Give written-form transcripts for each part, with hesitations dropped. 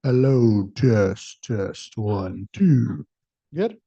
Hello, test, one, two. Good.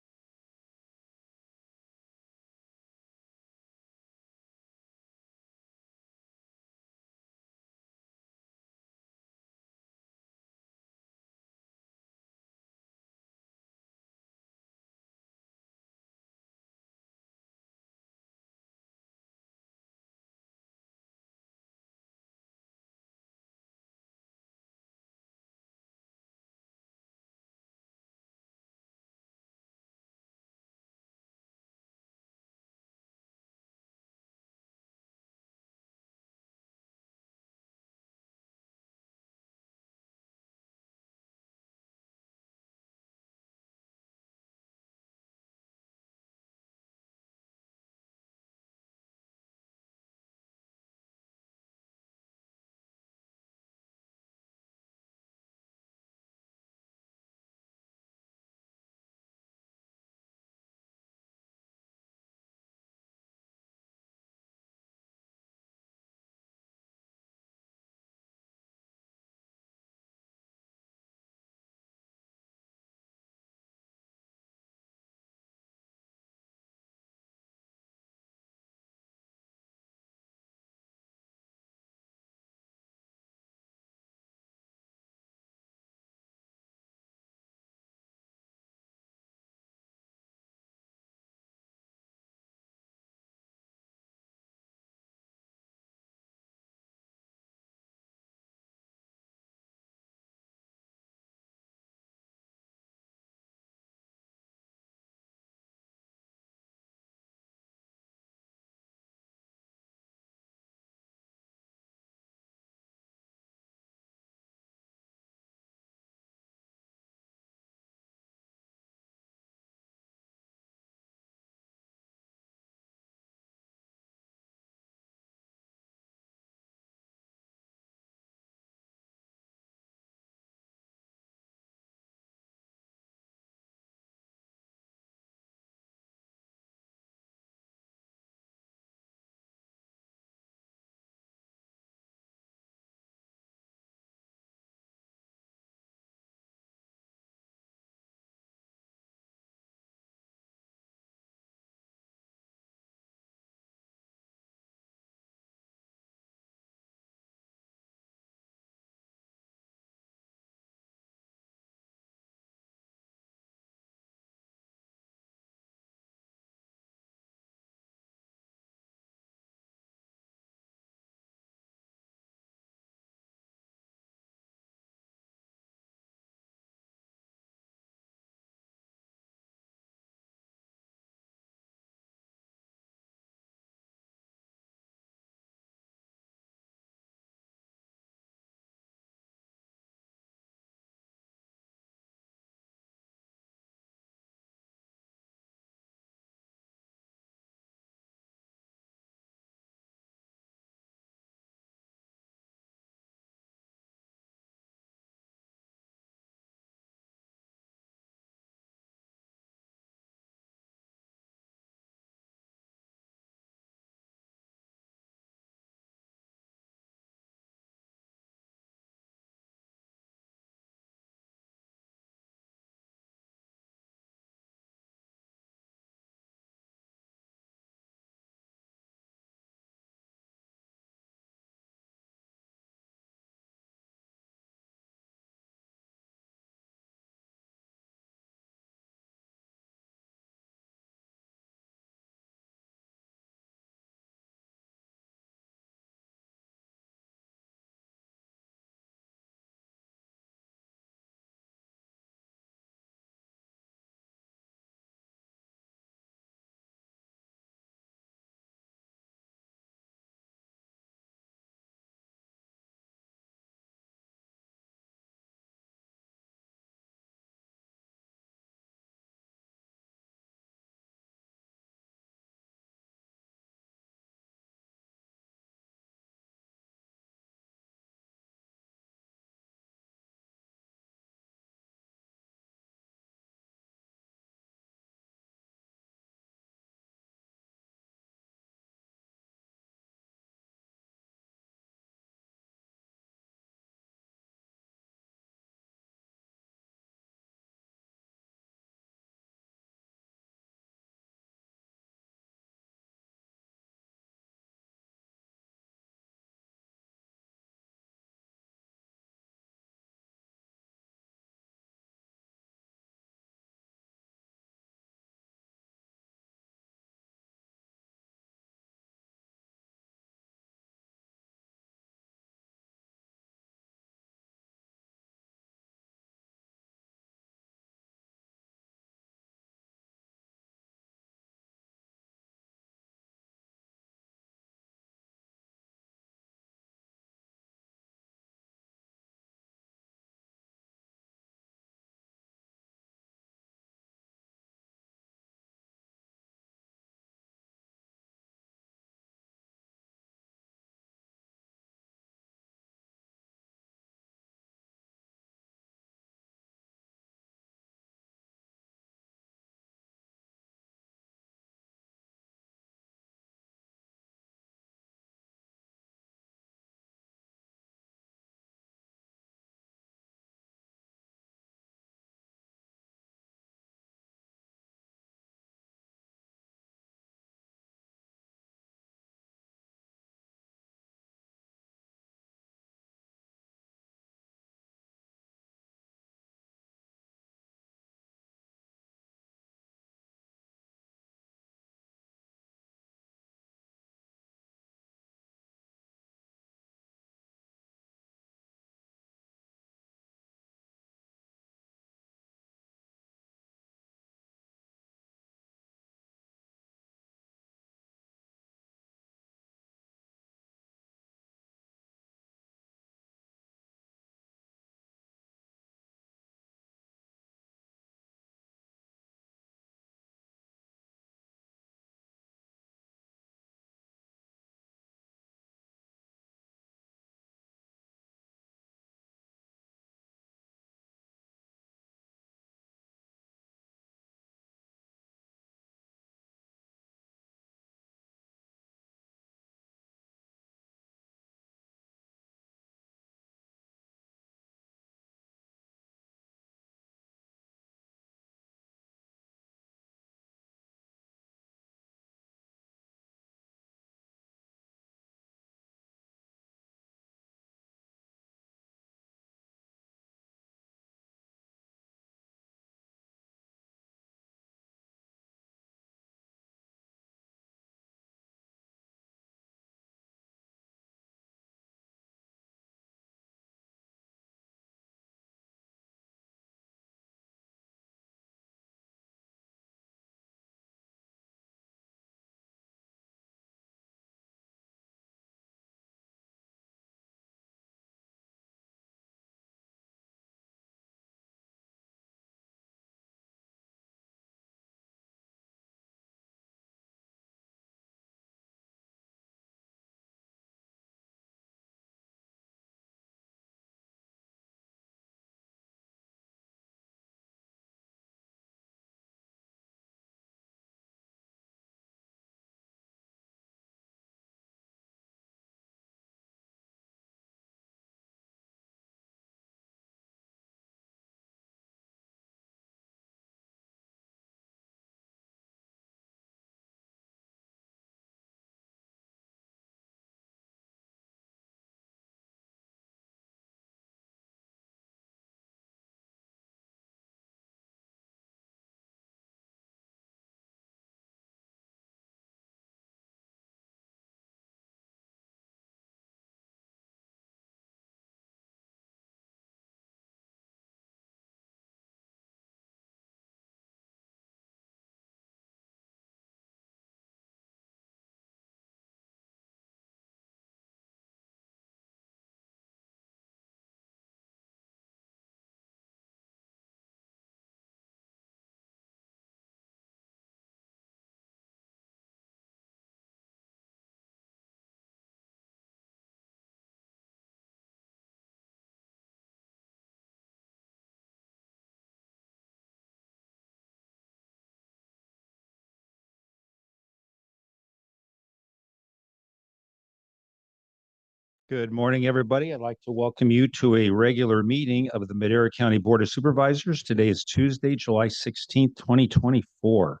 Good morning, everybody. I'd like to welcome you to a regular meeting of the Madera County Board of Supervisors. Today is Tuesday, July 16th, 2024.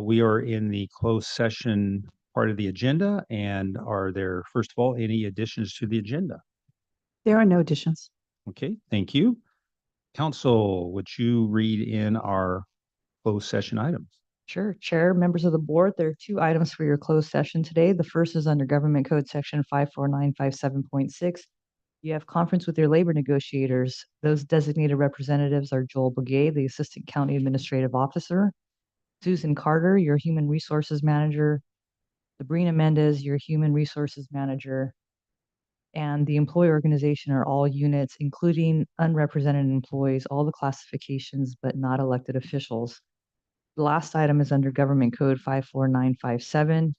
We are in the closed session part of the agenda. And are there, first of all, any additions to the agenda? There are no additions. Okay, thank you. Council, would you read in our closed session items? Sure. Chair, members of the board, there are two items for your closed session today. The first is under Government Code Section 54957.6. You have conference with your labor negotiators. Those designated representatives are Joel Begay, the Assistant County Administrative Officer, Susan Carter, your Human Resources Manager, Sabrina Mendez, your Human Resources Manager, and the employee organization are all units, including unrepresented employees, all the classifications, but not elected officials. The last item is under Government Code 54957.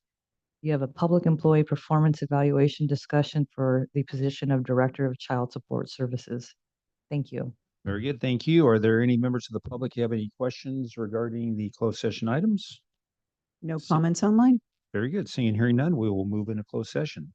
You have a public employee performance evaluation discussion for the position of Director of Child Support Services. Thank you. Very good, thank you. Are there any members of the public who have any questions regarding the closed session items? No comments online? Very good. Seeing and hearing none, we will move into closed session.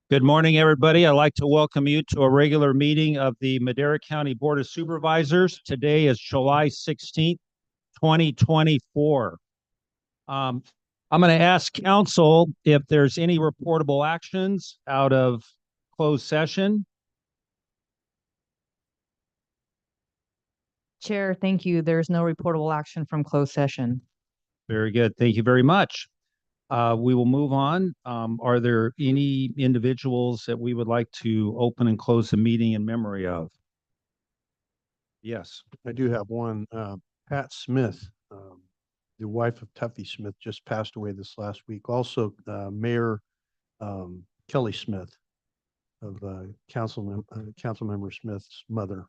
Good morning, everybody. I'd like to welcome you to a regular meeting of the Madera County Board of Supervisors. Today is July 16th, 2024. I'm going to ask council if there's any reportable actions out of closed session. Chair, thank you. There's no reportable action from closed session. Very good. Thank you very much. We will move on. Are there any individuals that we would like to open and close the meeting in memory of? Yes. I do have one. Pat Smith, the wife of Tuffy Smith, just passed away this last week. Also, Mayor Kelly Smith of Councilmember Smith's mother.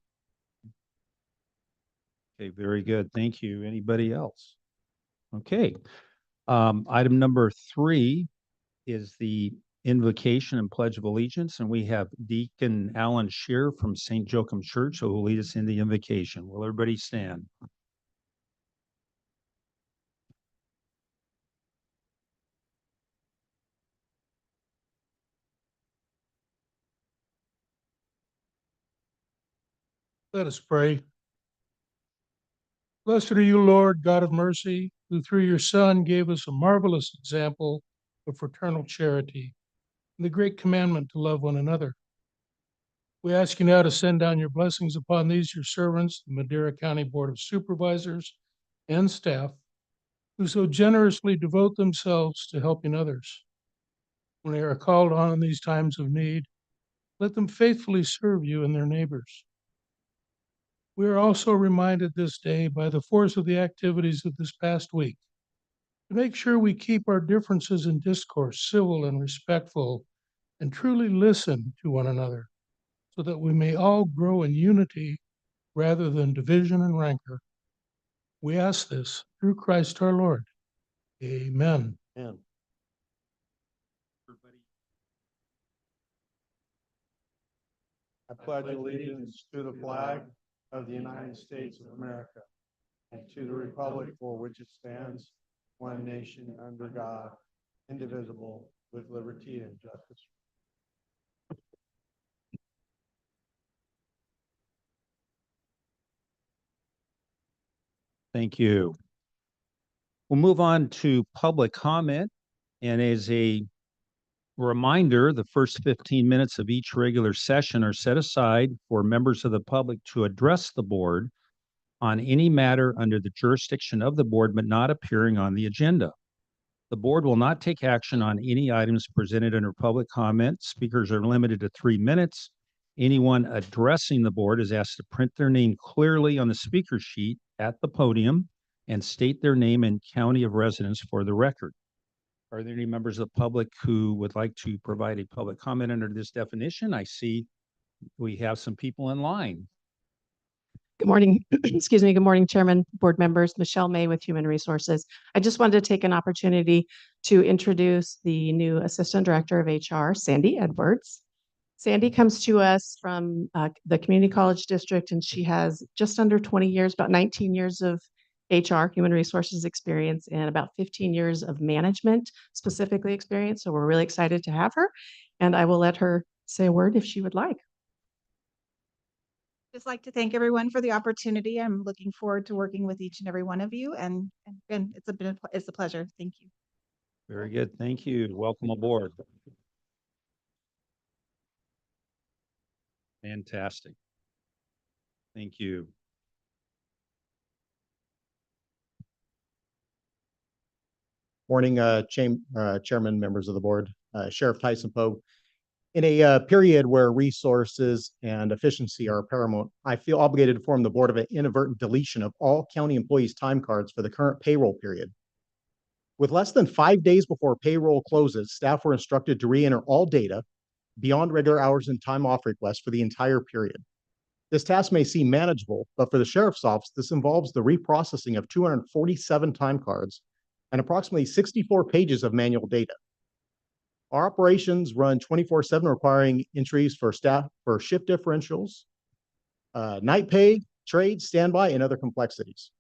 Okay, very good. Thank you. Anybody else? Okay. Item number 3 is the invocation and pledge of allegiance, and we have Deacon Alan Shear from St. Joachim Church who will lead us in the invocation. Will everybody stand? Let us pray. Blessed are you, Lord, God of mercy, who through your Son gave us a marvelous example of fraternal charity and the great commandment to love one another. We ask you now to send down your blessings upon these, your servants, the Madera County Board of Supervisors and staff, who so generously devote themselves to helping others. When they are called on in these times of need, let them faithfully serve you and their neighbors. We are also reminded this day by the force of the activities of this past week to make sure we keep our differences in discourse civil and respectful and truly listen to one another so that we may all grow in unity rather than division and rancor. We ask this through Christ our Lord. Amen. And I pledge allegiance to the flag of the United States of America and to the republic for which it stands, one nation under God, indivisible, with liberty and justice. Thank you. We'll move on to public comment. And as a reminder, the first 15 minutes of each regular session are set aside for members of the public to address the board on any matter under the jurisdiction of the board, but not appearing on the agenda. The board will not take action on any items presented under public comment. Speakers are limited to 3 minutes. Anyone addressing the board is asked to print their name clearly on the speaker sheet at the podium. and state their name and county of residence for the record. Are there any members of the public who would like to provide a public comment under this definition? I see we have some people in line. Good morning. Excuse me. Good morning, Chairman, board members. Michelle May with Human Resources. I just wanted to take an opportunity to introduce the new Assistant Director of HR, Sandy Edwards. Sandy comes to us from the Community College District, and she has just under 20 years, about 19 years of HR, Human Resources experience, and about 15 years of management specifically experience. So we're really excited to have her, and I will let her say a word if she would like. Just like to thank everyone for the opportunity. I'm looking forward to working with each and every one of you, and it's a pleasure. Thank you. Very good. Thank you. Welcome aboard. Fantastic. Thank you. Morning, Chairman, members of the board, Sheriff Tyson Poe. In a period where resources and efficiency are paramount, I feel obligated to inform the board of an inadvertent deletion of all county employees' time cards for the current payroll period. With less than 5 days before payroll closes, staff were instructed to re-enter all data beyond regular hours and time off requests for the entire period. This task may seem manageable, but for the sheriff's office, this involves the reprocessing of 247 time cards and approximately 64 pages of manual data. Our operations run 24/7, requiring entries for staff for shift differentials, night pay, trade, standby, and other complexities.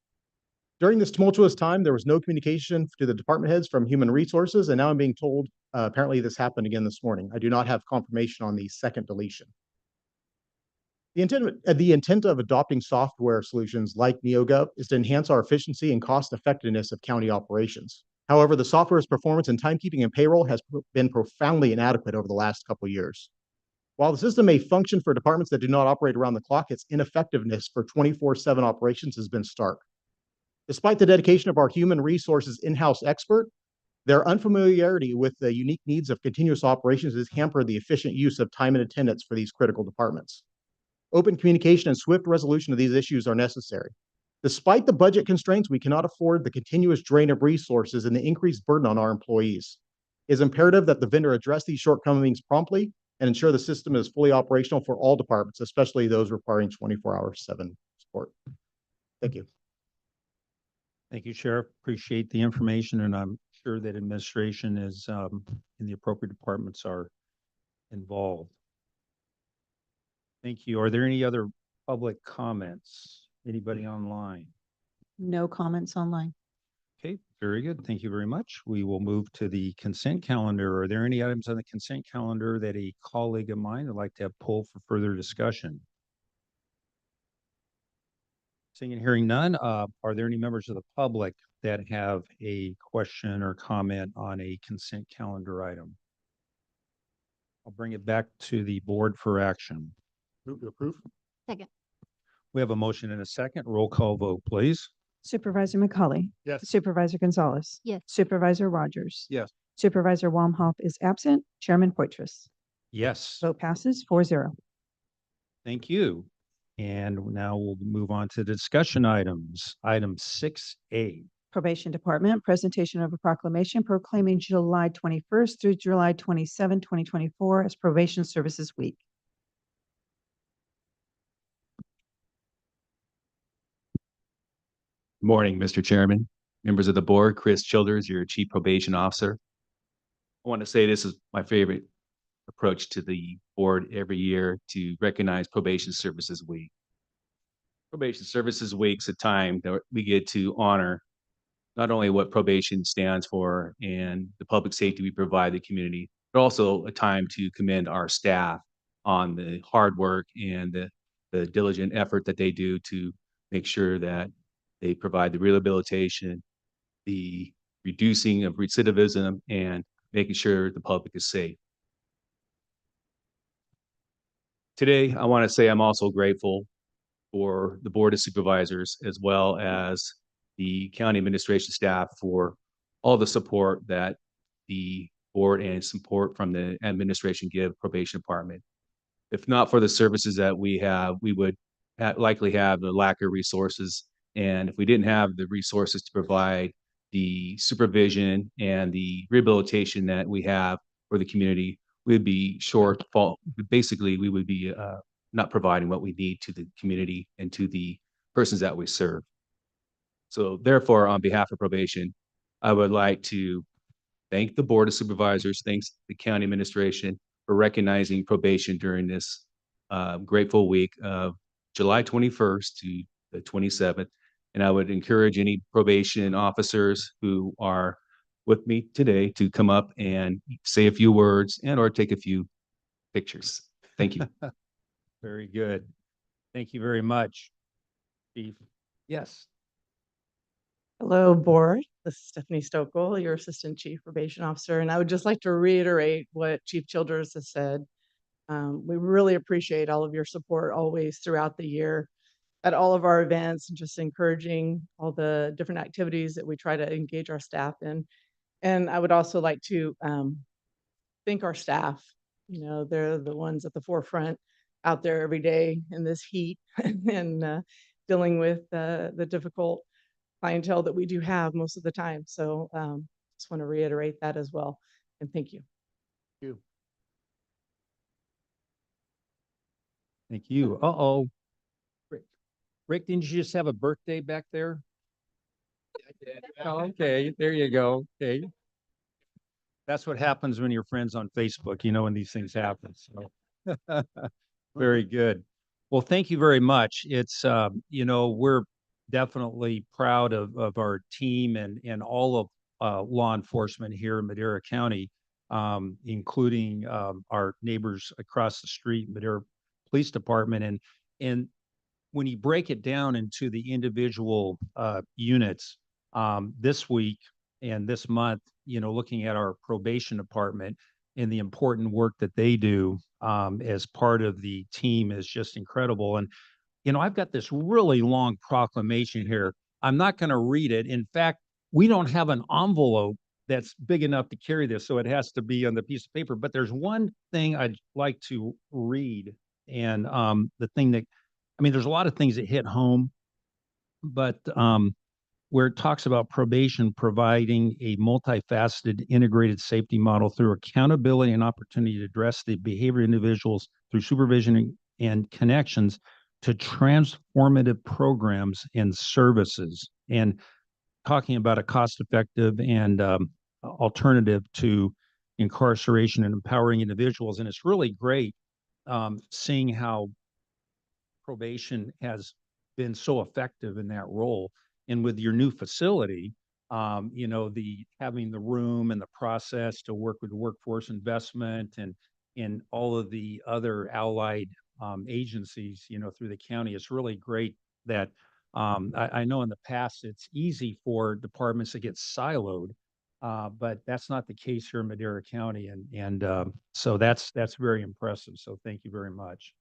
During this tumultuous time, there was no communication to the department heads from Human Resources, and now I'm being told apparently this happened again this morning. I do not have confirmation on the second deletion. The intent of adopting software solutions like NeoGov is to enhance our efficiency and cost effectiveness of county operations. However, the software's performance in timekeeping and payroll has been profoundly inadequate over the last couple of years. While the system may function for departments that do not operate around the clock, its ineffectiveness for 24/7 operations has been stark. Despite the dedication of our Human Resources in-house expert, their unfamiliarity with the unique needs of continuous operations has hampered the efficient use of time and attendance for these critical departments. Open communication and swift resolution of these issues are necessary. Despite the budget constraints, we cannot afford the continuous drain of resources and the increased burden on our employees. It is imperative that the vendor address these shortcomings promptly and ensure the system is fully operational for all departments, especially those requiring 24/7 support. Thank you. Thank you, Sheriff. Appreciate the information, and I'm sure that administration is and the appropriate departments are involved. Thank you. Are there any other public comments? Anybody online? No comments online. Okay, very good. Thank you very much. We will move to the consent calendar. Are there any items on the consent calendar that a colleague of mine would like to have pulled for further discussion? Seeing and hearing none, are there any members of the public that have a question or comment on a consent calendar item? I'll bring it back to the board for action. Move to approve. Second. We have a motion and a second. Roll call vote, please. Supervisor McCauley. Yes. Supervisor Gonzalez. Yes. Supervisor Rogers. Yes. Supervisor Walmhoff is absent. Chairman Poitras. Yes, Vote passes 4-0. thank you. And now we'll move on to the discussion items. Item 6A. Probation Department, presentation of a proclamation proclaiming July 21st through July 27, 2024 as Probation Services Week. Morning, Mr. Chairman, members of the board. Chris Childers, your Chief Probation Officer. I want to say this is my favorite approach to the board every year to recognize Probation Services Week. Probation Services Week's a time that we get to honor not only what probation stands for and the public safety we provide the community, but also a time to commend our staff on the hard work and the diligent effort that they do to make sure that they provide the rehabilitation, the reducing of recidivism, and making sure the public is safe. Today, I want to say I'm also grateful for the Board of Supervisors as well as the county administration staff for all the support that the board and support from the administration give probation department. If not for the services that we have, we would likely have a lack of resources And if we didn't have the resources to provide the supervision and the rehabilitation that we have for the community, we'd be shortfall. Basically, we would be not providing what we need to the community and to the persons that we serve. So therefore, on behalf of probation, I would like to thank the Board of Supervisors, thanks the county administration for recognizing probation during this grateful week of July 21st to the 27th. And I would encourage any probation officers who are with me today to come up and say a few words and or take a few pictures. Thank you. Very good. Thank you very much, Chief. Yes. Hello, Board. This is Stephanie Stokel, your Assistant Chief Probation Officer, and I would just like to reiterate what Chief Childers has said. We really appreciate all of your support always throughout the year at all of our events, and just encouraging all the different activities that we try to engage our staff in. And I would also like to thank our staff. You know, they're the ones at the forefront out there every day in this heat and dealing with the difficult clientele that we do have most of the time. So just want to reiterate that as well. And thank you. Thank you. Uh-oh. Rick, didn't you just have a birthday back there? Oh, okay, there you go. Okay. That's what happens when you're friends on Facebook, you know, when these things happen. So very good. Well, thank you very much. It's you know, we're definitely proud of our team and all of law enforcement here in Madera County, including our neighbors across the street, Madera Police Department. And when you break it down into the individual units, this week and this month, you know, looking at our probation department and the important work that they do as part of the team is just incredible. And, you know, I've got this really long proclamation here. I'm not going to read it. In fact, we don't have an envelope that's big enough to carry this, so it has to be on the piece of paper. But there's one thing I'd like to read, and the thing that, I mean, there's a lot of things that hit home, but where it talks about probation providing a multifaceted integrated safety model through accountability and opportunity to address the behavior of individuals through supervision and connections to transformative programs and services, and talking about a cost-effective and alternative to incarceration and empowering individuals. And it's really great seeing how probation has been so effective in that role. And with your new facility, you know, the having the room and the process to work with workforce investment and all of the other allied agencies, you know, through the county, it's really great that I know in the past it's easy for departments to get siloed, but that's not the case here in Madera County, and so that's very impressive. So thank you very much.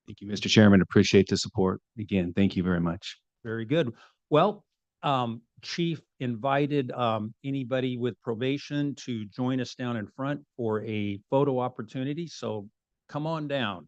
Thank you, Mr. Chairman. Appreciate the support. Again, thank you very much. Very good. Well, Chief invited anybody with probation to join us down in front for a photo opportunity. So come on down.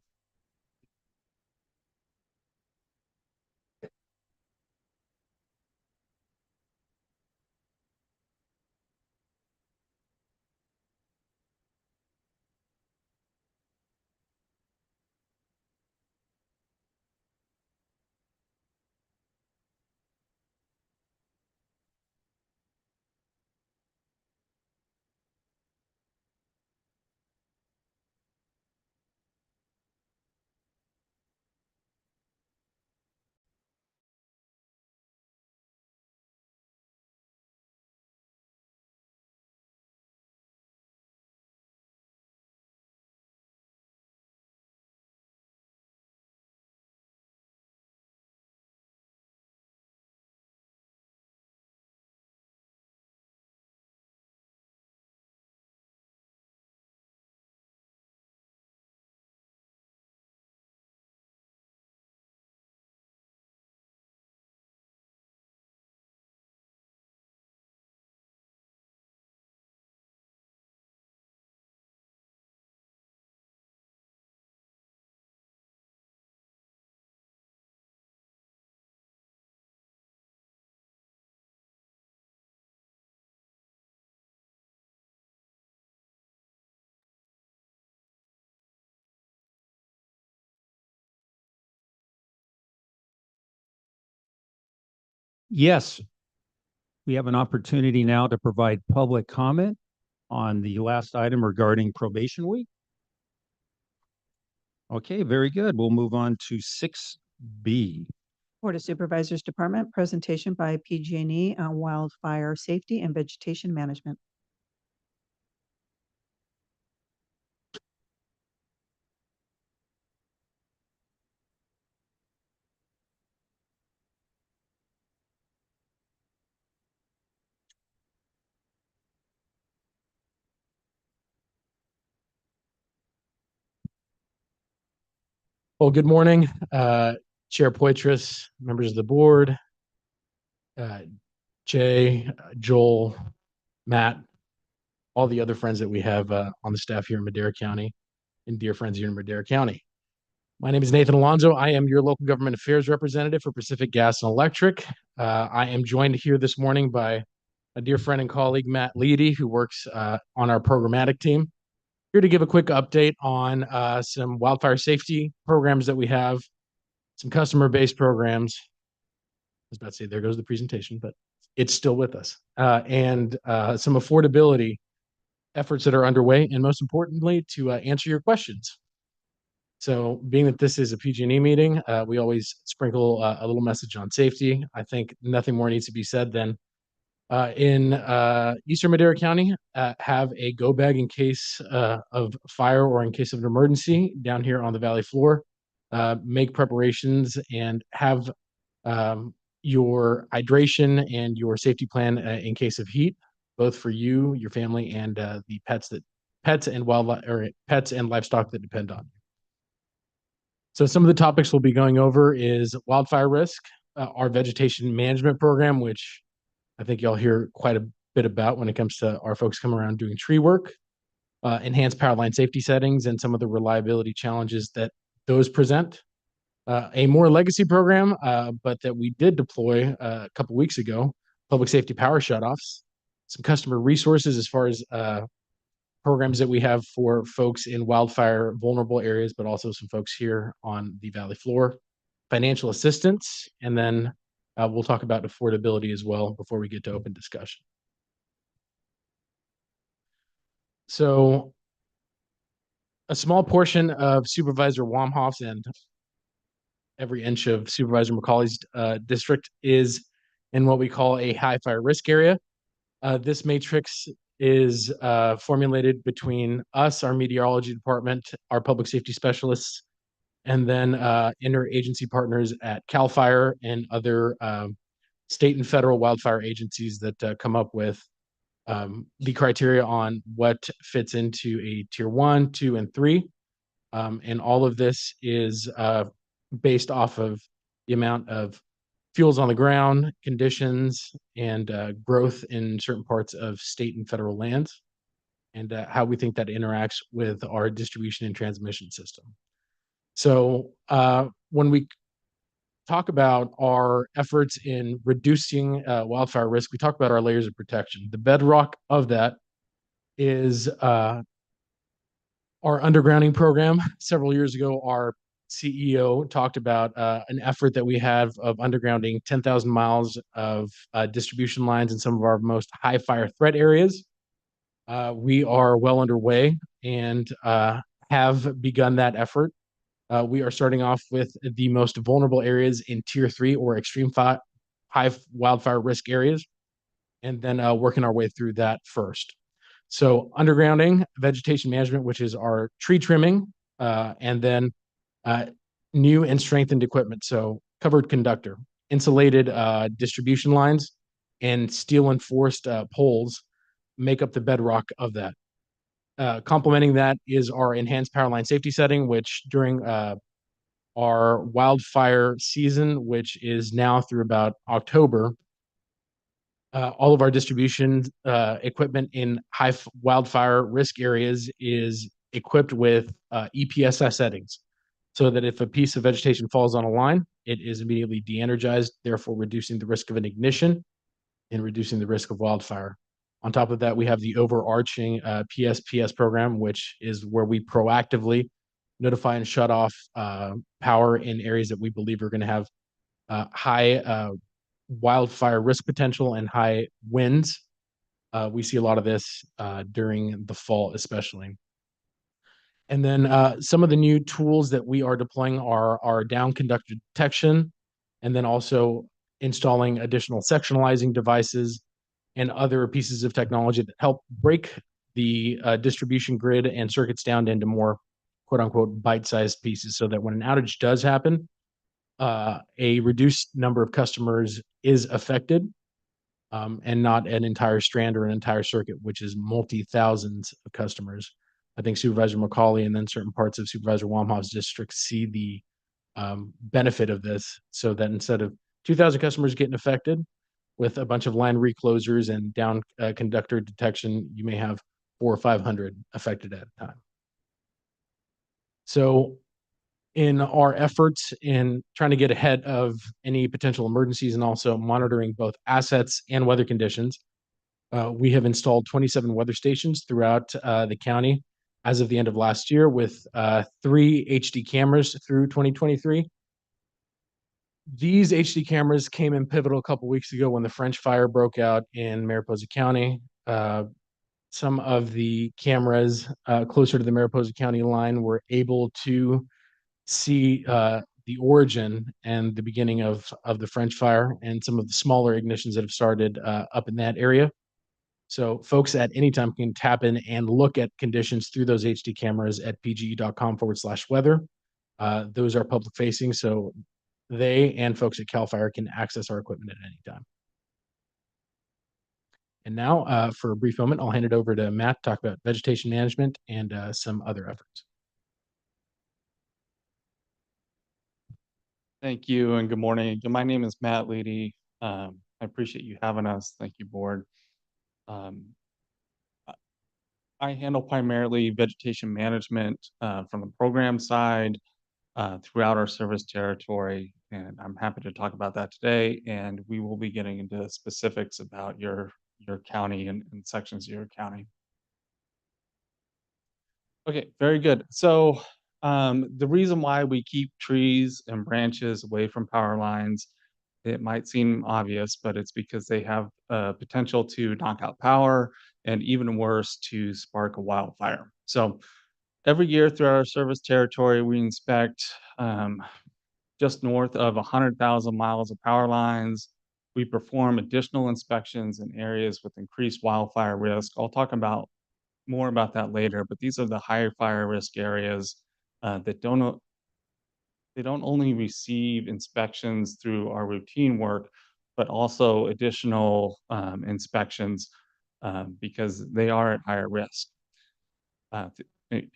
Yes, we have an opportunity now to provide public comment on the last item regarding probation week. Okay, very good. We'll move on to 6B. Board of Supervisors Department, presentation by PG&E on wildfire safety and vegetation management. Well, good morning, Chair Poitras, members of the board, Jay, Joel, Matt, all the other friends that we have on the staff here in Madera County, and dear friends here in Madera County. My name is Nathan Alonso. I am your local government affairs representative for Pacific Gas and Electric. I am joined here this morning by a dear friend and colleague, Matt Leedy, who works on our programmatic team. Here to give a quick update on some wildfire safety programs that we have, some customer-based programs. I was about to say, there goes the presentation, but it's still with us. And some affordability efforts that are underway, and most importantly, to answer your questions. So being that this is a PG&E meeting, we always sprinkle a little message on safety. I think nothing more needs to be said than in Eastern Madera County, have a go bag in case of fire or in case of an emergency down here on the valley floor. Make preparations and have your hydration and your safety plan in case of heat, both for you, your family, and the pets and wildlife, or pets and livestock that depend on you. So some of the topics we'll be going over is wildfire risk, our vegetation management program, which I think y'all hear quite a bit about when it comes to our folks coming around doing tree work, enhanced power line safety settings, and some of the reliability challenges that those present. A more legacy program, but that we did deploy a couple weeks ago, public safety power shutoffs, some customer resources as far as programs that we have for folks in wildfire vulnerable areas, but also some folks here on the valley floor, financial assistance, and then we'll talk about affordability as well before we get to open discussion. So a small portion of Supervisor Wamhoff's and every inch of Supervisor McCauley's district is in what we call a high fire risk area. This matrix is formulated between us, our meteorology department, our public safety specialists, and then interagency partners at CAL FIRE and other state and federal wildfire agencies that come up with the criteria on what fits into a tier 1, 2, and 3. And all of this is based off of the amount of fuels on the ground, conditions, and growth in certain parts of state and federal lands, and how we think that interacts with our distribution and transmission system. So when we talk about our efforts in reducing wildfire risk, we talk about our layers of protection. The bedrock of that is our undergrounding program. Several years ago, our CEO talked about an effort that we have of undergrounding 10,000 miles of distribution lines in some of our most high fire threat areas. We are well underway and have begun that effort. We are starting off with the most vulnerable areas in tier 3 or extreme high wildfire risk areas, and then working our way through that first. So undergrounding, vegetation management, which is our tree trimming, and then new and strengthened equipment. So covered conductor, insulated distribution lines, and steel enforced poles make up the bedrock of that. Complementing that is our enhanced power line safety setting, which during our wildfire season, which is now through about October, all of our distribution equipment in high wildfire risk areas is equipped with EPSS settings, so that if a piece of vegetation falls on a line, it is immediately de-energized, therefore reducing the risk of an ignition and reducing the risk of wildfire. On top of that, we have the overarching PSPS program, which is where we proactively notify and shut off power in areas that we believe are going to have high wildfire risk potential and high winds. We see a lot of this during the fall, especially. And then some of the new tools that we are deploying are our down conductor detection, and then also installing additional sectionalizing devices and other pieces of technology that help break the distribution grid and circuits down into more quote unquote bite-sized pieces, so that when an outage does happen, a reduced number of customers is affected, and not an entire strand or an entire circuit, which is multi-thousands of customers. I think Supervisor McCauley and then certain parts of Supervisor Wamhov's district see the benefit of this, so that instead of 2,000 customers getting affected with a bunch of line reclosers and down conductor detection, you may have 400 or 500 affected at a time. So in our efforts in trying to get ahead of any potential emergencies and also monitoring both assets and weather conditions, we have installed 27 weather stations throughout the county as of the end of last year, with 3 HD cameras through 2023. These HD cameras came in pivotal a couple weeks ago when the French fire broke out in Mariposa County. Some of the cameras closer to the Mariposa County line were able to see the origin and the beginning of the French fire and some of the smaller ignitions that have started up in that area. So folks at any time can tap in and look at conditions through those HD cameras at pge.com/weather. Those are public facing, so they and folks at CAL FIRE can access our equipment at any time. And now, for a brief moment, I'll hand it over to Matt to talk about vegetation management and some other efforts. Thank you and good morning. My name is Matt Leedy. I appreciate you having us. Thank you, board. I handle primarily vegetation management from the program side throughout our service territory, and I'm happy to talk about that today. And we will be getting into specifics about your county and sections of your county. Okay, very good. So the reason why we keep trees and branches away from power lines, it might seem obvious, but it's because they have potential to knock out power and even worse, to spark a wildfire. So every year through our service territory, we inspect just north of 100,000 miles of power lines. We perform additional inspections in areas with increased wildfire risk. I'll talk about more about that later, but these are the higher fire risk areas that don't only receive inspections through our routine work, but also additional inspections because they are at higher risk. And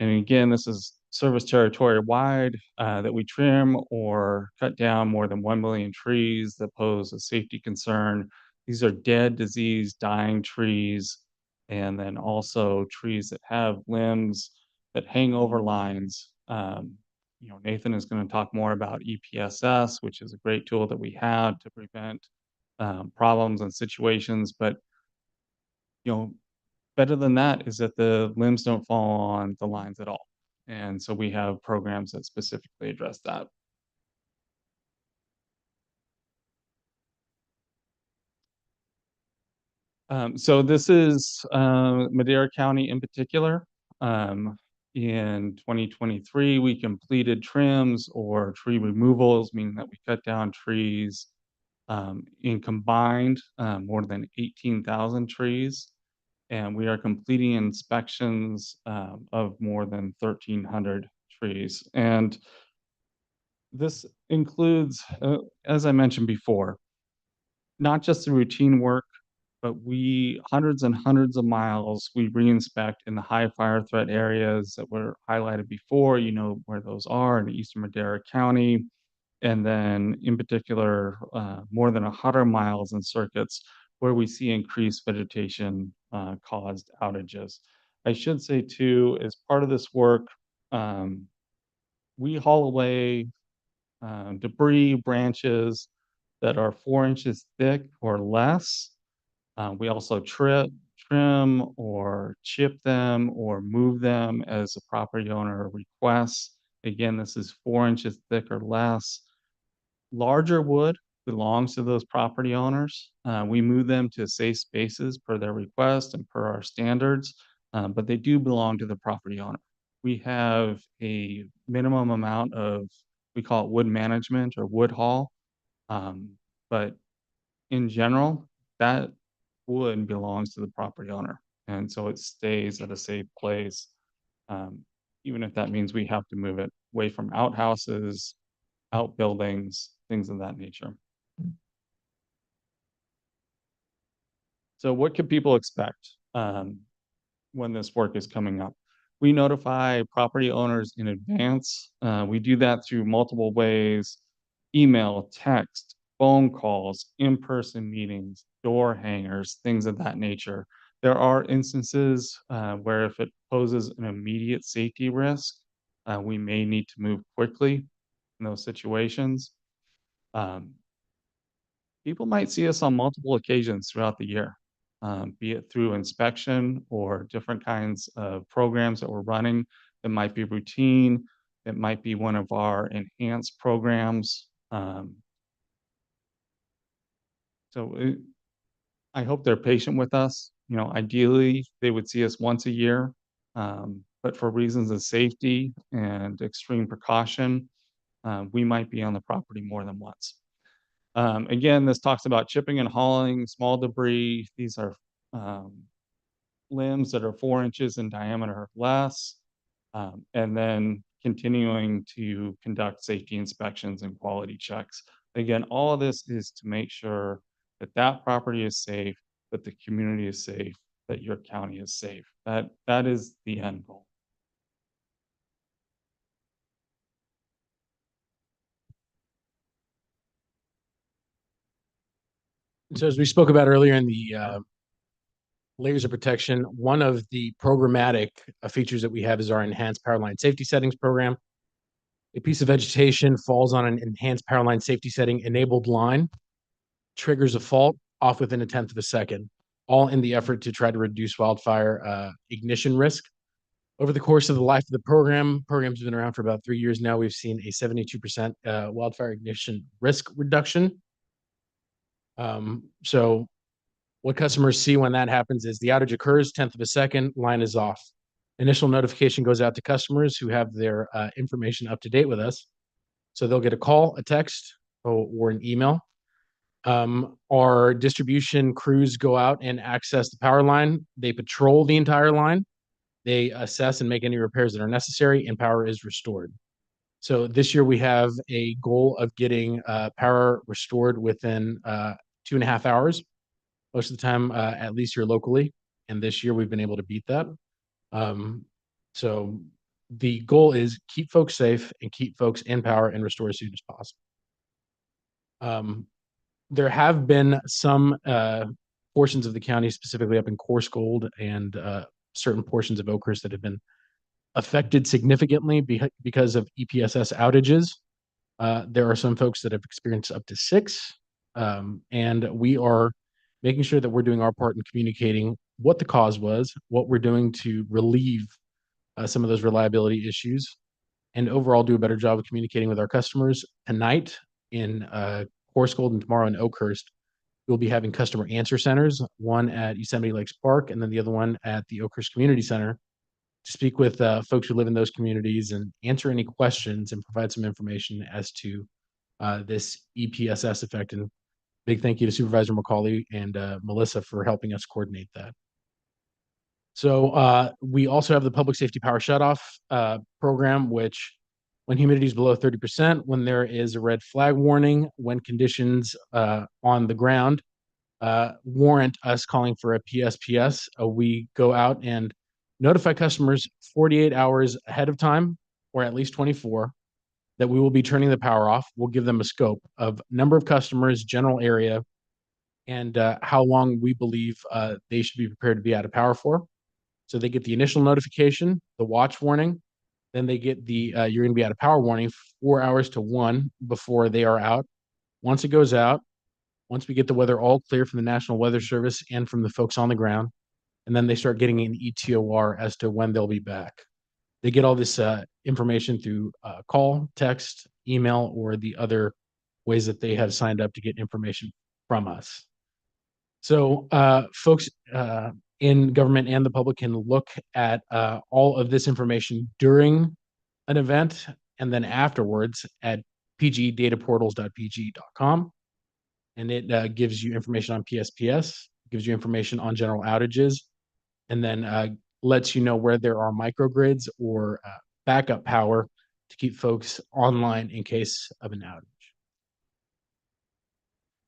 again, this is service territory wide that we trim or cut down more than 1 million trees that pose a safety concern. These are dead, diseased, dying trees, and then also trees that have limbs that hang over lines. Nathan is going to talk more about EPSS, which is a great tool that we have to prevent problems and situations. But better than that is that the limbs don't fall on the lines at all. And so we have programs that specifically address that. So this is Madera County in particular. In 2023, we completed trims or tree removals, meaning that we cut down trees in combined more than 18,000 trees. And we are completing inspections of more than 1,300 trees. And this includes, as I mentioned before, not just the routine work, but hundreds and hundreds of miles we re-inspect in the high fire threat areas that were highlighted before, where those are in eastern Madera County. And then in particular, more than 100 miles in circuits where we see increased vegetation caused outages. I should say too, as part of this work, we haul away debris, branches that are 4 inches thick or less. We also trim or chip them or move them as the property owner requests. Again, this is 4 inches thick or less. Larger wood, belongs to those property owners. We move them to safe spaces per their request and per our standards, but they do belong to the property owner. We have a minimum amount of, we call it wood management or wood haul. But in general, that wood belongs to the property owner. And so it stays at a safe place, even if that means we have to move it away from outhouses, outbuildings, things of that nature. So what could people expect when this work is coming up? We notify property owners in advance. We do that through multiple ways: email, text, phone calls, in-person meetings, door hangers, things of that nature. There are instances where if it poses an immediate safety risk, we may need to move quickly in those situations. People might see us on multiple occasions throughout the year, be it through inspection or different kinds of programs that we're running. It might be routine. It might be one of our enhanced programs. I hope they're patient with us. You know, ideally, they would see us once a year, but for reasons of safety and extreme precaution, we might be on the property more than once. Again, this talks about chipping and hauling small debris. These are limbs that are 4 inches in diameter or less, and then continuing to conduct safety inspections and quality checks. Again, all of this is to make sure that that property is safe, that the community is safe, that your county is safe. That is the end goal. So as we spoke about earlier in the layers of protection, one of the programmatic features that we have is our enhanced power line safety settings program. A piece of vegetation falls on an enhanced power line safety setting enabled line, triggers a fault off within 1/10 of a second, all in the effort to try to reduce wildfire ignition risk. Over the course of the life of the program's been around for about 3 years now. We've seen a 72% wildfire ignition risk reduction. So what customers see when that happens is the outage occurs, 1/10 of a second, line is off. Initial notification goes out to customers who have their information up to date with us. So they'll get a call, a text, or an email. Our distribution crews go out and access the power line. They patrol the entire line. They assess and make any repairs that are necessary, and power is restored. So this year we have a goal of getting power restored within 2.5 hours. Most of the time, at least here locally. And this year we've been able to beat that. So the goal is keep folks safe and keep folks in power and restore as soon as possible. There have been some portions of the county, specifically up in Coarse Gold and certain portions of Oakhurst, that have been affected significantly because of EPSS outages. There are some folks that have experienced up to 6, and we are making sure that we're doing our part in communicating what the cause was, what we're doing to relieve some of those reliability issues, and overall do a better job of communicating with our customers. Tonight in Coarse Gold and tomorrow in Oakhurst, we'll be having customer answer centers, one at Yosemite Lakes Park and then the other one at the Oakhurst Community Center, to speak with folks who live in those communities and answer any questions and provide some information as to this EPSS effect. And big thank you to Supervisor McCauley and Melissa for helping us coordinate that. So we also have the Public Safety Power Shutoff program, which when humidity is below 30%, when there is a red flag warning, when conditions on the ground warrant us calling for a PSPS, we go out and notify customers 48 hours ahead of time, or at least 24, that we will be turning the power off. We'll give them a scope of number of customers, general area, and how long we believe they should be prepared to be out of power for. So they get the initial notification, the watch warning, then they get the you're going to be out of power warning 4 hours to 1 before they are out. Once it goes out, once we get the weather all clear from the National Weather Service and from the folks on the ground, and then they start getting an ETOR as to when they'll be back. They get all this information through call, text, email, or the other ways that they have signed up to get information from us. So folks in government and the public can look at all of this information during an event and then afterwards at pgdataportals.pg.com. And it gives you information on PSPS, gives you information on general outages, and then lets you know where there are microgrids or backup power to keep folks online in case of an outage.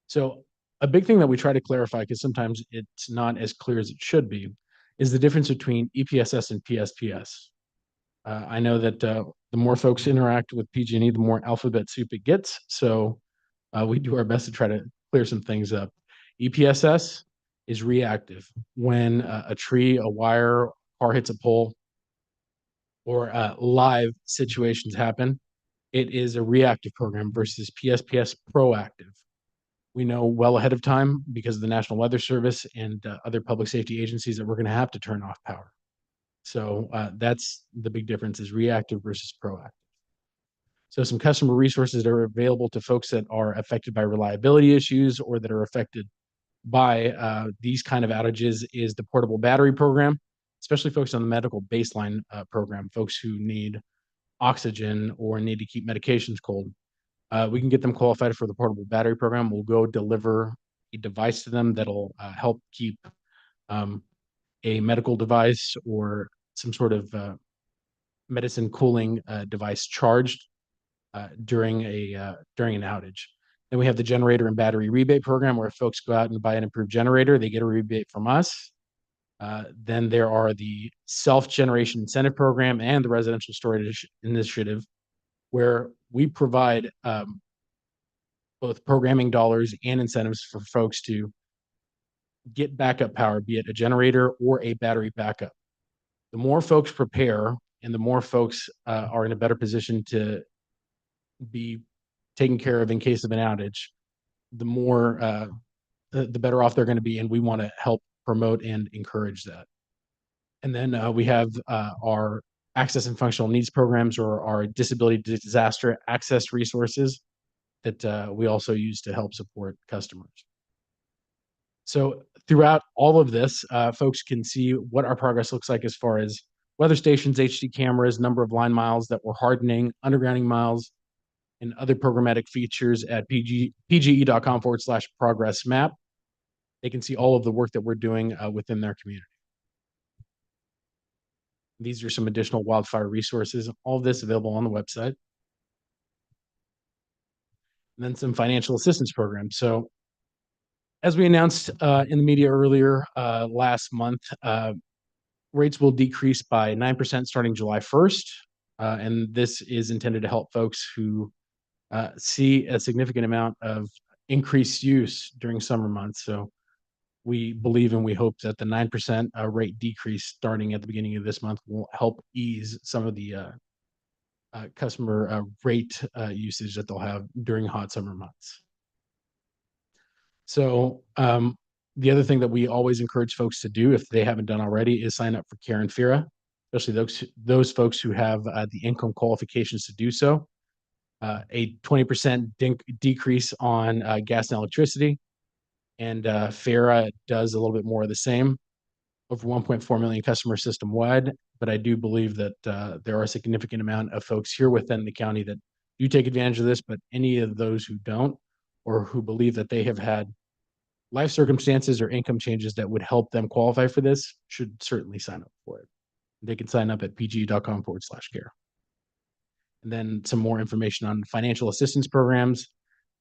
So a big thing that we try to clarify, because sometimes it's not as clear as it should be, is the difference between EPSS and PSPS. I know that the more folks interact with PG&E, the more alphabet soup it gets. So we do our best to try to clear some things up. EPSS is reactive. When a tree, a wire, car hits a pole, or live situations happen, it is a reactive program versus PSPS proactive. We know well ahead of time because of the National Weather Service and other public safety agencies that we're going to have to turn off power. So that's the big difference, is reactive versus proactive. So some customer resources that are available to folks that are affected by reliability issues or that are affected by these kind of outages is the portable battery program, especially folks on the medical baseline program, folks who need oxygen or need to keep medications cold. We can get them qualified for the portable battery program. We'll go deliver a device to them that'll help keep a medical device or some sort of medicine cooling device charged during an outage. Then we have the generator and battery rebate program, where if folks go out and buy an improved generator, they get a rebate from us. Then there are the self-generation incentive program and the residential storage initiative, where we provide both programming dollars and incentives for folks to get backup power, be it a generator or a battery backup. The more folks prepare and the more folks are in a better position to be taken care of in case of an outage, the more the better off they're going to be, and we want to help promote and encourage that. And then we have our access and functional needs programs, or our disability disaster access resources that we also use to help support customers. So throughout all of this, folks can see what our progress looks like as far as weather stations, HD cameras, number of line miles that we're hardening, undergrounding miles, and other programmatic features at pge.com/progress map. They can see all of the work that we're doing within their community. These are some additional wildfire resources, all of this available on the website. And then some financial assistance programs. So as we announced in the media earlier last month, rates will decrease by 9% starting July 1st. And this is intended to help folks who see a significant amount of increased use during summer months. So we believe and we hope that the 9% rate decrease starting at the beginning of this month will help ease some of the customer rate usage that they'll have during hot summer months. So the other thing that we always encourage folks to do, if they haven't done already, is sign up for CARE and FERA, especially those folks who have the income qualifications to do so. A 20% decrease on gas and electricity, and FERA does a little bit more of the same, over 1.4 million customers system-wide. But I do believe that there are a significant amount of folks here within the county that do take advantage of this, but any of those who don't, or who believe that they have had life circumstances or income changes that would help them qualify for this, should certainly sign up for it. They can sign up at pg.com/care. And then some more information on financial assistance programs.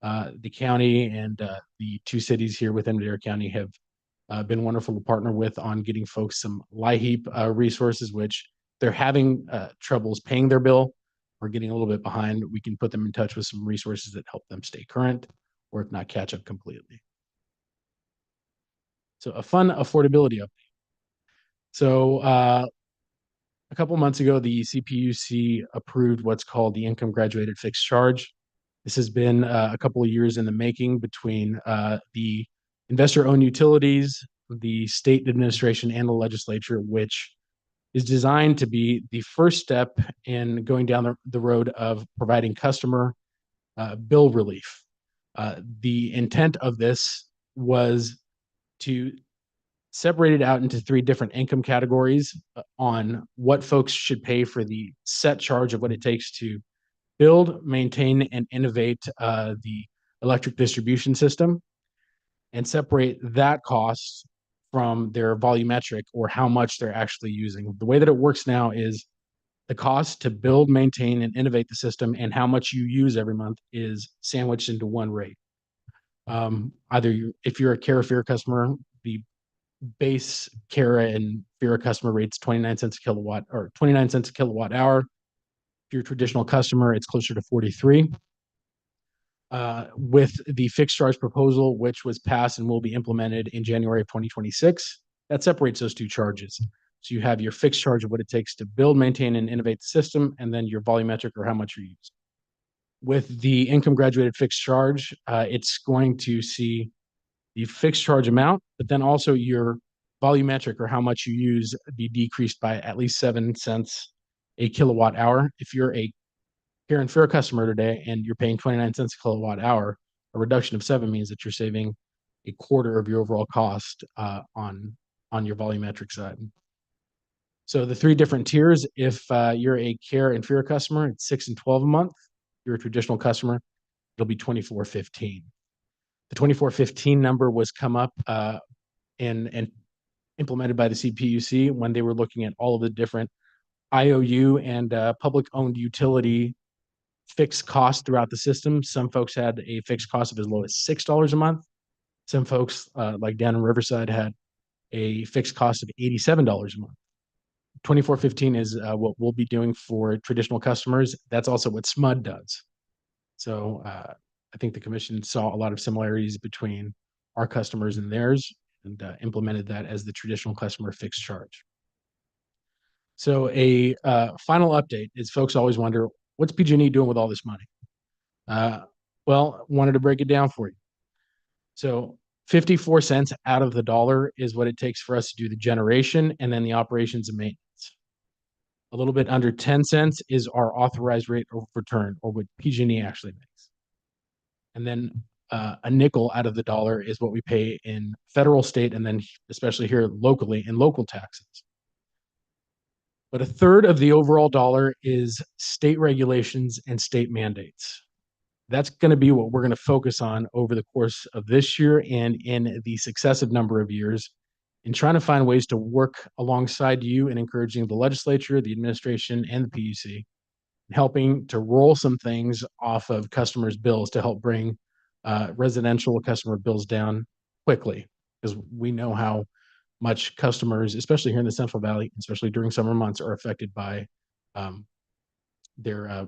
The county and the two cities here within Madera County have been wonderful to partner with on getting folks some LIHEAP resources, which they're having troubles paying their bill or getting a little bit behind. We can put them in touch with some resources that help them stay current, or if not, catch up completely. So a fun affordability update. So a couple months ago, the CPUC approved what's called the income graduated fixed charge. This has been a couple of years in the making between the investor-owned utilities, the state administration, and the legislature, which is designed to be the first step in going down the road of providing customer bill relief. The intent of this was to separate it out into three different income categories on what folks should pay for the set charge of what it takes to build, maintain, and innovate the electric distribution system, and separate that cost from their volumetric or how much they're actually using. The way that it works now is the cost to build, maintain, and innovate the system and how much you use every month is sandwiched into one rate. If you're a Cara Fear customer, the base Cara and Fear customer rate's 29 cents a kilowatt or 29 cents a kilowatt hour. If you're a traditional customer, it's closer to 43. With the fixed charge proposal, which was passed and will be implemented in January of 2026, that separates those two charges. So you have your fixed charge of what it takes to build, maintain, and innovate the system, and then your volumetric or how much you use. With the income graduated fixed charge, it's going to see the fixed charge amount, but then also your volumetric or how much you use be decreased by at least 7 cents a kilowatt hour. If you're a Care and Fair customer today and you're paying 29 cents a kilowatt hour, a reduction of 7 means that you're saving a quarter of your overall cost on your volumetric side. So the three different tiers, if you're a Care and Fear customer, it's $6 and $12 a month. If you're a traditional customer, it'll be $24.15. The $24.15 number was come up and implemented by the CPUC when they were looking at all of the different IOU and public-owned utility fixed costs throughout the system. Some folks had a fixed cost of as low as $6 a month. Some folks, like down in Riverside, had a fixed cost of $87 a month. 2415 is what we'll be doing for traditional customers. That's also what SMUD does. So I think the commission saw a lot of similarities between our customers and theirs and implemented that as the traditional customer fixed charge. So a final update is folks always wonder, what's PG&E doing with all this money? Well, wanted to break it down for you. So 54 cents out of the dollar is what it takes for us to do the generation and then the operations and maintenance. A little bit under 10 cents is our authorized rate of return, or what PG&E actually makes. And then a nickel out of the dollar is what we pay in federal, state, and then especially here locally in local taxes. But a third of the overall dollar is state regulations and state mandates. That's going to be what we're going to focus on over the course of this year and in the successive number of years in trying to find ways to work alongside you and encouraging the legislature, the administration, and the PUC, helping to roll some things off of customers' bills to help bring residential customer bills down quickly, because we know how much customers, especially here in the Central Valley, especially during summer months, are affected by their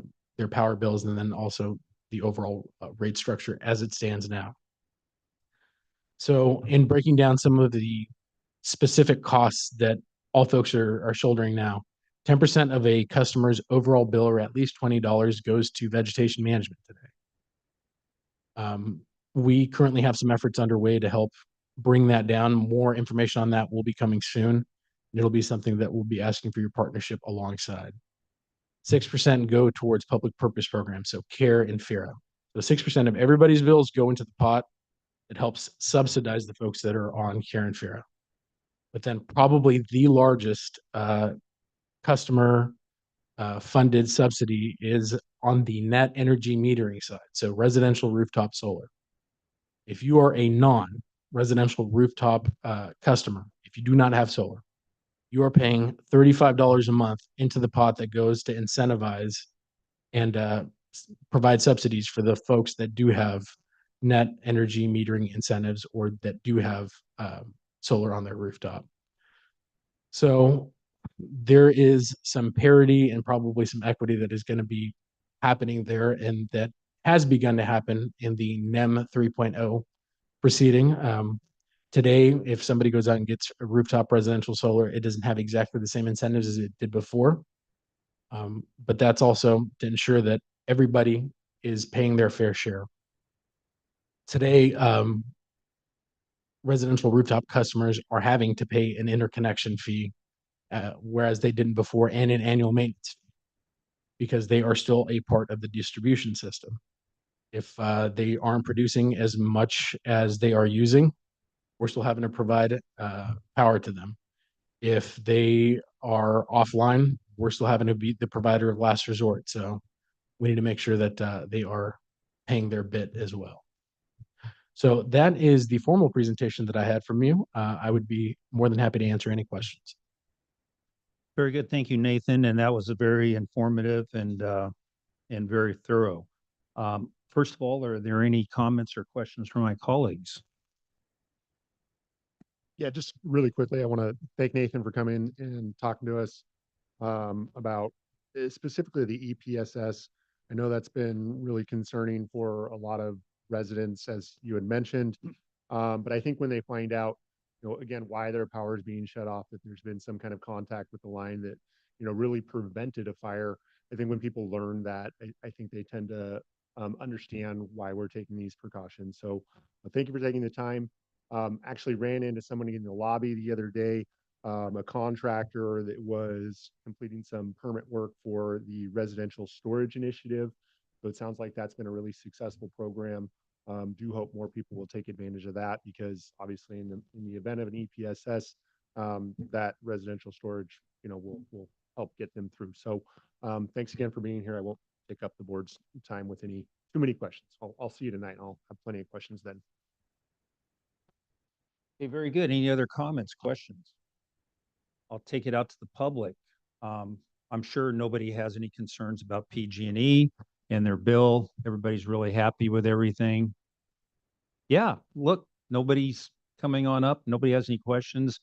power bills and then also the overall rate structure as it stands now. So in breaking down some of the specific costs that all folks are shouldering now, 10% of a customer's overall bill, or at least $20, goes to vegetation management today. We currently have some efforts underway to help bring that down. More information on that will be coming soon. It'll be something that we'll be asking for your partnership alongside. 6% go towards public purpose programs, so Care and FERA. So 6% of everybody's bills go into the pot that helps subsidize the folks that are on Care and FERA. But then probably the largest customer funded subsidy is on the net energy metering side, so residential rooftop solar. If you are a non-residential rooftop customer, if you do not have solar, you are paying $35 a month into the pot that goes to incentivize and provide subsidies for the folks that do have net energy metering incentives or that do have solar on their rooftop. So there is some parity and probably some equity that is going to be happening there, and that has begun to happen in the NEM 3.0 proceeding. Today, if somebody goes out and gets a rooftop residential solar, it doesn't have exactly the same incentives as it did before. But that's also to ensure that everybody is paying their fair share. Today, residential rooftop customers are having to pay an interconnection fee, whereas they didn't before, and an annual maintenance fee, because they are still a part of the distribution system. If they aren't producing as much as they are using, we're still having to provide power to them. If they are offline, we're still having to be the provider of last resort. So we need to make sure that they are paying their bit as well. So that is the formal presentation that I had from you. I would be more than happy to answer any questions. Very good. Thank you, Nathan. And that was a very informative and very thorough. First of all, are there any comments or questions from my colleagues? Yeah, just really quickly, I want to thank Nathan for coming and talking to us about specifically the EPSS. I know that's been really concerning for a lot of residents, as you had mentioned. But I think when they find out, again, why their power is being shut off, that there's been some kind of contact with the line that, really prevented a fire. I think when people learn that, I think they tend to understand why we're taking these precautions. So thank you for taking the time. Actually ran into somebody in the lobby the other day, a contractor that was completing some permit work for the residential storage initiative. So it sounds like that's been a really successful program. Do hope more people will take advantage of that, because obviously in the event of an EPSS, that residential storage, will help get them through. So thanks again for being here. I won't take up the board's time with too many questions. I'll see you tonight. I'll have plenty of questions then. Okay, very good. Any other comments, questions? I'll take it out to the public. I'm sure nobody has any concerns about PG&E and their bill. Everybody's really happy with everything. Yeah, look, nobody's coming on up. Nobody has any questions.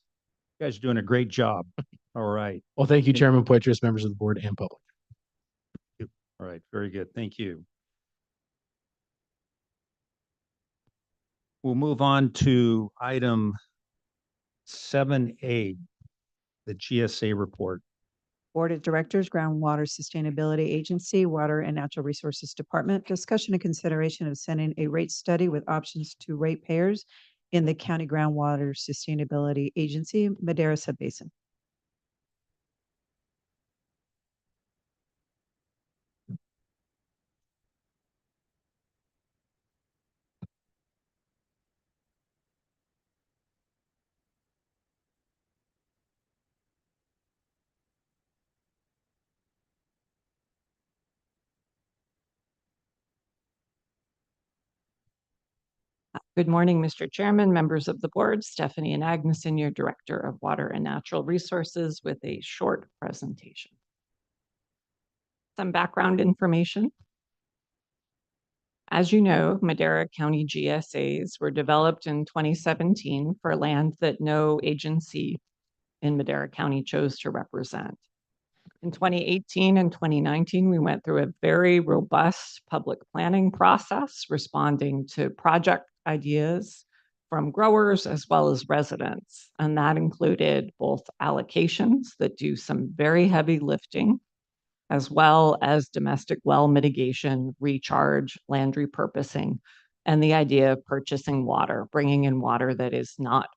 You guys are doing a great job. All right. Well, thank you, Chairman Poitras, members of the board, and public. All right, very good. Thank you. We'll move on to item 7A, the GSA report. Board of Directors, Groundwater Sustainability Agency, Water and Natural Resources Department, discussion and consideration of sending a rate study with options to ratepayers in the County Groundwater Sustainability Agency, Madera Subbasin. Good morning, Mr. Chairman, members of the board. Stephanie and Agneson, your Director of Water and Natural Resources, with a short presentation. Some background information. As you know, Madera County GSAs were developed in 2017 for land that no agency in Madera County chose to represent. In 2018 and 2019, we went through a very robust public planning process, responding to project ideas from growers as well as residents. And that included both allocations that do some very heavy lifting, as well as domestic well mitigation, recharge, land repurposing, and the idea of purchasing water, bringing in water that is not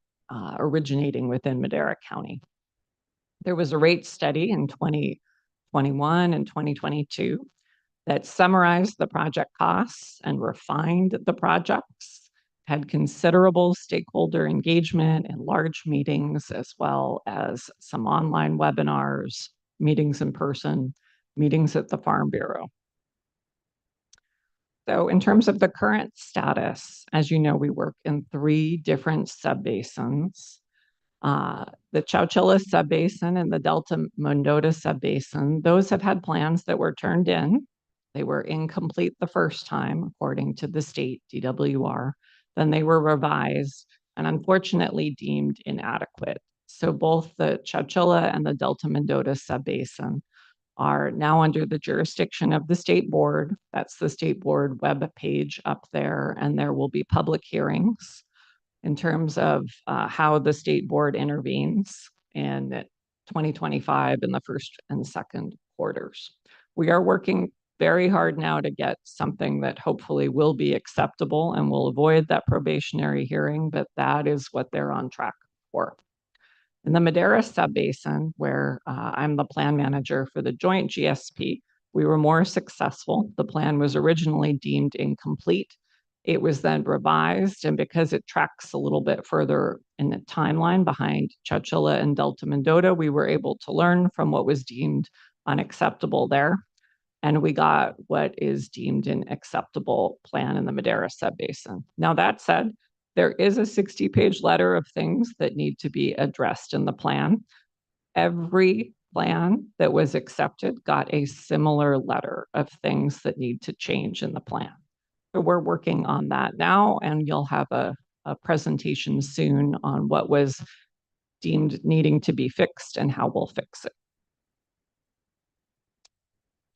originating within Madera County. There was a rate study in 2021 and 2022 that summarized the project costs and refined the projects, had considerable stakeholder engagement and large meetings, as well as some online webinars, meetings in person, meetings at the Farm Bureau. So in terms of the current status, as you know, we work in 3 different subbasins. The Chowchilla Subbasin and the Delta Mendota Subbasin, those have had plans that were turned in. They were incomplete the first time, according to the state DWR. Then they were revised and unfortunately deemed inadequate. So both the Chowchilla and the Delta Mendota Subbasin are now under the jurisdiction of the state board. That's the state board web page up there, and there will be public hearings in terms of how the state board intervenes in 2025 in the first and second quarters. We are working very hard now to get something that hopefully will be acceptable and will avoid that probationary hearing, but that is what they're on track for. In the Madera Subbasin, where I'm the plan manager for the joint GSP, We were more successful. The plan was originally deemed incomplete. It was then revised, and because it tracks a little bit further in the timeline behind Chowchilla and Delta Mendota, we were able to learn from what was deemed unacceptable there. And we got what is deemed an acceptable plan in the Madera subbasin. Now, that said, there is a 60-page letter of things that need to be addressed in the plan. Every plan that was accepted got a similar letter of things that need to change in the plan. So we're working on that now, and you'll have a presentation soon on what was deemed needing to be fixed and how we'll fix it.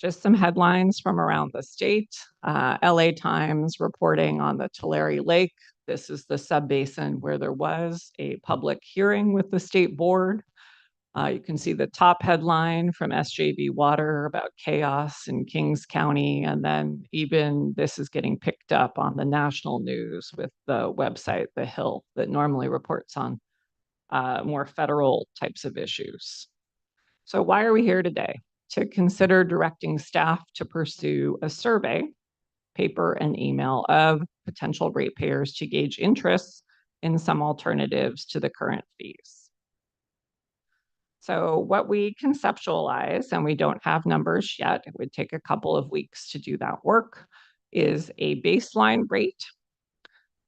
Just some headlines from around the state. LA Times reporting on the Tulare Lake. This is the subbasin where there was a public hearing with the state board. You can see the top headline from SJV Water about chaos in Kings County. And then even this is getting picked up on the national news with the website, The Hill, that normally reports on more federal types of issues. So why are we here today? To consider directing staff to pursue a survey, paper and email, of potential ratepayers to gauge interests in some alternatives to the current fees. So what we conceptualize, and we don't have numbers yet, it would take a couple of weeks to do that work, is a baseline rate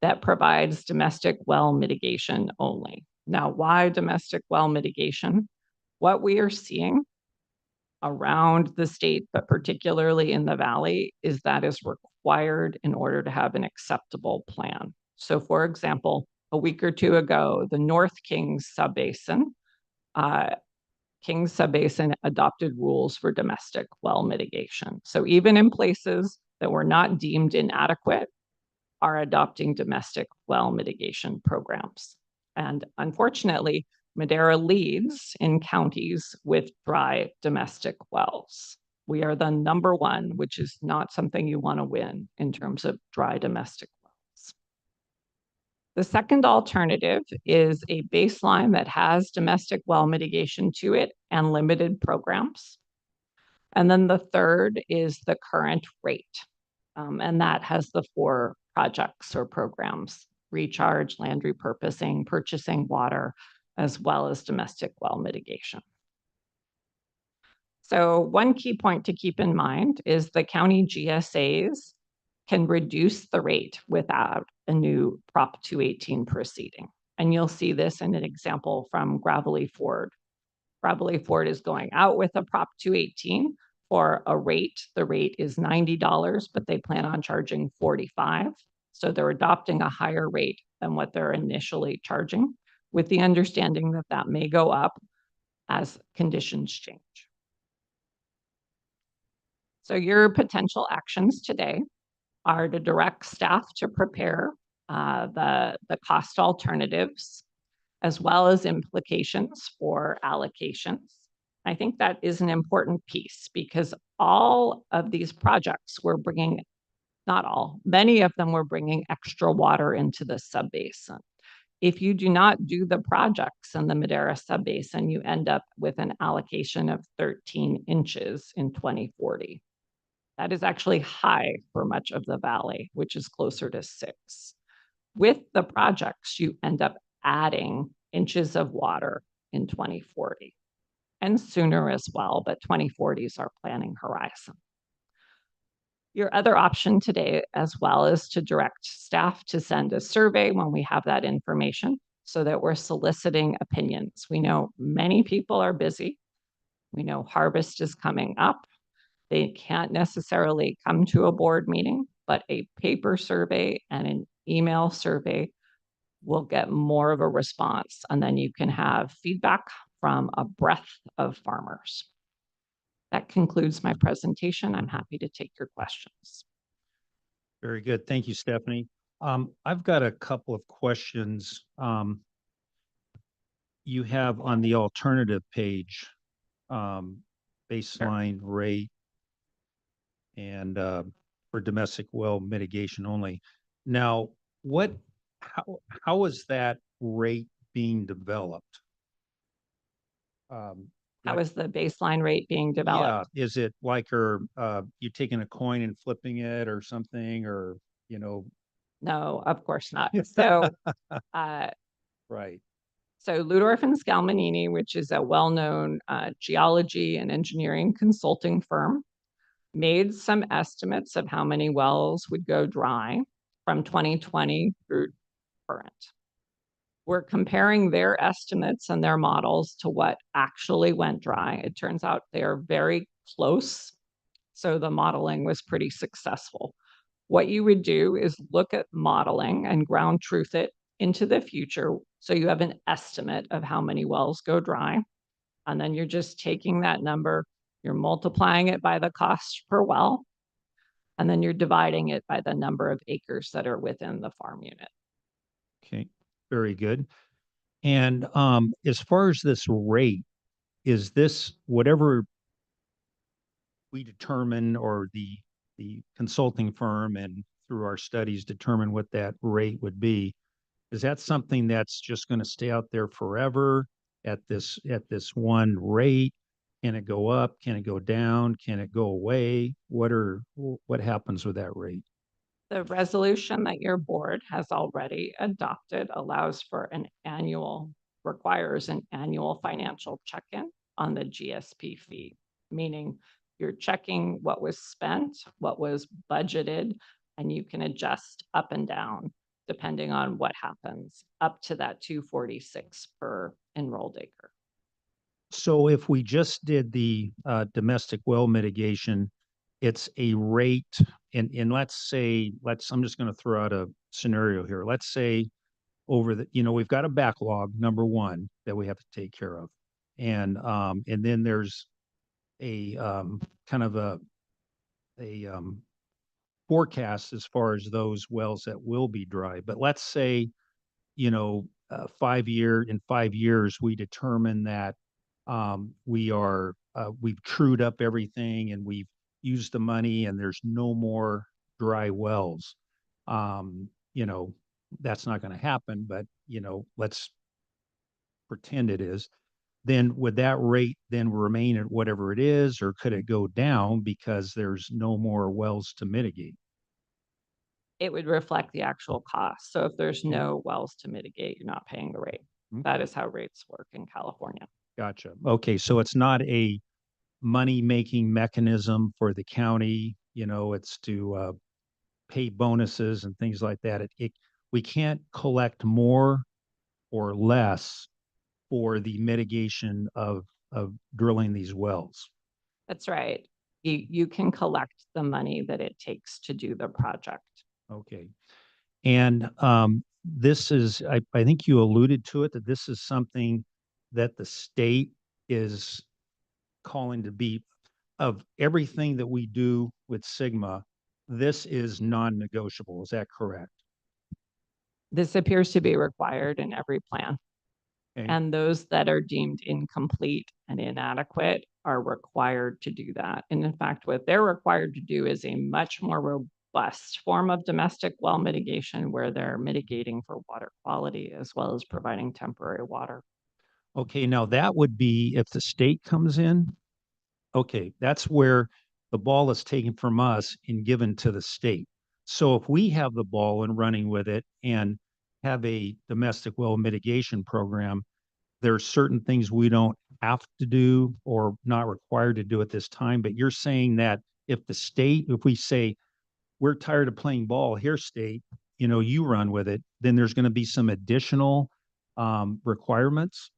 that provides domestic well mitigation only. Now, why domestic well mitigation? What we are seeing around the state, but particularly in the Valley, is that is required in order to have an acceptable plan. So for example, a week or two ago, the North Kings Subbasin, adopted rules for domestic well mitigation. So even in places that were not deemed inadequate, are adopting domestic well mitigation programs. And unfortunately, Madera leads in counties with dry domestic wells. We are the #1, which is not something you want to win in terms of dry domestic wells. The second alternative is a baseline that has domestic well mitigation to it and limited programs. And then the third is the current rate. And that has the 4 projects or programs: recharge, land repurposing, purchasing water, as well as domestic well mitigation. So one key point to keep in mind is the county GSAs can reduce the rate without a new Prop 218 proceeding. And you'll see this in an example from Gravelly Ford. Gravelly Ford is going out with a Prop 218 for a rate. The rate is $90, but they plan on charging $45. So they're adopting a higher rate than what they're initially charging, with the understanding that that may go up as conditions change. So your potential actions today are to direct staff to prepare the cost alternatives, as well as implications for allocations. I think that is an important piece, because all of these projects were bringing, not all, many of them were bringing extra water into the subbasin. If you do not do the projects in the Madera subbasin, you end up with an allocation of 13 inches in 2040. That is actually high for much of the valley, which is closer to 6. With the projects, you end up adding inches of water in 2040, and sooner as well, but 2040 is our planning horizon. Your other option today as well is to direct staff to send a survey when we have that information, so that we're soliciting opinions. We know many people are busy. We know harvest is coming up. They can't necessarily come to a board meeting, but a paper survey and an email survey will get more of a response, and then you can have feedback from a breadth of farmers. That concludes my presentation. I'm happy to take your questions. Very good. Thank you, Stephanie. I've got a couple of questions. You have on the alternative page, baseline rate and for domestic well mitigation only. Now, how is that rate being developed? How Like- is the baseline rate being developed? Yeah, is it like, you taking a coin and flipping it or something, or, you know? No, of course not. So, Right, so Ludorf and Scalmanini, which is a well-known geology and engineering consulting firm, made some estimates of how many wells would go dry from 2020 through current. We're comparing their estimates and their models to what actually went dry. It turns out they're very close. So the modeling was pretty successful. What you would do is look at modeling and ground truth it into the future. So you have an estimate of how many wells go dry. And then you're just taking that number, you're multiplying it by the cost per well, and then you're dividing it by the number of acres that are within the farm unit. okay, very good. And as far as this rate, is this whatever we determine, or the consulting firm and through our studies determine what that rate would be? Is that something that's just going to stay out there forever at this one rate? Can it go up? Can it go down? Can it go away? What happens with that rate? The resolution that your board has already adopted requires an annual financial check-in on the GSP fee, meaning you're checking what was spent, what was budgeted, and you can adjust up and down depending on what happens, up to that 246 per enrolled acre. So if we just did the domestic well mitigation, it's a rate, and I'm just going to throw out a scenario here. Let's say we've got a backlog, number one, that we have to take care of. And then there's a kind of a forecast as far as those wells that will be dry. But let's say, in 5 years, we determine that we've trued up everything and we've used the money and there's no more dry wells. That's not going to happen, but let's pretend it is. Then would that rate then remain at whatever it is, or could it go down because there's no more wells to mitigate? It would reflect the actual cost. So if there's no wells to mitigate, you're not paying the rate. That is how rates work in California. Gotcha. Okay, so it's not a money-making mechanism for the county, it's to pay bonuses and things like that. We can't collect more or less for the mitigation of drilling these wells. That's right. You can collect the money that it takes to do the project. Okay. And this is, I think you alluded to it, that this is something that the state is calling to be, of everything that we do with Sigma, this is non-negotiable. Is that correct? This appears to be required in every plan. Okay. And those that are deemed incomplete and inadequate are required to do that. And in fact, what they're required to do is a much more robust form of domestic well mitigation, where they're mitigating for water quality as well as providing temporary water. Okay, now that would be if the state comes in. Okay, that's where the ball is taken from us and given to the state. So if we have the ball and running with it and have a domestic well mitigation program, there are certain things we don't have to do or not required to do at this time. But you're saying that if we say, we're tired of playing ball here, state, you run with it, then there's going to be some additional requirements.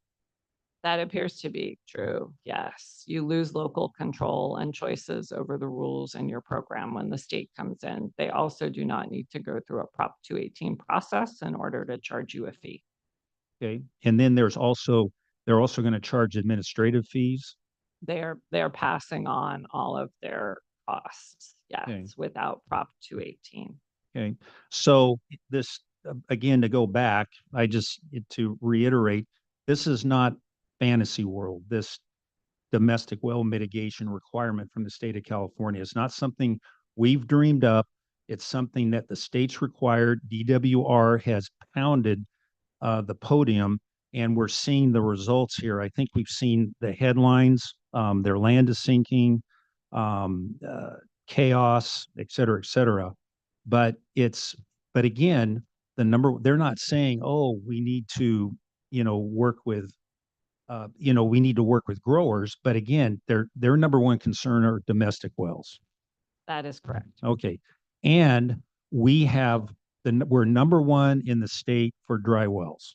That appears to be true. Yes. You lose local control and choices over the rules in your program when the state comes in. They also do not need to go through a Prop 218 process in order to charge you a fee. Okay. And then they're also going to charge administrative fees. They're passing on all of their costs. Yes, Okay. without Prop 218. Okay. So this, again, to go back, to reiterate, this is not fantasy world. This domestic well mitigation requirement from the state of California is not something we've dreamed up. It's something that the state's required. DWR has pounded the podium And we're seeing the results here. I think we've seen the headlines, their land is sinking, chaos, et cetera, et cetera. But but again, they're not saying, oh, we need to, work with, we need to work with growers. But again, their number one concern are domestic wells. That is correct. Okay. And we're number one in the state for dry wells.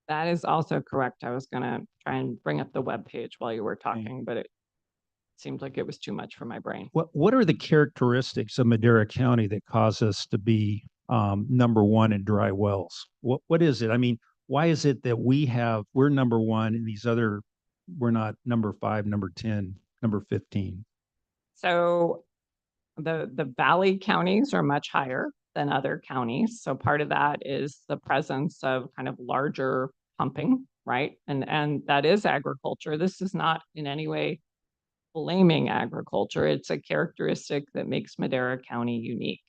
That is also correct. I was gonna try and bring up the webpage while you were talking, but it seemed like it was too much for my brain. What are the characteristics of Madera County that cause us to be number one in dry wells? What is it? I mean, why is it that we're number one and we're not number 5, number 10, number 15? So the valley counties are much higher than other counties. So part of that is the presence of kind of larger pumping, right? And that is agriculture. This is not in any way blaming agriculture. It's a characteristic that makes Madera County unique.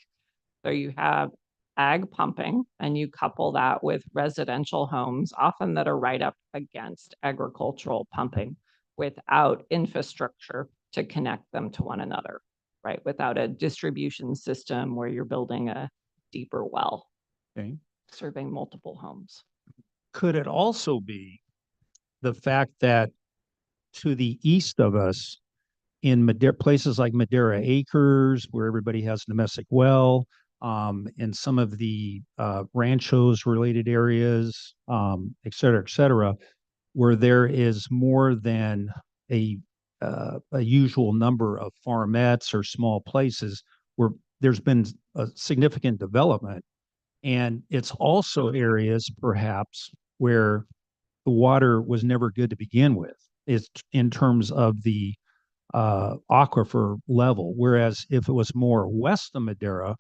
So you have ag pumping and you couple that with residential homes, often that are right up against agricultural pumping without infrastructure to connect them to one another, right? Without a distribution system where you're building a deeper well, Okay. serving multiple homes. Could it also be the fact that to the east of us, in places like Madera Acres, where everybody has domestic well, in some of the ranchos related areas, et cetera, where there is more than a usual number of farmettes or small places where there's been a significant development. And it's also areas perhaps where the water was never good to begin with, is in terms of the aquifer level. Whereas if it was more west of Madera,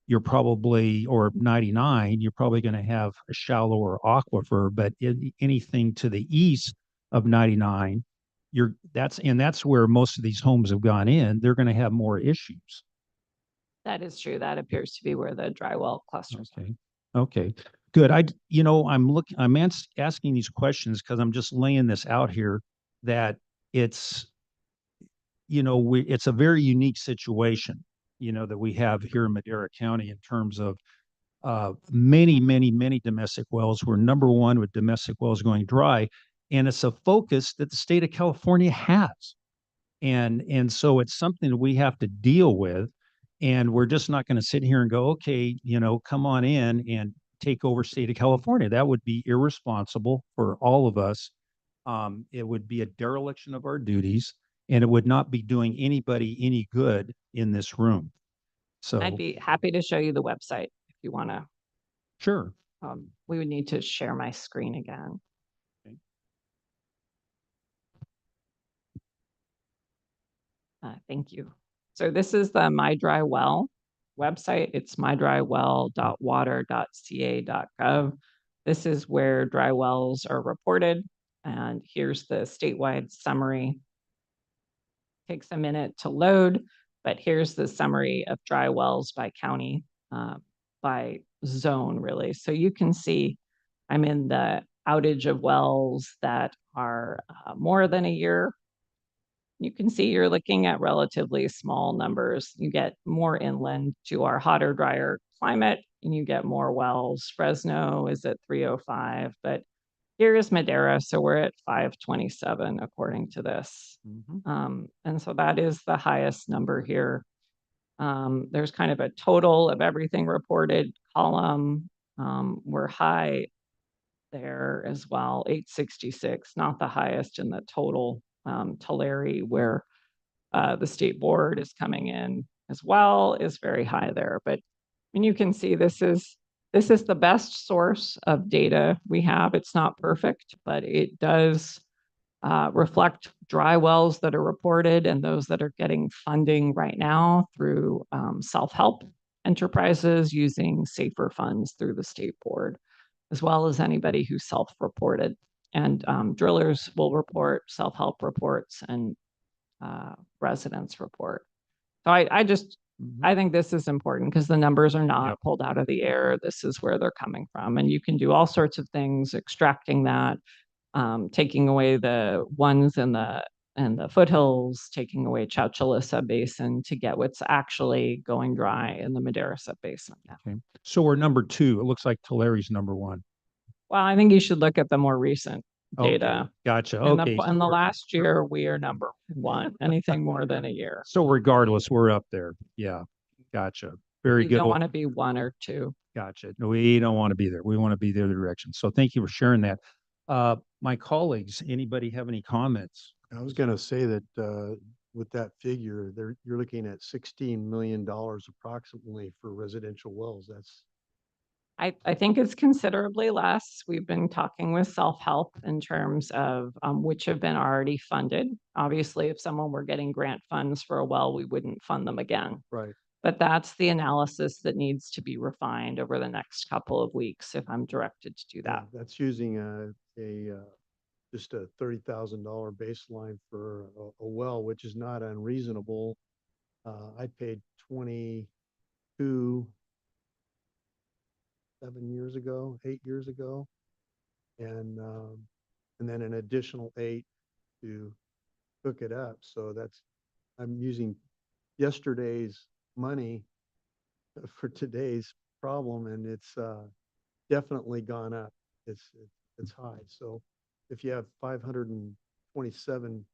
or 99, you're probably going to have a shallower aquifer. But anything to the east of 99, that's where most of these homes have gone in. They're going to have more issues. That is true. That appears to be where the dry well clusters are. Okay. Good. I'm asking these questions because I'm just laying this out here that it's a very unique situation, that we have here in Madera County in terms of many, many, many domestic wells. We're number one with domestic wells going dry, and it's a focus that the state of California has. And so it's something that we have to deal with, and we're just not going to sit here and go, okay, come on in and take over state of California. That would be irresponsible for all of us. It would be a dereliction of our duties, and it would not be doing anybody any good in this room. So I'd be happy to show you the website if you want to. Sure. We would need to share my screen again. Okay. Thank you. So this is the My Dry Well website. It's mydrywell.water.ca.gov. This is where dry wells are reported. And here's the statewide summary. Takes a minute to load, but here's the summary of dry wells by county, by zone, really. So you can see I'm in the outage of wells that are more than a year. You can see you're looking at relatively small numbers. You get more inland to our hotter, drier climate, and you get more wells. Fresno is at 305, but here is Madera, so we're at 527 according to this. And so that is the highest number here. There's kind of a total of everything reported column. We're high there as well, 866, not the highest in the total. Tulare, where the state board is coming in as well, is very high there. But you can see this is the best source of data we have. It's not perfect, but it does reflect dry wells that are reported and those that are getting funding right now through self-help enterprises using safer funds through the state board, as well as anybody who self-reported. And drillers will report self-help reports and residents report. So I just Mhm. I think this is important because the numbers are not Yep. pulled out of the air. This is where they're coming from. And you can do all sorts of things, extracting that, taking away the ones in the foothills, taking away Chowchilla Subbasin to get what's actually going dry in the Madera Subbasin. Okay. So we're number 2. It looks like Tulare number 1. Well, I think you should look at the more recent Okay, data. gotcha. In Okay. in the last year, we are number 1, anything more than a year. So regardless, we're up there. Yeah. Gotcha. Very You good. don't want to be 1 or 2. Gotcha. No, we don't want to be there. We want to be the other direction. So thank you for sharing that. My colleagues, anybody have any comments? I was gonna say that, with that figure, you're looking at $16 million approximately for residential wells. That's, I think it's considerably less. We've been talking with self-help in terms of which have been already funded. Obviously, if someone were getting grant funds for a well, we wouldn't fund them again. right. But that's the analysis that needs to be refined over the next couple of weeks if I'm directed to do Yeah, that. that's using just a $30,000 baseline for a well, which is not unreasonable. I paid 22 8 years ago, and then an additional 8 to hook it up. So I'm using yesterday's money for today's problem, and it's definitely gone up. It's high. So if you have 527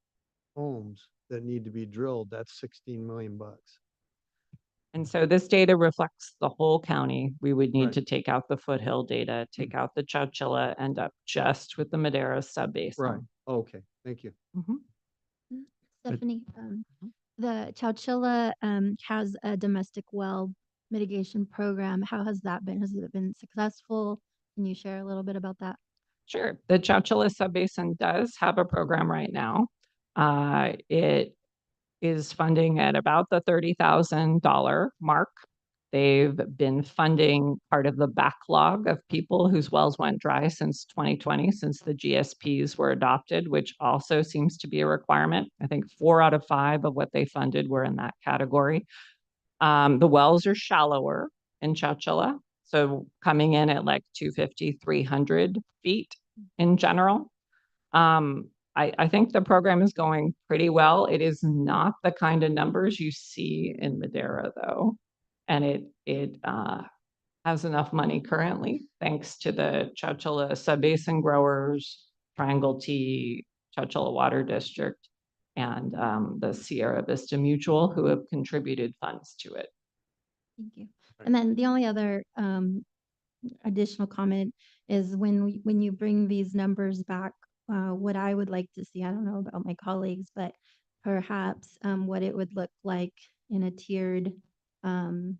homes that need to be drilled, that's 16 million bucks. And so this data reflects the whole county. We would need Right. to take out the foothill data, take out the Chowchilla, end up just with the Madera Subbasin. Right. Okay. Thank you. Mhm. Stephanie, the Chowchilla has a domestic well mitigation program. How has that been? Has it been successful? Can you share a little bit about that? Sure. The Chowchilla Subbasin does have a program right now. It is funding at about the $30,000 mark. They've been funding part of the backlog of people whose wells went dry since 2020, since the GSPs were adopted, which also seems to be a requirement. I think 4 out of 5 of what they funded were in that category. The wells are shallower in Chowchilla, so coming in at like 250, 300 feet in general. I think the program is going pretty well. It is not the kind of numbers you see in Madera, though. And it has enough money currently, thanks to the Chowchilla Subbasin growers, Triangle T, Chowchilla Water District, and the Sierra Vista Mutual, who have contributed funds to it. Thank you. And then the only other additional comment is when you bring these numbers back, what I would like to see, I don't know about my colleagues, but perhaps what it would look like in a tiered, bringing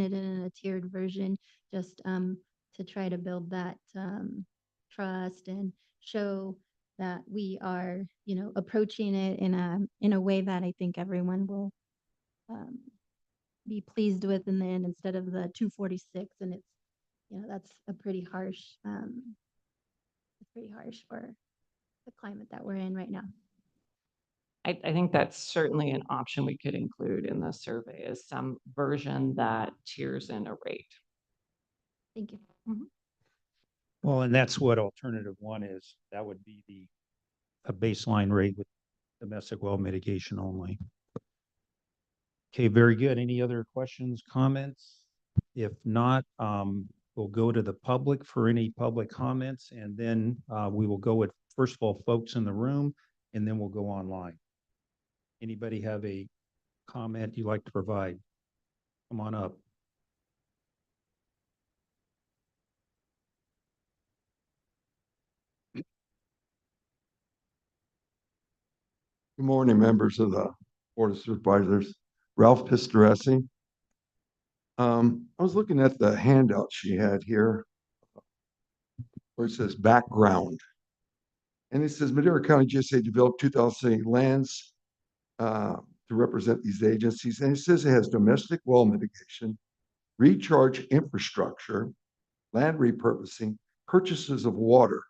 it in a tiered version, just to try to build that trust and show that we are, approaching it in a way that I think everyone will be pleased with in the end, instead of the 246. And it's, that's a pretty harsh, for the climate that we're in right now. I think that's certainly an option we could include in the survey, is some version that tiers in a rate. Thank you. Well, and that's what alternative 1 is. That would be a baseline rate with domestic well mitigation only. Okay, very good. Any other questions, comments? If not, we'll go to the public for any public comments, and then we will go with, first of all, folks in the room, and then we'll go online. Anybody have a comment you'd like to provide? Come on up. Good morning, members of the Board of Supervisors. Ralph Pistoresi. I was looking at the handout she had here where it says background. And it says Madera County GSA developed 2008 lands to represent these agencies. And it says it has domestic well mitigation, recharge infrastructure, land repurposing, purchases of water,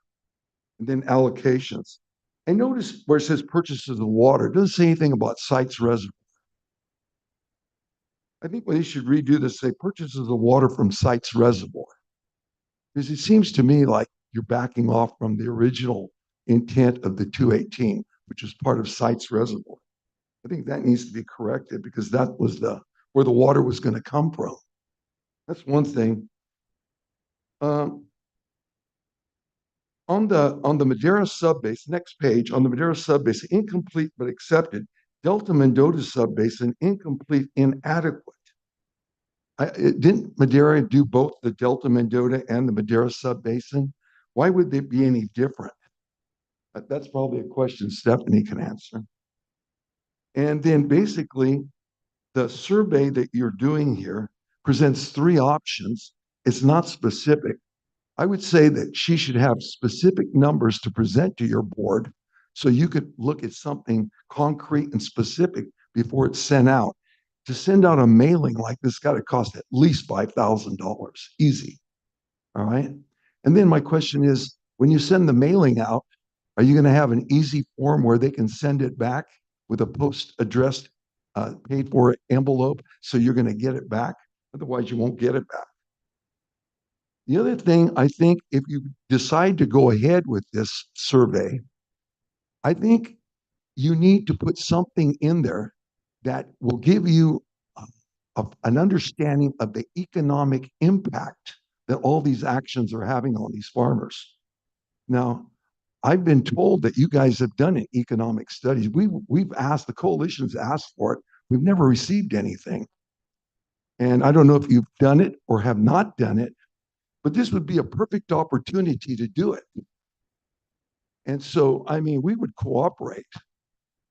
and then allocations. I noticed where it says purchases of water, it doesn't say anything about sites reservoir. I think they should redo this, say purchases of water from sites reservoir. Because it seems to me like you're backing off from the original intent of the 218, which was part of sites reservoir. I think that needs to be corrected because that was where the water was going to come from. That's one thing. On the Madera subbase, next page, on the Madera subbase, incomplete but accepted. Delta Mendota subbasin, incomplete, inadequate. Didn't Madera do both the Delta Mendota and the Madera subbasin? Why would they be any different? That's probably a question Stephanie can answer. And then basically, the survey that you're doing here presents 3 options. It's not specific. I would say that she should have specific numbers to present to your board so you could look at something concrete and specific before it's sent out. To send out a mailing like this got to cost at least $5,000, easy. All right. And then my question is, when you send the mailing out, are you going to have an easy form where they can send it back with a post addressed paid for envelope so you're going to get it back? Otherwise, you won't get it back. The other thing, I think if you decide to go ahead with this survey, I think you need to put something in there that will give you an understanding of the economic impact that all these actions are having on these farmers. Now, I've been told that you guys have done an economic studies. We've asked, the coalition's asked for it. We've never received anything. And I don't know if you've done it or have not done it, but this would be a perfect opportunity to do it. And so, I mean, we would cooperate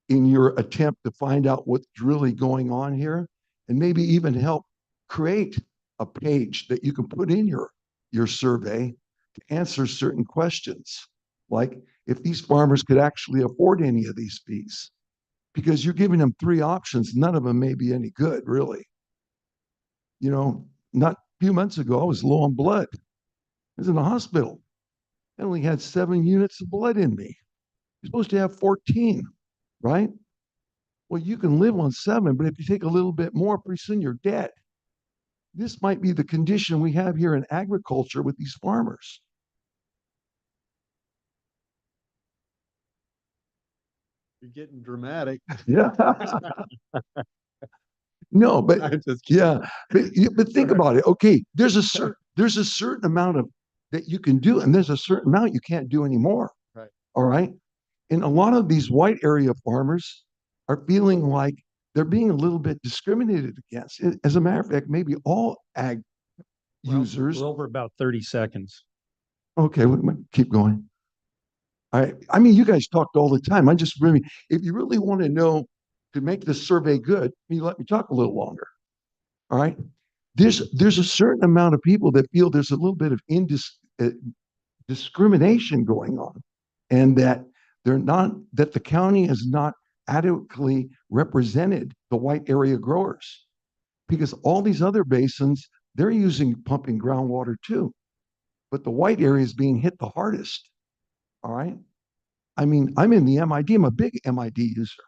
in your attempt to find out what's really going on here and maybe even help create a page that you can put in your survey to answer certain questions. Like if these farmers could actually afford any of these fees, because you're giving them 3 options. None of them may be any good, really. You know, not a few months ago, I was low on blood. I was in the hospital. I only had 7 units of blood in me. You're supposed to have 14, right? Well, you can live on 7, but if you take a little bit more, pretty soon you're dead. This might be the condition we have here in agriculture with these farmers. You're getting dramatic. Yeah. No, but yeah, but think about it. Okay, there's a certain amount of that you can do, and there's a certain amount you can't do anymore. Right. All right. And a lot of these white area farmers are feeling like they're being a little bit discriminated against. As a matter of fact, maybe all ag users. We're over about 30 seconds. Okay, we keep going. All right. I mean, you guys talked all the time. I just really, if you really want to know to make this survey good, you let me talk a little longer. All right. There's a certain amount of people that feel there's a little bit of discrimination going on, and that that the county has not adequately represented the white area growers, because all these other basins, they're using pumping groundwater too, but the white area is being hit the hardest. All right. I mean, I'm in the MID. I'm a big MID user,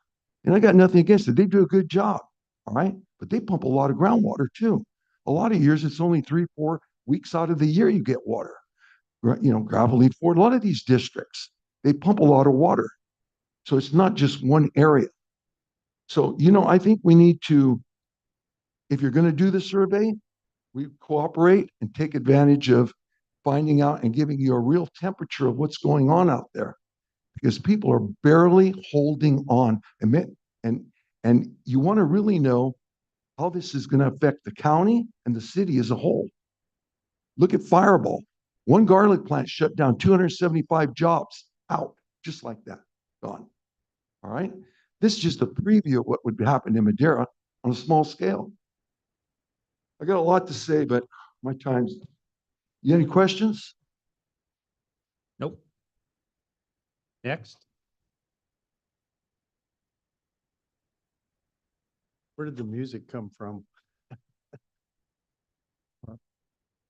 and I got nothing against it. They do a good job. All right. But they pump a lot of groundwater too. A lot of years, it's only 3-4 weeks out of the year you get water. You know, Gravelly Ford, a lot of these districts, they pump a lot of water. So it's not just one area. So, you know, I think we need to, if you're going to do the survey, we cooperate and take advantage of finding out and giving you a real temperature of what's going on out there, because people are barely holding on. And you want to really know how this is going to affect the county and the city as a whole. Look at Fireball. One garlic plant shut down, 275 jobs out, just like that, gone. All right. This is just a preview of what would happen in Madera on a small scale. I got a lot to say, but my time's. You any questions? Nope. Next. Where did the music come from?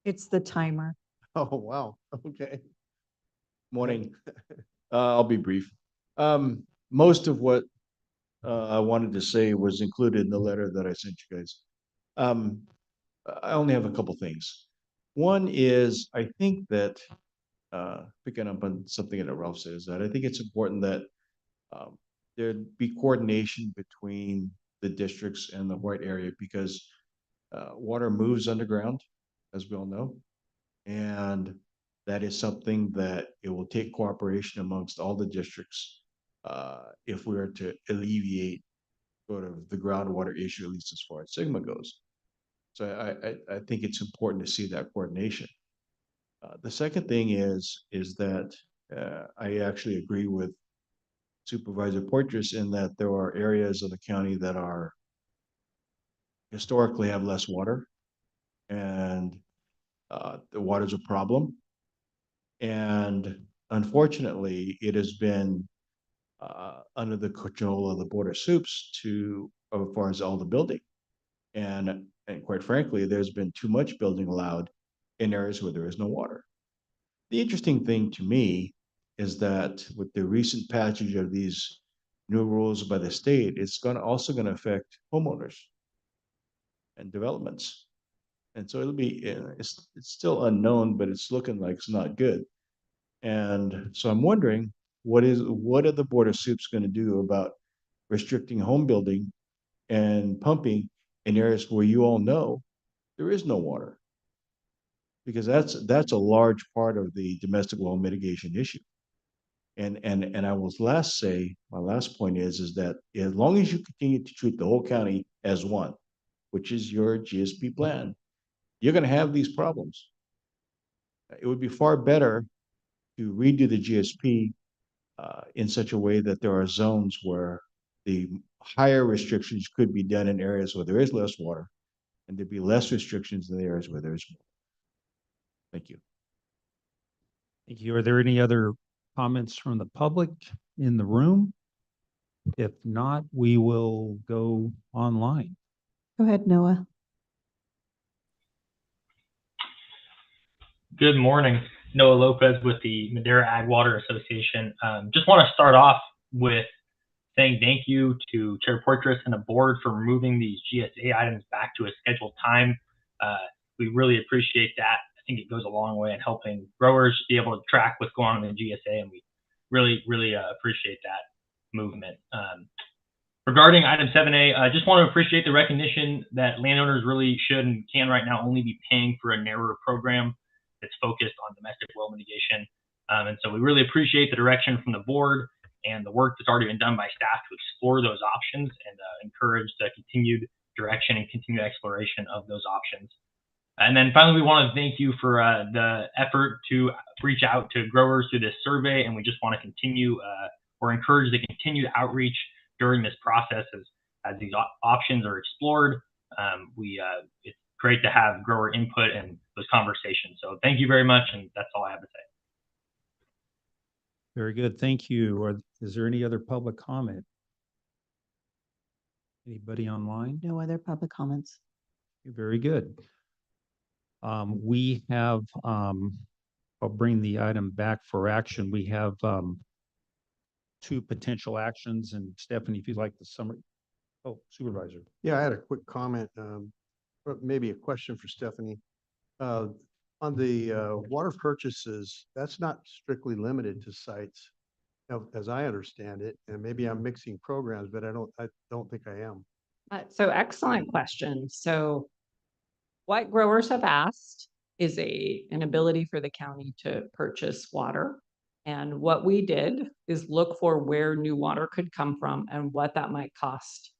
It's the timer. Oh, wow. Okay. Morning. I'll be brief. Most of what I wanted to say was included in the letter that I sent you guys. I only have a couple things. One is, I think that, picking up on something that Ralph says, that I think it's important that there'd be coordination between the districts and the white area because water moves underground, as we all know. And that is something that it will take cooperation amongst all the districts if we are to alleviate sort of the groundwater issue, at least as far as Sigma goes. So I think it's important to see that coordination. The second thing is that I actually agree with Supervisor Portress in that there are areas of the county that are historically have less water, and the water's a problem. And unfortunately, it has been under the control of the Board of Soups as far as all the building. And quite frankly, there's been too much building allowed in areas where there is no water. The interesting thing to me is that with the recent passage of these new rules by the state, it's also going to affect homeowners and developments. And so it'll be, it's still unknown, but it's looking like it's not good. And so I'm wondering, what are the Board of Soups going to do about restricting home building and pumping in areas where you all know there is no water? Because that's a large part of the domestic well mitigation issue. And I will say, my last point is that as long as you continue to treat the whole county as one, which is your GSP plan, you're going to have these problems. It would be far better to redo the GSP in such a way that there are zones where the higher restrictions could be done in areas where there is less water, and there'd be less restrictions in the areas where there is more. Thank you. Thank you. Are there any other comments from the public in the room? If not, we will go online. Go ahead, Noah. Good morning. Noah Lopez with the Madera Ag Water Association. Just want to start off with saying thank you to Chair Portress and the board for moving these GSA items back to a scheduled time. We really appreciate that. I think it goes a long way in helping growers be able to track what's going on in the GSA, and we really appreciate that movement. Regarding item 7A, I just want to appreciate the recognition that landowners really should and can right now only be paying for a narrower program that's focused on domestic well mitigation. And so we really appreciate the direction from the board and the work that's already been done by staff to explore those options and encourage the continued direction and continued exploration of those options. And then finally, we want to thank you for the effort to reach out to growers through this survey, and we just want to continue or encourage the continued outreach during this process as these options are explored. It's great to have grower input and those conversations. So thank you very much, and that's all I have to say. Very good. Thank you. Is there any other public comment? Anybody online? No other public comments. Very good. We have, I'll bring the item back for action. We have two potential actions, and Stephanie, if you'd like the summary. Oh, Supervisor. Yeah, I had a quick comment, or maybe a question for Stephanie. On the water purchases, that's not strictly limited to sites, as I understand it, and maybe I'm mixing programs, but I don't think I am. So excellent question. So what growers have asked is an ability for the county to purchase water. And what we did is look for where new water could come from and what that might cost.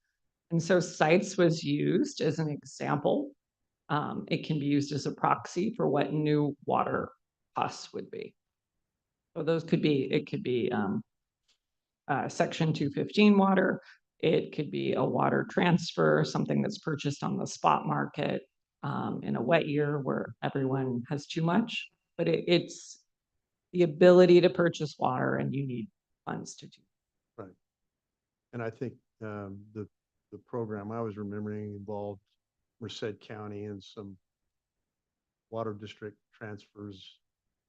And so sites was used as an example. It can be used as a proxy for what new water costs would be. So those could be, it could be Section 215 water. It could be a water transfer, something that's purchased on the spot market in a wet year where everyone has too much. But it's the ability to purchase water, and you need funds to do. Right. And I think the program I was remembering involved Merced County and some water district transfers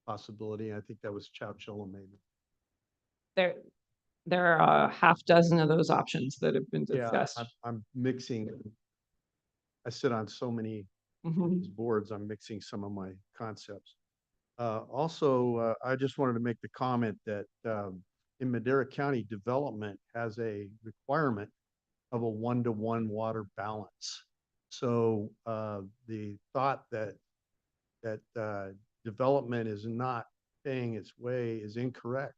possibility. I think that was Chowchilla maybe. There are a half dozen of those options that have been Yeah, discussed. I'm mixing I sit on so many these boards, I'm mixing some of my concepts. Also, I just wanted to make the comment that in Madera County, development has a requirement of a 1-to-1 water balance. So the thought that development is not paying its way is incorrect.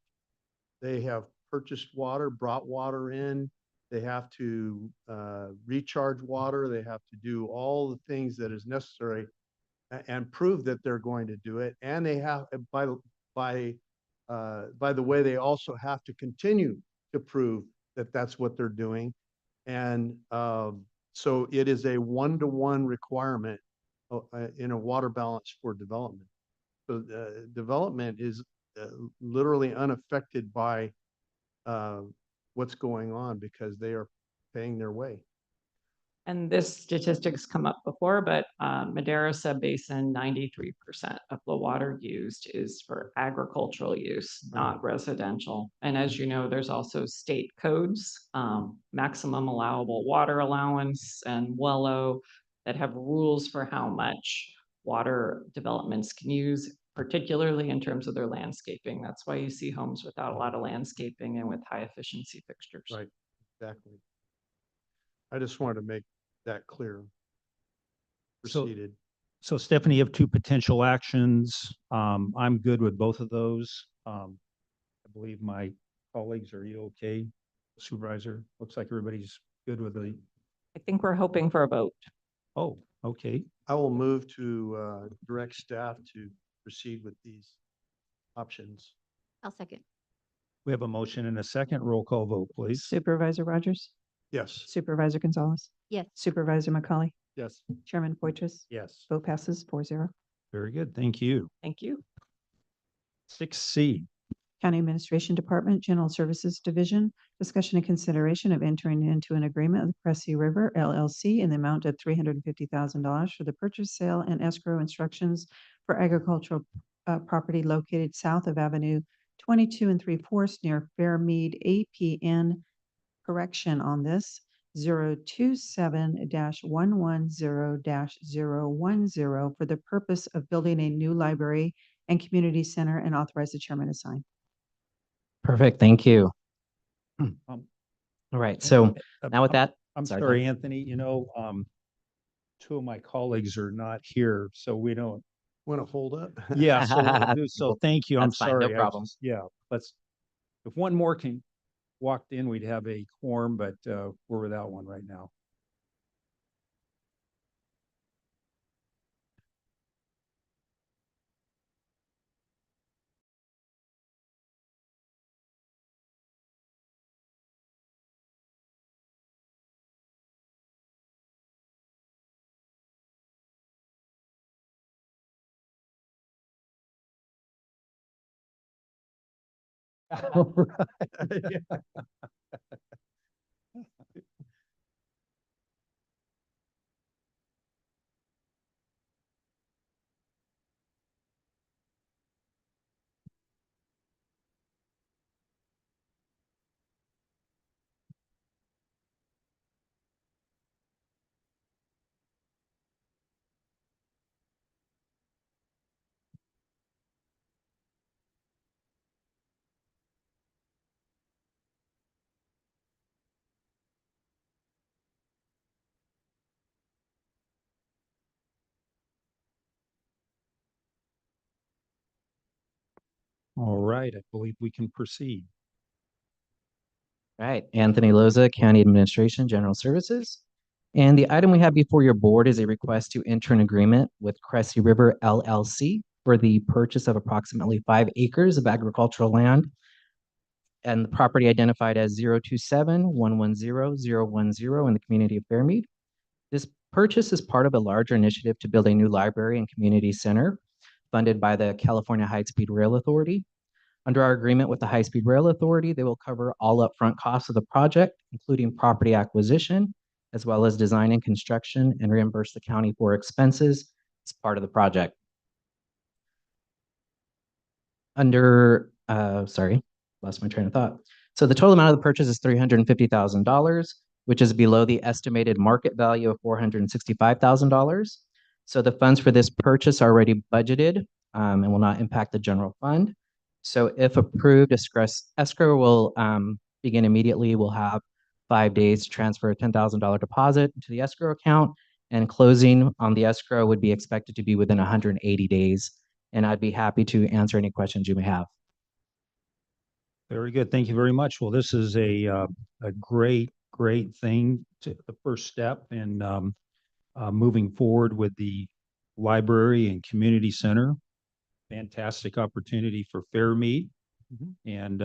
They have purchased water, brought water in. They have to recharge water. They have to do all the things that is necessary and prove that they're going to do it. And they have, by the way, they also have to continue to prove that that's what they're doing. And so it is a 1-to-1 requirement in a water balance for development. So development is literally unaffected by what's going on because they are paying their way. And this statistic's come up before, but Madera Subbasin, 93% of the water used is for agricultural use, not residential. And as you know, there's also state codes, maximum allowable water allowance and WELO that have rules for how much water developments can use, particularly in terms of their landscaping. That's why you see homes without a lot of landscaping and with high efficiency fixtures. Right, exactly. I just wanted to make that clear. Proceeded. So Stephanie, you have two potential actions. I'm good with both of those. I believe my colleagues, are you okay? Supervisor, looks like everybody's good with the, I think we're hoping for a vote. oh, okay. I will move to direct staff to proceed with these options. I'll second. We have a motion and a second. Roll call vote, please. Supervisor Rogers, Yes. Supervisor Gonzalez, Yes. Supervisor McCauley, Yes. Chairman Poitras. Yes. Vote passes 4-0. Very good. Thank you. Thank you. 6C, County Administration Department, General Services Division, discussion and consideration of entering into an agreement with Cressy River LLC in the amount of $350,000 for the purchase, sale, and escrow instructions for agricultural property located south of Avenue 22 3/4 near Fairmead APN. Correction on this, 027-110-010 for the purpose of building a new library and community center, and authorize the chairman to sign. Perfect, thank you. Um, All right, so now with that. I'm sorry, sorry, Glenn. Anthony, two of my colleagues are not here, so we don't, Want to hold up? yeah, so thank you. I'm That's fine, no sorry. problem. Yeah, if one more walked in, we'd have a quorum, but we're without one right now. Yeah. All right, I believe we can proceed. All right, Anthony Loza, County Administration, General Services. And the item we have before your board is a request to enter an agreement with Cressy River LLC for the purchase of approximately 5 acres of agricultural land and the property identified as 027-110-010 in the community of Fairmead. This purchase is part of a larger initiative to build a new library and community center funded by the California High-Speed Rail Authority. Under our agreement with the High-Speed Rail Authority, they will cover all upfront costs of the project, including property acquisition, as well as design and construction, and reimburse the county for expenses as part of the project. Sorry, lost my train of thought. So the total amount of the purchase is $350,000. which is below the estimated market value of $465,000. So the funds for this purchase are already budgeted and will not impact the general fund. So if approved, escrow will begin immediately. We'll have 5 days to transfer a $10,000 deposit to the escrow account, and closing on the escrow would be expected to be within 180 days. And I'd be happy to answer any questions you may have. Very good. Thank you very much. Well, this is a great thing, the first step in moving forward with the library and community center. Fantastic opportunity for Fair Meet. And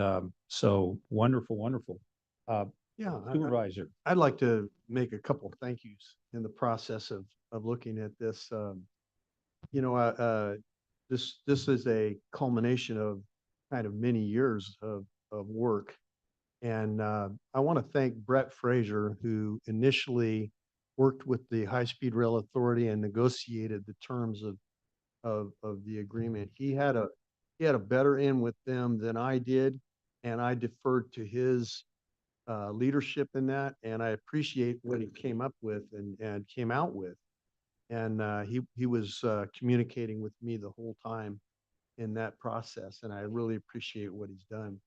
so wonderful. Yeah, Supervisor. I'd like to make a couple of thank yous in the process of looking at this. This is a culmination of kind of many years of work. And I want to thank Brett Frazier, who initially worked with the High Speed Rail Authority and negotiated the terms of the agreement. He had a better in with them than I did, and I deferred to his leadership in that, and I appreciate what he came up with and came out with. And he was communicating with me the whole time in that process, and I really appreciate what he's done.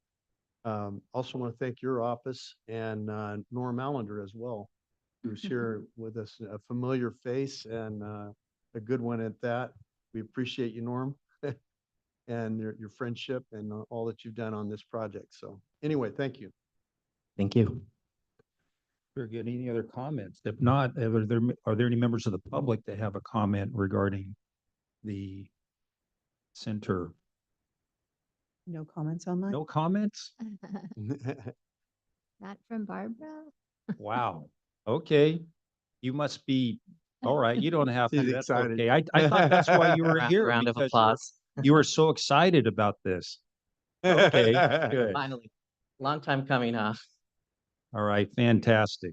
Also want to thank your office and Norm Allender as well, who's here with us, a familiar face and a good one at that. We appreciate you, Norm, and your friendship and all that you've done on this project. So anyway, thank you. Thank you. Very good. Any other comments? If not, are there any members of the public that have a comment regarding the center? No comments online? No comments? Not from Barbara? Wow. Okay. You must be, all right. You don't have to. He's That's excited. okay. I thought that's why you were here. Round of because applause. You were so excited about this. Okay, good. Finally, long time coming, huh? All right, fantastic.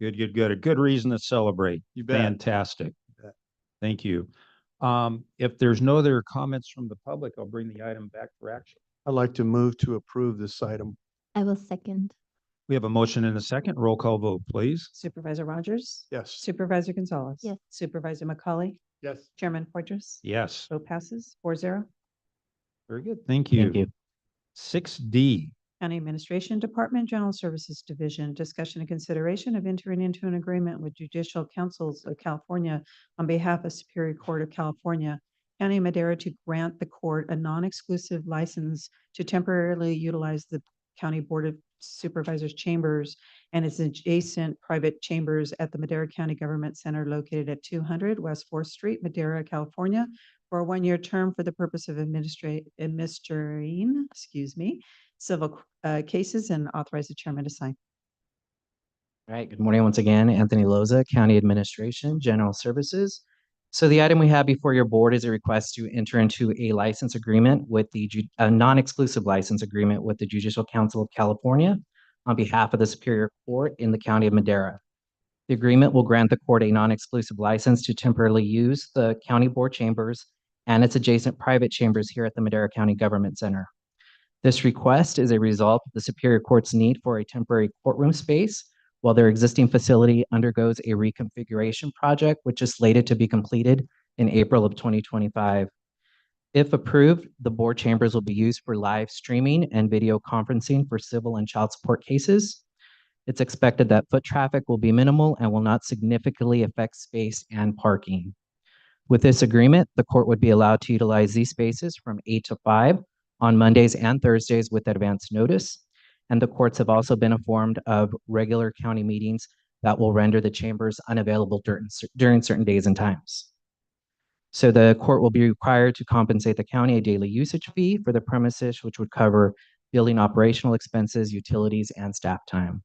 Good. A good reason to celebrate. You bet. Fantastic. bet. Thank you. If there's no other comments from the public, I'll bring the item back for action. I'd like to move to approve this item. I will second. We have a motion and a second. Roll call vote, please. Supervisor Rogers? Yes. Supervisor Gonzalez? Yes. Supervisor McCauley? Yes. Chairman Poitras? Yes. Vote passes 4-0. Very good. Thank you. Thank you. 6D. County Administration Department, General Services Division, discussion and consideration of entering into an agreement with Judicial Councils of California on behalf of Superior Court of California, County of Madera, to grant the court a non-exclusive license to temporarily utilize the County Board of Supervisors chambers and its adjacent private chambers at the Madera County Government Center located at 200 West 4th Street, Madera, California, for a one-year term for the purpose of administering, civil cases, and authorize the chairman to sign. All right, good morning once again. Anthony Loza, County Administration, General Services. So the item we have before your board is a request to enter into a license agreement with a non-exclusive license agreement with the Judicial Council of California on behalf of the Superior Court in the County of Madera. The agreement will grant the court a non-exclusive license to temporarily use the county board chambers and its adjacent private chambers here at the Madera County Government Center. This request is a result of the Superior Court's need for a temporary courtroom space while their existing facility undergoes a reconfiguration project, which is slated to be completed in April of 2025. If approved, the board chambers will be used for live streaming and video conferencing for civil and child support cases. It's expected that foot traffic will be minimal and will not significantly affect space and parking. With this agreement, the court would be allowed to utilize these spaces from 8 to 5 on Mondays and Thursdays with advance notice. And the courts have also been informed of regular county meetings that will render the chambers unavailable during certain days and times. So the court will be required to compensate the county a daily usage fee for the premises, which would cover building operational expenses, utilities, and staff time.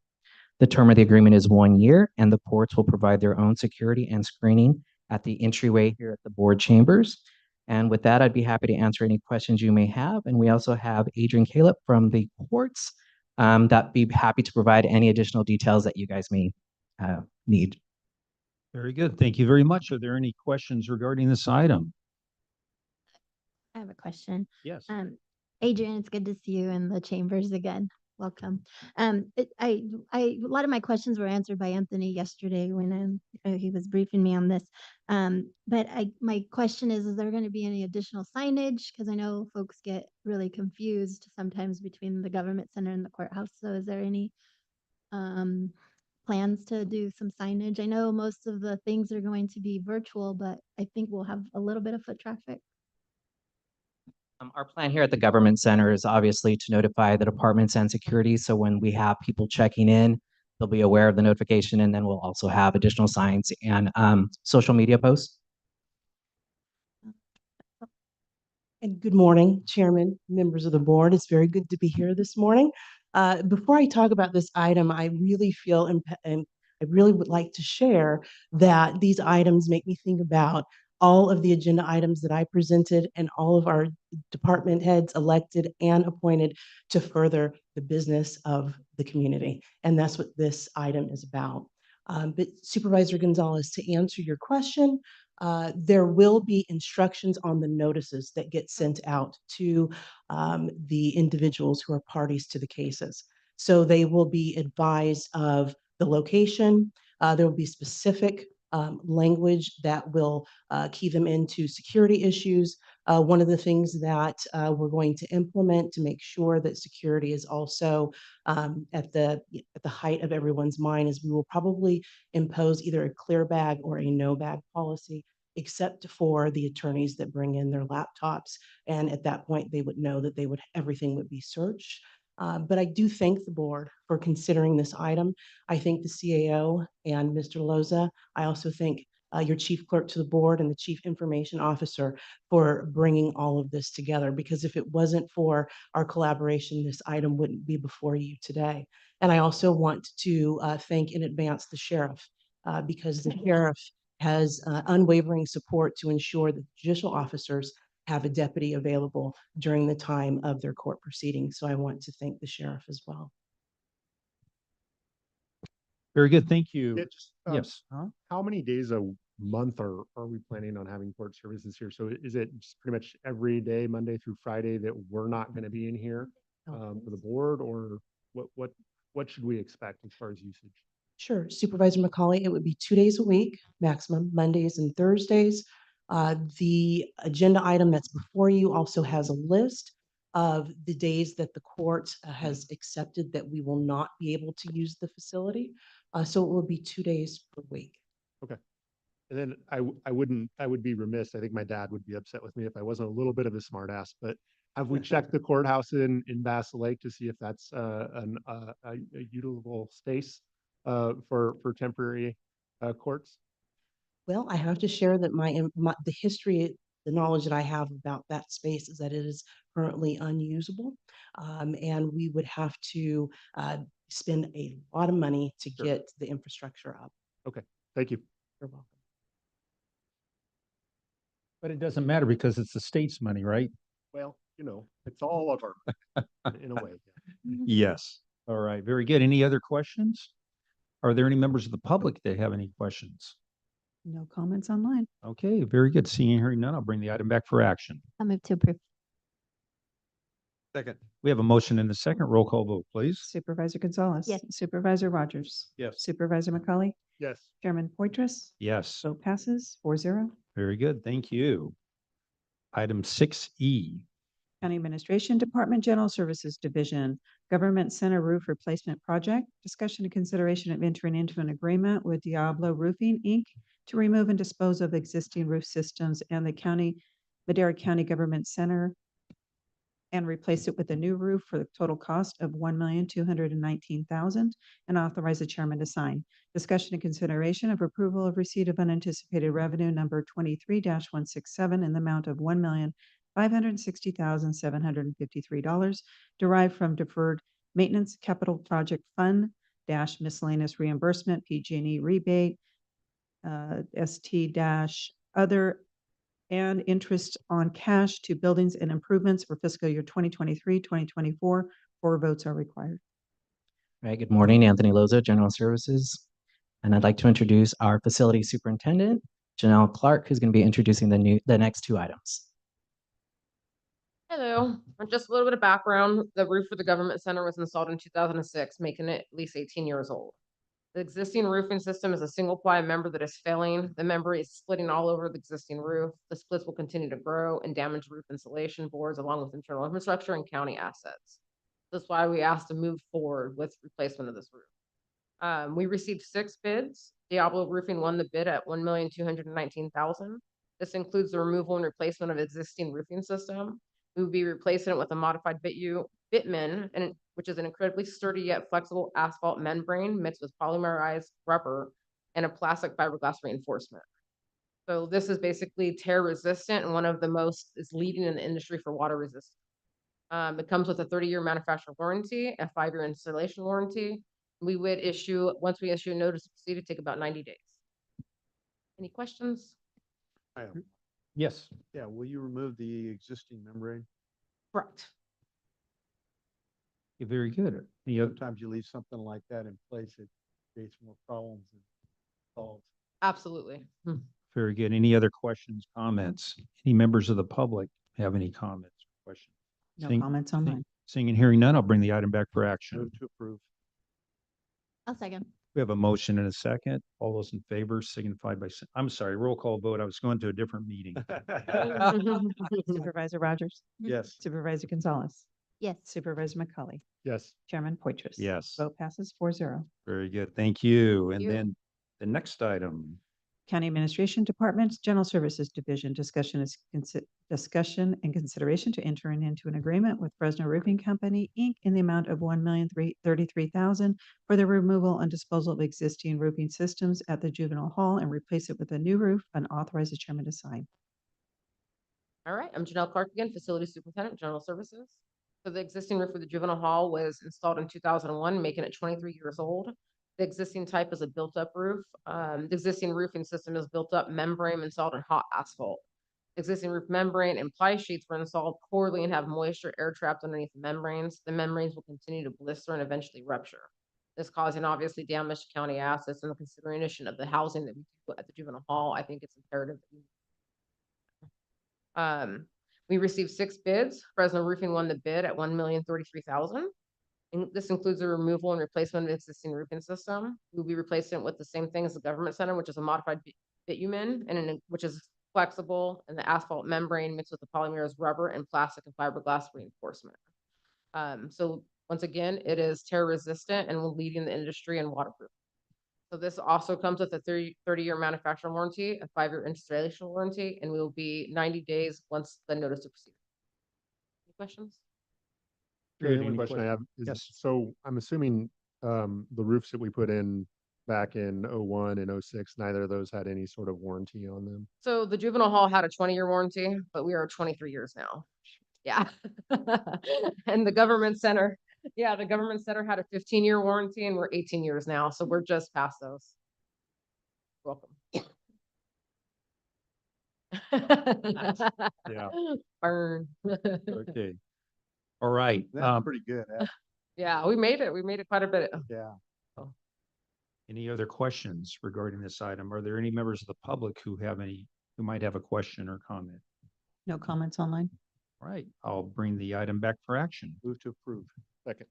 The term of the agreement is 1 year, and the courts will provide their own security and screening at the entryway here at the board chambers. And with that, I'd be happy to answer any questions you may have. And we also have Adrian Caleb from the courts that'd be happy to provide any additional details that you guys may need. Very good. Thank you very much. Are there any questions regarding this item? I have a question. Yes. Adrian, it's good to see you in the chambers again. welcome. A lot of my questions were answered by Anthony yesterday when he was briefing me on this. But my question is there going to be any additional signage? Because I know folks get really confused sometimes between the government center and the courthouse. So is there any plans to do some signage? I know most of the things are going to be virtual, but I think we'll have a little bit of foot traffic. Our plan here at the government center is obviously to notify the departments and security. So when we have people checking in, they'll be aware of the notification, and then we'll also have additional signs and social media posts. And good morning, Chairman, members of the board. It's very good to be here this morning. Before I talk about this item, I really feel and I really would like to share that these items make me think about all of the agenda items that I presented and all of our department heads elected and appointed to further the business of the community. And that's what this item is about. But Supervisor Gonzalez, to answer your question, there will be instructions on the notices that get sent out to the individuals who are parties to the cases. So they will be advised of the location. There will be specific language that will key them into security issues. One of the things that we're going to implement to make sure that security is also at the height of everyone's mind is we will probably impose either a clear bag or a no bag policy, except for the attorneys that bring in their laptops. And at that point, they would know that everything would be searched. But I do thank the board for considering this item. I thank the CAO and Mr. Loza. I also thank your chief clerk to the board and the chief information officer for bringing all of this together, because if it wasn't for our collaboration, this item wouldn't be before you today. And I also want to thank in advance the sheriff, because the sheriff has unwavering support to ensure that judicial officers have a deputy available during the time of their court proceedings. So I want to thank the sheriff as well. Very good. Thank you. Yeah, just, Yes. how many days a month are we planning on having court services here? So is it just pretty much every day, Monday through Friday, that we're not going to be in here for the board, or what should we expect as far as usage? Sure, Supervisor McCauley, it would be 2 days a week, maximum, Mondays and Thursdays. The agenda item that's before you also has a list of the days that the court has accepted that we will not be able to use the facility. So it will be 2 days per week. Okay. And then I would be remiss. I think my dad would be upset with me if I wasn't a little bit of a smart ass, but have we checked the courthouse in Bass Lake to see if that's a usable space for temporary courts? Well, I have to share that the history, the knowledge that I have about that space is that it is currently unusable. And we would have to spend a lot of money to Sure. get the infrastructure up. Okay, thank you. You're welcome. But it doesn't matter because it's the state's money, right? Well, it's all of our, in a way. Yes. All right. Very good. Any other questions? Are there any members of the public that have any questions? No comments online. Okay, very good. Seeing and hearing none, I'll bring the item back for action. I'll move to approve. Second. We have a motion and a second. Roll call vote, please. Supervisor Gonzalez. Yes. Supervisor Rogers. Yes. Supervisor McCauley. Yes. Chairman Poitras. Yes. Vote passes 4-0. Very good. Thank you. Item 6E. County Administration Department, General Services Division, Government Center Roof Replacement Project. Discussion and consideration of entering into an agreement with Diablo Roofing, Inc. to remove and dispose of existing roof systems and the Madera County Government Center and replace it with a new roof for the total cost of $1,219,000 and authorize the chairman to sign. Discussion and consideration of approval of receipt of unanticipated revenue number 23-167 in the amount of $1,560,753 derived from deferred maintenance capital project fund dash miscellaneous reimbursement PG&E rebate ST dash other and interest on cash to buildings and improvements for fiscal year 2023-2024. 4 votes are required. All right, good morning, Anthony Loza, General Services. And I'd like to introduce our facility superintendent, Janelle Clark, who's going to be introducing the next 2 items. Hello, just a little bit of background. The roof for the government center was installed in 2006, making it at least 18 years old. The existing roofing system is a single ply member that is failing. The membrane is splitting all over the existing roof. The splits will continue to grow and damage roof insulation boards along with internal infrastructure and county assets. That's why we asked to move forward with replacement of this roof. We received 6 bids. Diablo Roofing won the bid at $1,219,000. This includes the removal and replacement of existing roofing system. We will be replacing it with a modified Bitman, which is an incredibly sturdy yet flexible asphalt membrane mixed with polymerized rubber and a plastic fiberglass reinforcement. So this is basically tear resistant and one of the most is leading in the industry for water resistance. It comes with a 30-year manufacturer warranty, a 5-year installation warranty. We would once we issue a notice to proceed, it take about 90 days. Any questions? Yes. Yeah, will you remove the existing membrane? Correct. Very good. Any other? Sometimes you leave something like that in place, it creates more problems than solves. Absolutely. Very good. Any other questions, comments? Any members of the public have any comments or questions? No Seeing- comments online. Seeing and hearing none, I'll bring the item back for action. Move to approve. I'll second. We have a motion and a second. All those in favor signify by, I'm sorry, roll call vote. I was going to a different meeting. Supervisor Rogers. Yes. Supervisor Gonzalez. Yes. Supervisor McCauley. Yes. Chairman Poitras. Yes. Vote passes 4-0. Very good. Thank you. And you. then the next item. County Administration Department, General Services Division, discussion and consideration to entering into an agreement with Fresno Roofing Company, Inc. in the amount of $1,033,000 for the removal and disposal of existing roofing systems at the Juvenile Hall and replace it with a new roof and authorize the chairman to sign. All right, I'm Janelle Clark again, Facility Superintendent, General Services. So the existing roof for the Juvenile Hall was installed in 2001, making it 23 years old. The existing type is a built-up roof. The existing roofing system is built up membrane installed in hot asphalt. Existing roof membrane and ply sheets were installed poorly and have moisture air trapped underneath the membranes. The membranes will continue to blister and eventually rupture. This causing obviously damage to county assets and the consideration of the housing that we do at the Juvenile Hall. I think it's imperative that we received 6 bids. Fresno Roofing won the bid at $1,033,000. And this includes the removal and replacement of the existing roofing system. We'll be replacing it with the same thing as the government center, which is a modified bitumen, which is flexible, and the asphalt membrane mixed with the polymers, rubber, and plastic and fiberglass reinforcement. So once again, it is tear resistant and will lead in the industry in waterproof. So this also comes with a 30-year manufacturer warranty, a 5-year installation warranty, and we will be 90 days once the notice to proceed. Any questions? The only question I have is, Yes. so I'm assuming the roofs that we put in back in '01 and '06, neither of those had any sort of warranty on them. So the Juvenile Hall had a 20-year warranty, but we are 23 years now. Yeah. And the government center had a 15-year warranty and we're 18 years now. So we're just past those. Welcome. Yeah. Burn. Okay. All right. That's pretty good. Yeah, we made it. We made it quite a bit. Yeah. Any other questions regarding this item? Are there any members of the public who might have a question or comment? No comments online. All right, I'll bring the item back for action. Move to approve. Second.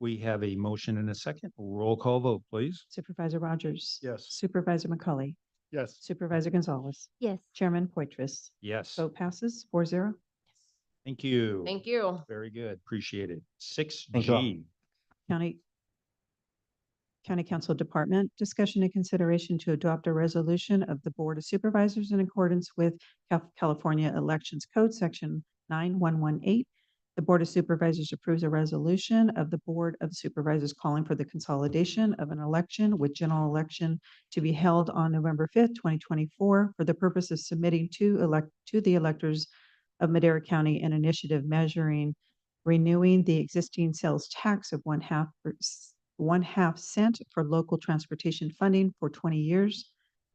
We have a motion and a second. Roll call vote, please. Supervisor Rogers. Yes. Supervisor McCauley. Yes. Supervisor Gonzalez. Yes. Chairman Poitras. Yes. Vote passes 4-0. Thank you. Thank you. Very good. Appreciate it. Thank you all. 6G. County Council Department, discussion and consideration to adopt a resolution of the Board of Supervisors in accordance with California Elections Code, Section 9118. The Board of Supervisors approves a resolution of the Board of Supervisors calling for the consolidation of an election with general election to be held on November 5th, 2024, for the purpose of submitting to the electors of Madera County an initiative measuring renewing the existing sales tax of 1/2 cent for local transportation funding for 20 years,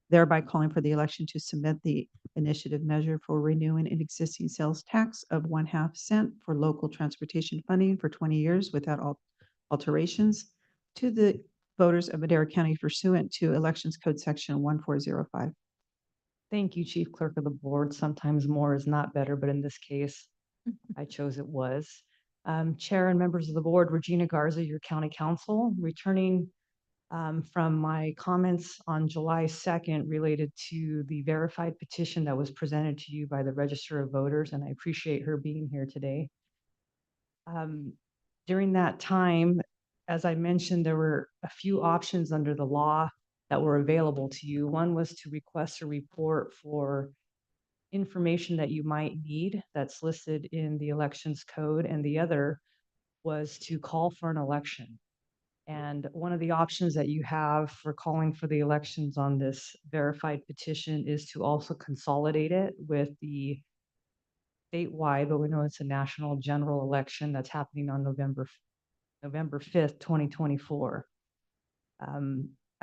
thereby calling for the election to submit the initiative measure for renewing an existing sales tax of 1/2 cent for local transportation funding for 20 years without alterations to the voters of Madera County pursuant to Elections Code Section 1405. Thank you, Chief Clerk of the Board. Sometimes more is not better, but in this case, I chose it was. Chair and members of the board, Regina Garza, your county counsel, returning from my comments on July 2nd related to the verified petition that was presented to you by the Register of Voters, and I appreciate her being here today. During that time, as I mentioned, there were a few options under the law that were available to you. One was to request a report for information that you might need that's listed in the elections code, and the other was to call for an election. And one of the options that you have for calling for the elections on this verified petition is to also consolidate it with the statewide, but we know it's a national general election that's happening on November 5th, 2024.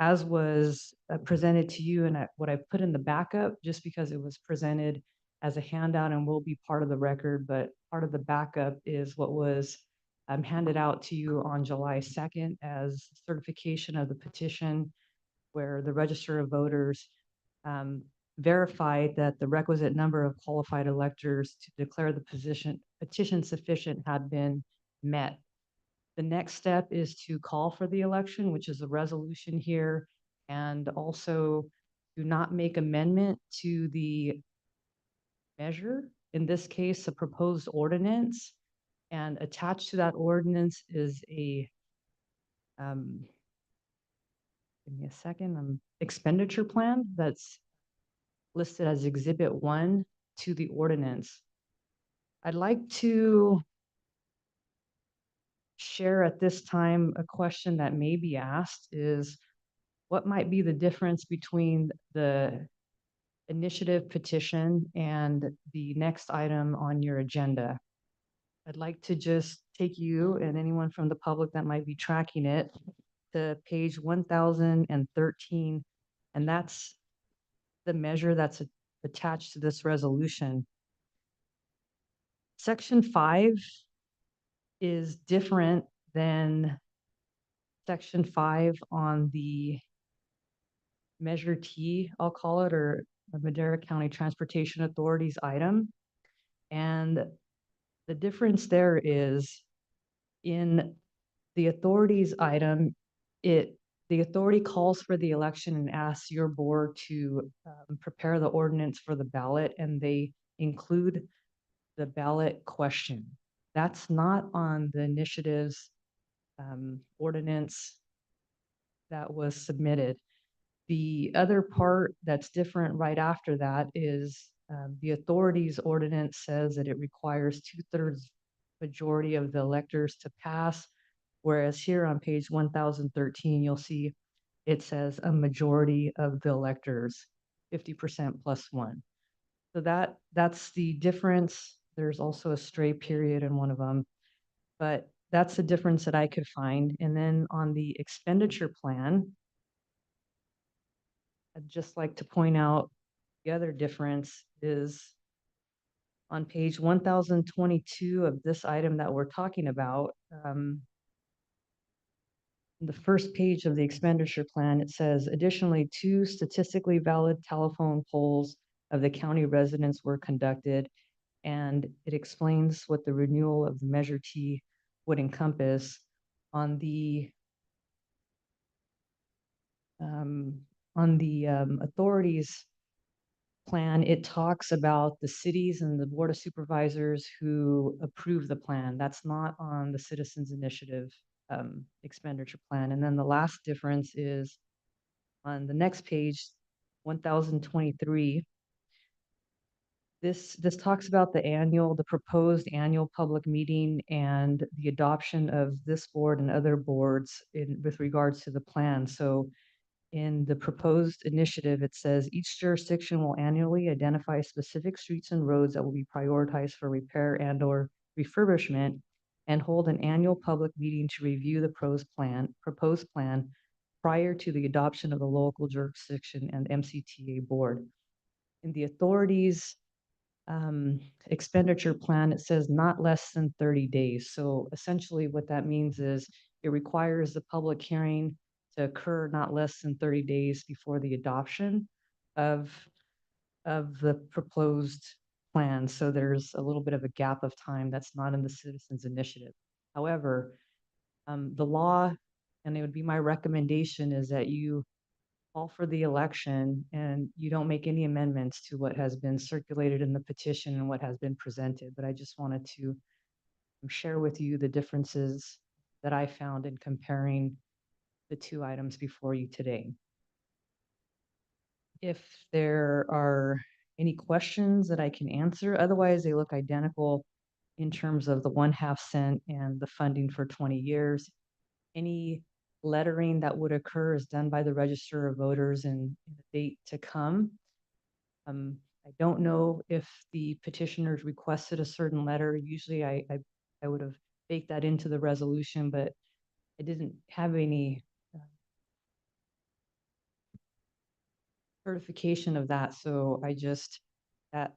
As was presented to you, and what I put in the backup, just because it was presented as a handout and will be part of the record, but part of the backup is what was handed out to you on July 2nd as certification of the petition, where the Register of Voters verified that the requisite number of qualified electors to declare the petition sufficient had been met. The next step is to call for the election, which is a resolution here, and also do not make amendment to the measure, in this case, a proposed ordinance. And attached to that ordinance is a, give me a second, expenditure plan that's listed as Exhibit 1 to the ordinance. I'd like to share at this time a question that may be asked is, what might be the difference between the initiative petition and the next item on your agenda? I'd like to just take you and anyone from the public that might be tracking it to page 1013, and that's the measure that's attached to this resolution. Section 5 is different than Section 5 on the Measure T, I'll call it, or the Madera County Transportation Authority's item. And the difference there is in the authority's item, the authority calls for the election and asks your board to prepare the ordinance for the ballot, and they include the ballot question. That's not on the initiative's ordinance that was submitted. The other part that's different right after that is the authority's ordinance says that it requires 2/3 majority of the electors to pass, whereas here on page 1013, you'll see it says a majority of the electors, 50% plus one. So that's the difference. There's also a stray period in one of them, but that's the difference that I could find. And then on the expenditure plan, I'd just like to point out the other difference is on page 1022 of this item that we're talking about. The first page of the expenditure plan, it says additionally 2 statistically valid telephone polls of the county residents were conducted, and it explains what the renewal of the Measure T would encompass. On the authorities plan, it talks about the cities and the Board of Supervisors who approve the plan. That's not on the Citizens Initiative expenditure plan. And then the last difference is on the next page, 1023. This talks about the proposed annual public meeting and the adoption of this board and other boards with regards to the plan. So in the proposed initiative, it says each jurisdiction will annually identify specific streets and roads that will be prioritized for repair and/or refurbishment, and hold an annual public meeting to review the proposed plan prior to the adoption of the local jurisdiction and MCTA board. In the authorities expenditure plan, it says not less than 30 days. So essentially what that means is it requires the public hearing to occur not less than 30 days before the adoption of the proposed plan. So there's a little bit of a gap of time that's not in the citizens initiative. However, the law, and it would be my recommendation, is that you call for the election and you don't make any amendments to what has been circulated in the petition and what has been presented. But I just wanted to share with you the differences that I found in comparing the two items before you today. If there are any questions that I can answer, otherwise they look identical in terms of the 1/2 cent and the funding for 20 years. Any lettering that would occur is done by the Register of Voters in the date to come. I don't know if the petitioners requested a certain letter. Usually I would have baked that into the resolution, but I didn't have any certification of that. So I just,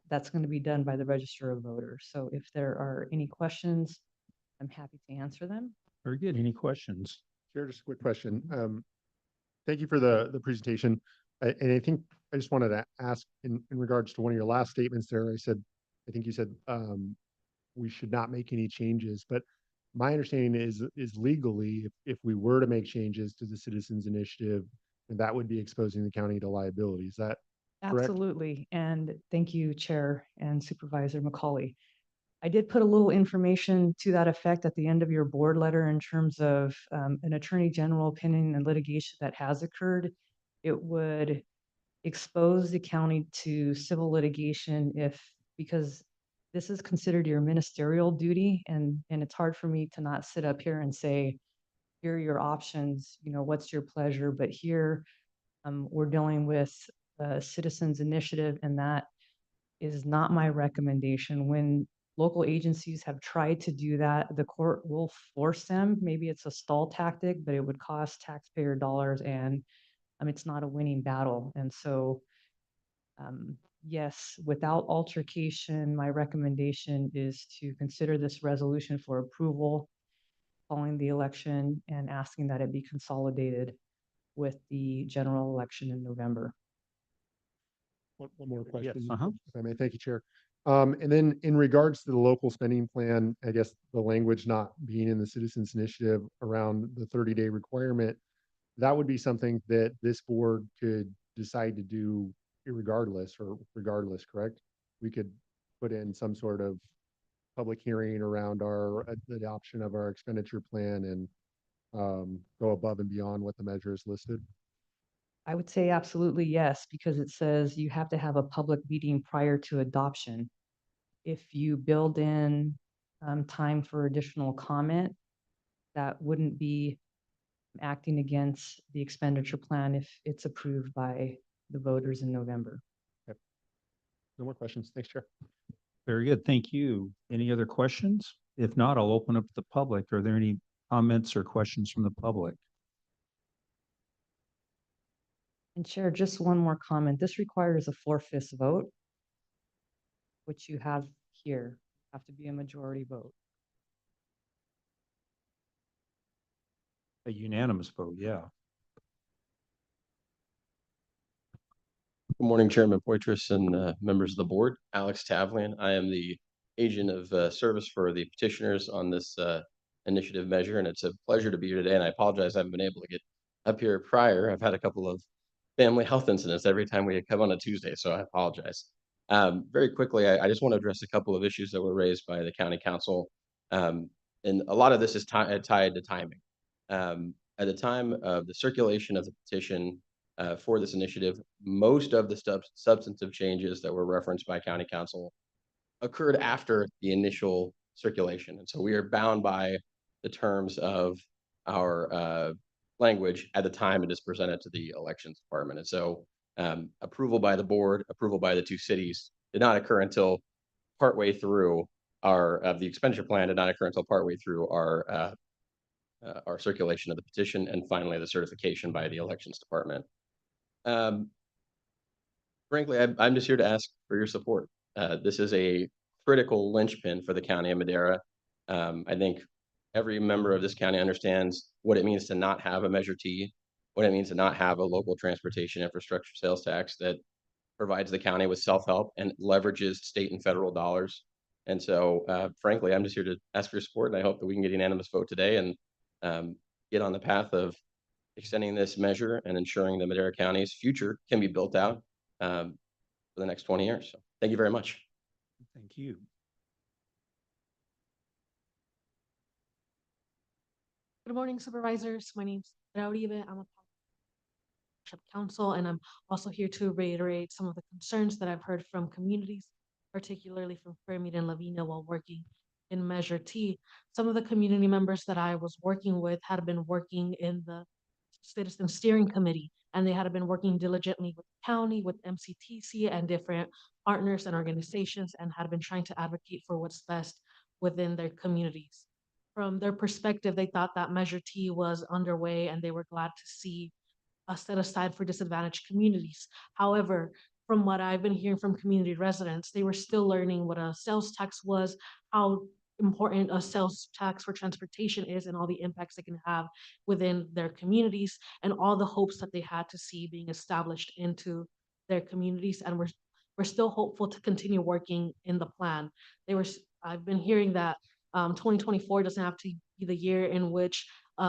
that's going to be done by the Register of Voters. So if there are any questions, I'm happy to answer them. Very good. Any questions? Chair, just a quick question. Thank you for the presentation. And I think I just wanted to ask in regards to one of your last statements there, I think you said we should not make any changes, but my understanding is legally, if we were to make changes to the citizens initiative, that would be exposing the county to liability. Is that correct? Absolutely. And thank you, Chair and Supervisor McCauley. I did put a little information to that effect at the end of your board letter in terms of an attorney general opinion and litigation that has occurred. It would expose the county to civil litigation because this is considered your ministerial duty, and it's hard for me to not sit up here and say, here are your options, what's your pleasure? But here we're dealing with a citizens initiative, and that is not my recommendation. When local agencies have tried to do that, the court will force them. Maybe it's a stall tactic, but it would cost taxpayer dollars, and it's not a winning battle. And so, yes, without altercation, my recommendation is to consider this resolution for approval following the election and asking that it be consolidated with the general election in November. One more question, Yes. if I may. Thank you, Chair. And then in regards to the local spending plan, I guess the language not being in the Citizens Initiative around the 30-day requirement, that would be something that this board could decide to do regardless, correct? We could put in some sort of public hearing around our adoption of our expenditure plan and go above and beyond what the measure is listed. I would say absolutely yes, because it says you have to have a public meeting prior to adoption. If you build in time for additional comment, that wouldn't be acting against the expenditure plan if it's approved by the voters in November. Okay. No more questions. Thanks, Chair. Very good. Thank you. Any other questions? If not, I'll open up to the public. Are there any comments or questions from the public? And Chair, just one more comment. This requires a 4/5 vote, which you have here. Have to be a majority vote. A unanimous vote, yeah. Good morning, Chairman Poitras and members of the board. Alex Tavlian. I am the agent of service for the petitioners on this initiative measure, and it's a pleasure to be here today. And I apologize I haven't been able to get up here prior. I've had a couple of family health incidents every time we come on a Tuesday, so I apologize. Very quickly, I just want to address a couple of issues that were raised by the county council. And a lot of this is tied to timing. At the time of the circulation of the petition for this initiative, most of the substantive changes that were referenced by county council occurred after the initial circulation. And so we are bound by the terms of our language at the time it is presented to the elections department. And so approval by the board, approval by the two cities did not occur until partway through the expenditure plan did not occur until partway through our circulation of the petition, and finally the certification by the elections department. Frankly, I'm just here to ask for your support. This is a critical linchpin for the county of Madera. I think every member of this county understands what it means to not have a Measure T, what it means to not have a local transportation infrastructure sales tax that provides the county with self-help and leverages state and federal dollars. And so, frankly, I'm just here to ask for your support, and I hope that we can get a unanimous vote today and get on the path of extending this measure and ensuring that Madera County's future can be built out for the next 20 years. So thank you very much. Thank you. Good morning, supervisors. My name's Uribe. I'm a council, and I'm also here to reiterate some of the concerns that I've heard from communities, particularly from Fairmead and Lavina while working in Measure T. Some of the community members that I was working with had been working in the Citizen Steering Committee, and they had been working diligently with the county, with MCTC and different partners and organizations, and had been trying to advocate for what's best within their communities. From their perspective, they thought that Measure T was underway, and they were glad to see set aside for disadvantaged communities. However, from what I've been hearing from community residents, they were still learning what a sales tax was, how important a sales tax for transportation is, and all the impacts it can have within their communities, and all the hopes that they had to see being established into their communities. And we're still hopeful to continue working in the plan. I've been hearing that 2024 doesn't have to be the year in which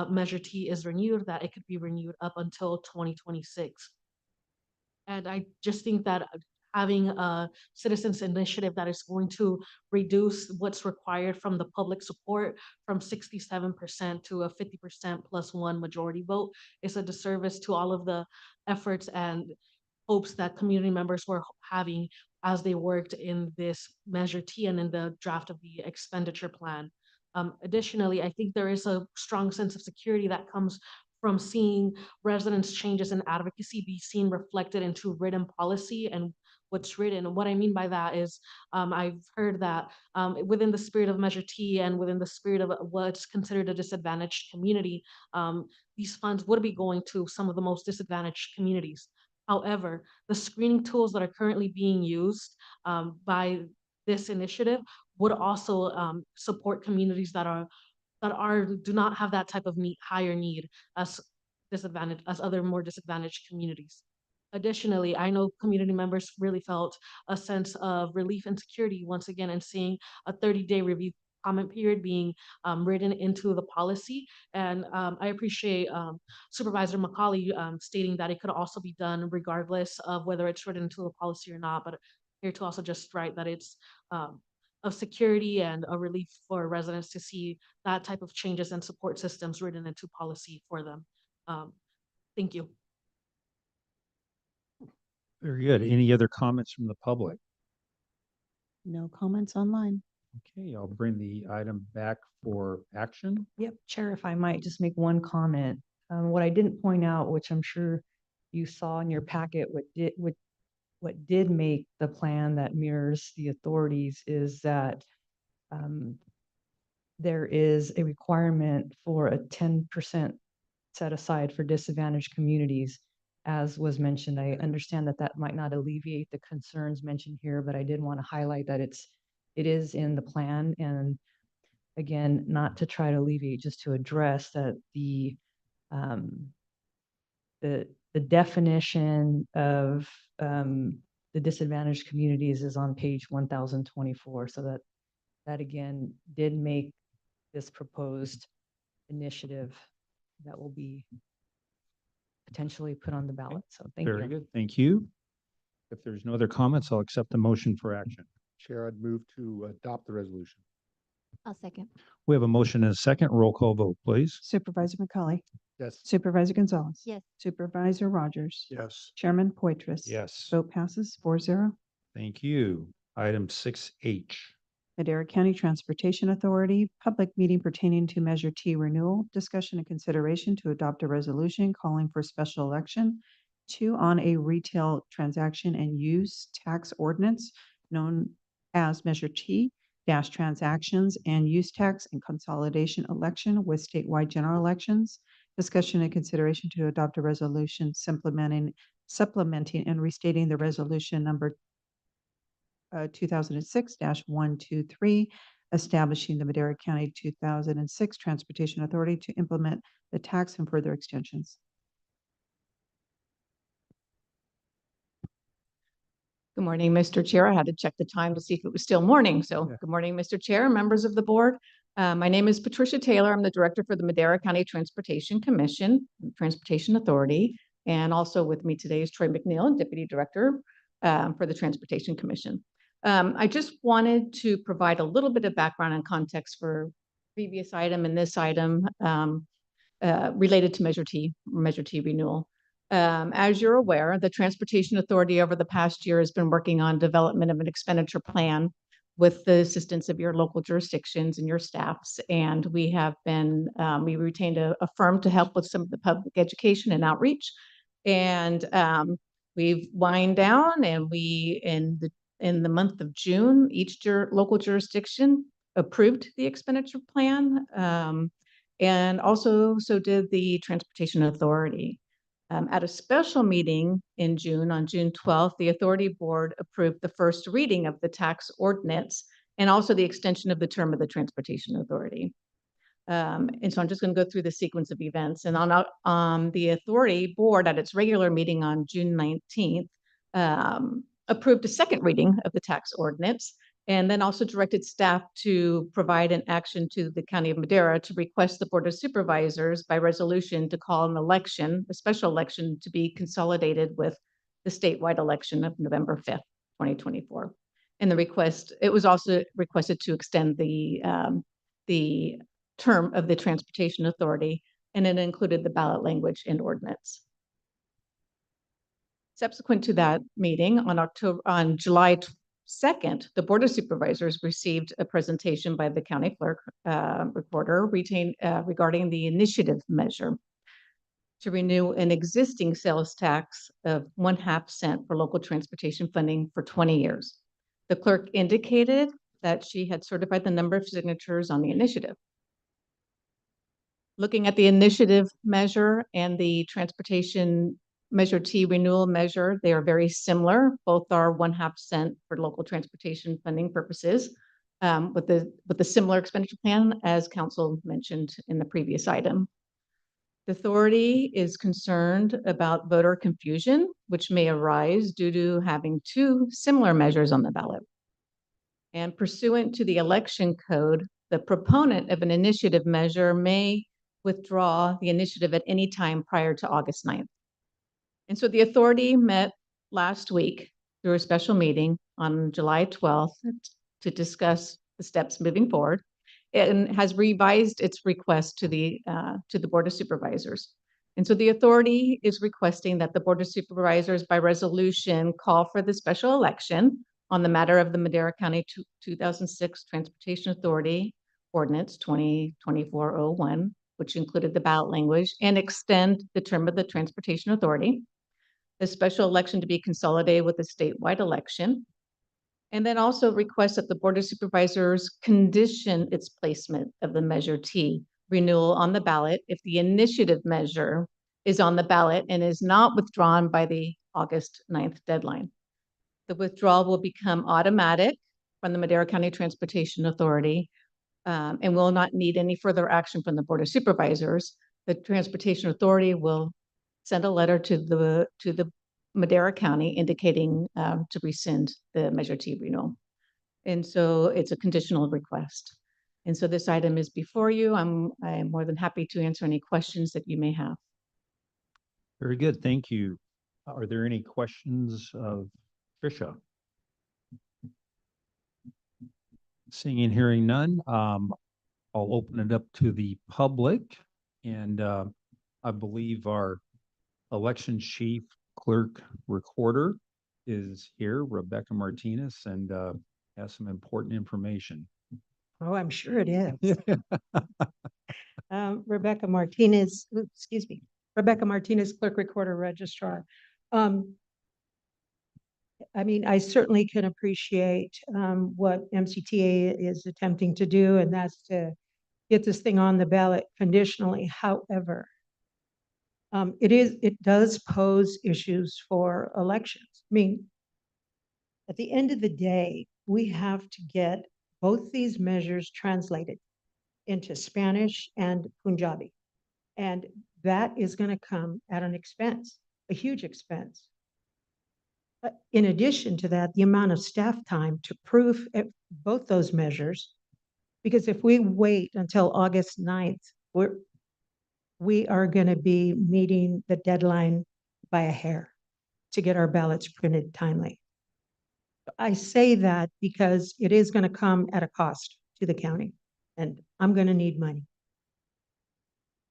Measure T is renewed, that it could be renewed up until 2026. And I just think that having a citizens initiative that is going to reduce what's required from the public support from 67% to a 50% +1 majority vote is a disservice to all of the efforts and hopes that community members were having as they worked in this Measure T and in the draft of the expenditure plan. Additionally, I think there is a strong sense of security that comes from seeing residents' changes in advocacy be seen reflected into written policy and what's written. And what I mean by that is I've heard that within the spirit of Measure T and within the spirit of what's considered a disadvantaged community, these funds would be going to some of the most disadvantaged communities. However, the screening tools that are currently being used by this initiative would also support communities that do not have that type of higher need as other more disadvantaged communities. Additionally, I know community members really felt a sense of relief and security once again in seeing a 30-day review comment period being written into the policy. And I appreciate Supervisor McCauley stating that it could also be done regardless of whether it's written into the policy or not, but here to also just write that it's of security and a relief for residents to see that type of changes and support systems written into policy for them. Thank you. Very good. Any other comments from the public? No comments online. Okay, I'll bring the item back for action. Yep, Chair, if I might just make one comment. What I didn't point out, which I'm sure you saw in your packet, what did make the plan that mirrors the authorities is that there is a requirement for a 10% set aside for disadvantaged communities. As was mentioned, I understand that that might not alleviate the concerns mentioned here, but I did want to highlight that it is in the plan. And again, not to try to alleviate, just to address that the definition of the disadvantaged communities is on page 1024. So that again did make this proposed initiative that will be potentially put on the ballot. So thank you. Very good. Thank you. If there's no other comments, I'll accept the motion for action. Chair, I'd move to adopt the resolution. I'll second. We have a motion and a second. Roll call vote, please. Supervisor McCauley. Yes. Supervisor Gonzalez. Yes. Supervisor Rogers. Yes. Chairman Poitras. Yes. Vote passes 4-0. Thank you. Item 6H. Madera County Transportation Authority, public meeting pertaining to Measure T renewal, discussion and consideration to adopt a resolution calling for special election on a retail transaction and use tax ordinance known as Measure T transactions and use tax and consolidation election with statewide general elections. Discussion and consideration to adopt a resolution supplementing and restating the resolution number 2006-123, establishing the Madera County 2006 Transportation Authority to implement the tax and further extensions. Good morning, Mr. Chair. I had to check the time to see if it was still morning. So Yeah. good morning, Mr. Chair, members of the board. My name is Patricia Taylor. I'm the director for the Madera County Transportation Commission, Transportation Authority. And also with me today is Troy McNeil, Deputy Director for the Transportation Commission. I just wanted to provide a little bit of background and context for previous item and this item related to Measure T renewal. As you're aware, the Transportation Authority over the past year has been working on development of an expenditure plan with the assistance of your local jurisdictions and your staffs. And we have been, we retained a firm to help with some of the public education and outreach. And we've wind down, and we, in the month of June, each local jurisdiction approved the expenditure plan. And also so did the Transportation Authority. At a special meeting in June, on June 12th, the Authority Board approved the first reading of the tax ordinance and also the extension of the term of the Transportation Authority. And so I'm just going to go through the sequence of events. And on the Authority Board at its regular meeting on June 19th, approved a second reading of the tax ordinance, and then also directed staff to provide an action to the County of Madera to request the Board of Supervisors by resolution to call an election, a special election, to be consolidated with the statewide election of November 5th, 2024. And the request, it was also requested to extend the term of the Transportation Authority, and it included the ballot language and ordinance. Subsequent to that meeting on July 2nd, the Board of Supervisors received a presentation by the county clerk recorder regarding the initiative measure to renew an existing sales tax of 1/2 cent for local transportation funding for 20 years. The clerk indicated that she had certified the number of signatures on the initiative. Looking at the initiative measure and the transportation Measure T renewal measure, they are very similar. Both are 1/2 cent for local transportation funding purposes, with the similar expenditure plan as council mentioned in the previous item. The authority is concerned about voter confusion, which may arise due to having two similar measures on the ballot. And pursuant to the election code, the proponent of an initiative measure may withdraw the initiative at any time prior to August 9th. And so the authority met last week through a special meeting on July 12th to discuss the steps moving forward, and has revised its request to the Board of Supervisors. And so the authority is requesting that the Board of Supervisors by resolution call for the special election on the matter of the Madera County 2006 Transportation Authority Ordinance 2024-01, which included the ballot language, and extend the term of the Transportation Authority, the special election to be consolidated with a statewide election, and then also request that the Board of Supervisors condition its placement of the Measure T renewal on the ballot if the initiative measure is on the ballot and is not withdrawn by the August 9th deadline. The withdrawal will become automatic from the Madera County Transportation Authority and will not need any further action from the Board of Supervisors. The Transportation Authority will send a letter to the Madera County indicating to rescind the Measure T renewal. And so it's a conditional request. And so this item is before you. I am more than happy to answer any questions that you may have. Very good. Thank you. Are there any questions of Tricia? Seeing and hearing none, I'll open it up to the public. And I believe our election chief clerk recorder is here, Rebecca Martinez, and has some important information. Oh, I'm sure it is. Rebecca Martinez, excuse me, Rebecca Martinez, Clerk Recorder Registrar. I mean, I certainly can appreciate what MCTA is attempting to do, and that's to get this thing on the ballot conditionally. However, it does pose issues for elections. I mean, at the end of the day, we have to get both these measures translated into Spanish and Punjabi. And that is going to come at an expense, a huge expense. In addition to that, the amount of staff time to prove both those measures, because if we wait until August 9th, we are going to be meeting the deadline by a hair to get our ballots printed timely. I say that because it is going to come at a cost to the county, and I'm going to need money.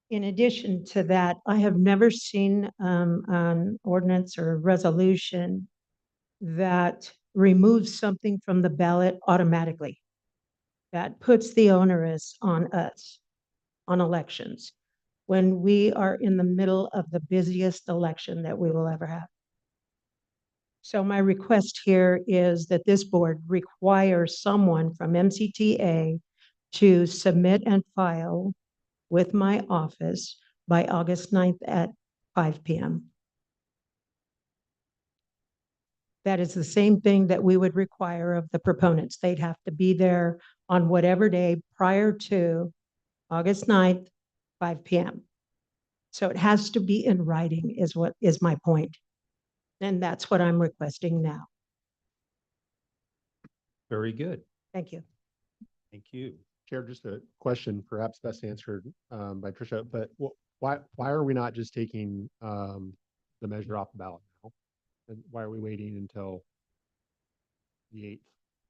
In addition to that, I have never seen an ordinance or resolution that removes something from the ballot automatically. That puts the onus on us on elections when we are in the middle of the busiest election that we will ever have. So my request here is that this board require someone from MCTA to submit and file with my office by August 9th at 5 p.m. That is the same thing that we would require of the proponents. They'd have to be there on whatever day prior to August 9th, 5 p.m. So it has to be in writing is what is my point. And that's what I'm requesting now. Very good. Thank you. Thank you. Chair, just a question, perhaps best answered by Tricia, but why are we not just taking the measure off the ballot now? And why are we waiting until the 8th?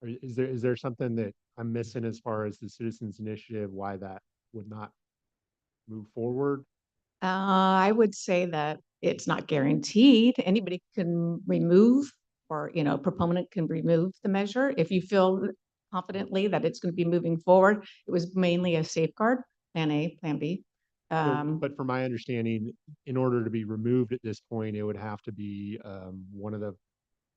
Or is there something that I'm missing as far as the citizens initiative, why that would not move forward? I would say that it's not guaranteed. Anybody can remove, or, a proponent can remove the measure. If you feel confidently that it's going to be moving forward, it was mainly a safeguard, plan A, plan B. But from my understanding, in order to be removed at this point, it would have to be one of the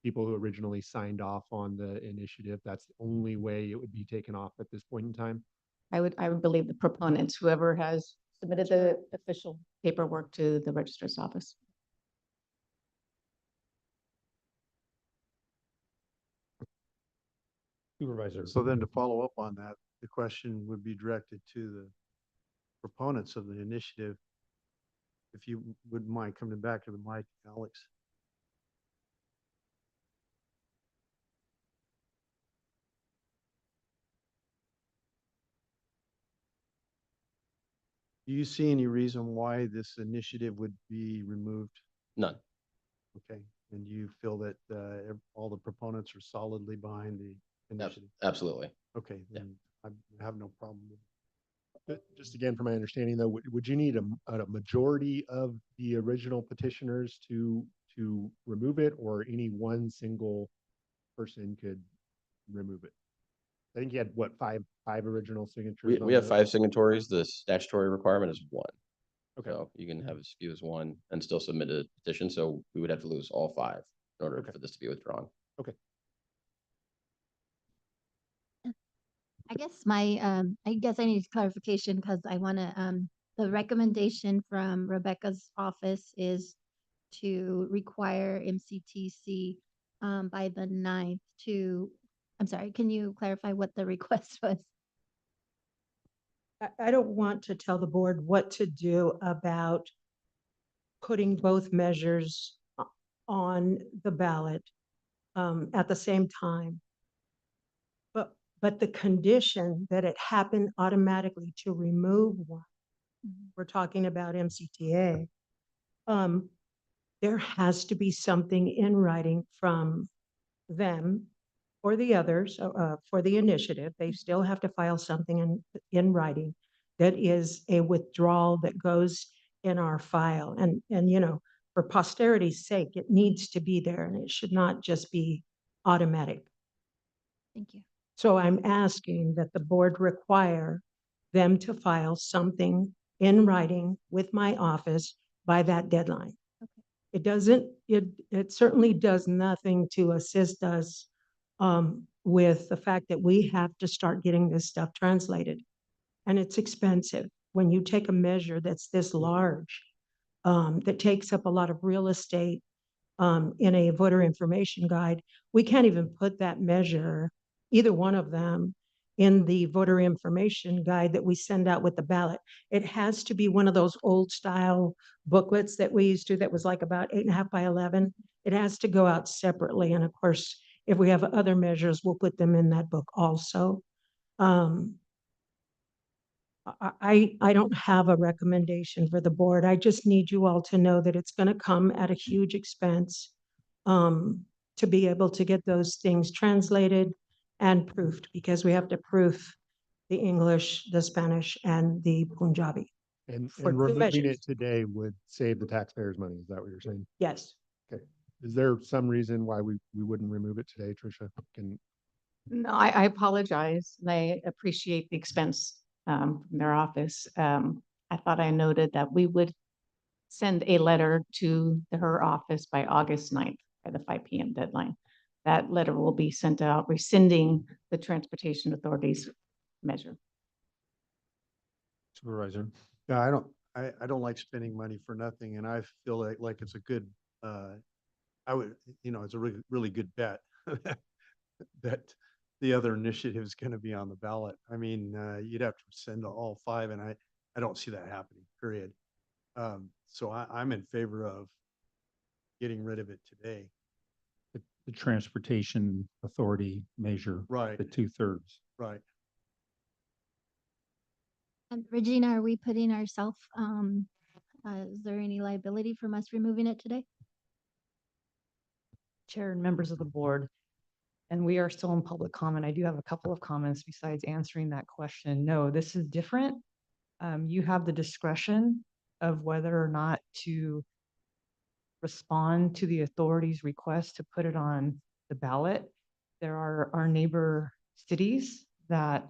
people who originally signed off on the initiative. That's the only way it would be taken off at this point in time. I would believe the proponents, whoever has submitted the official paperwork to the registrar's office. Supervisor. So then to follow up on that, the question would be directed to the proponents of the initiative. If you wouldn't mind coming back to the mic, Alex. Do you see any reason why this initiative would be removed? None. Okay, and you feel that all the proponents are solidly behind the initiative? Absolutely. Okay, then I have no problem with it. Just again, from my understanding though, would you need a majority of the original petitioners to remove it, or any one single person could remove it? I think you had what, five original signatures? We have 5 signatories. The statutory requirement is 1. Okay. So you can have as few as 1 and still submit a petition. So we would have to lose all 5 in order for this to be withdrawn. Okay. I guess I need clarification because I want to, the recommendation from Rebecca's office is to require MCTC by the 9th to, I'm sorry, can you clarify what the request was? I don't want to tell the board what to do about putting both measures on the ballot at the same time. But the condition that it happen automatically to remove one, we're talking about MCTA, there has to be something in writing from them or the others for the initiative. They still have to file something in writing that is a withdrawal that goes in our file. And for posterity's sake, it needs to be there and it should not just be automatic. Thank you. So I'm asking that the board require them to file something in writing with my office by that deadline. Okay. It certainly does nothing to assist us with the fact that we have to start getting this stuff translated. And it's expensive. When you take a measure that's this large, that takes up a lot of real estate in a voter information guide, we can't even put that measure, either one of them, in the voter information guide that we send out with the ballot. It has to be one of those old style booklets that we used to, that was like about 8.5 by 11. It has to go out separately. And of course, if we have other measures, we'll put them in that book also. I don't have a recommendation for the board. I just need you all to know that it's going to come at a huge expense to be able to get those things translated and proofed, because we have to proof the English, the Spanish, and the Punjabi. And For two removing measures. it today would save the taxpayers money. Is that what you're saying? Yes. Okay. Is there some reason why we wouldn't remove it today, Tricia? No, I apologize. And I appreciate the expense from their office. I thought I noted that we would send a letter to her office by August 9th, by the 5 p.m. deadline. That letter will be sent out rescinding the Transportation Authority's measure. Supervisor. Yeah, I don't like spending money for nothing, and I feel like it's a good, it's a really good bet that the other initiative is going to be on the ballot. I mean, you'd have to send all 5, and I don't see that happening, period. So I'm in favor of getting rid of it today. The Transportation Authority measure. Right. The 2/3. Right. And Regina, are we putting ourselves, is there any liability from us removing it today? Chair and members of the board, and we are still in public comment. I do have a couple of comments besides answering that question. No, this is different. You have the discretion of whether or not to respond to the authority's request to put it on the ballot. There are our neighbor cities that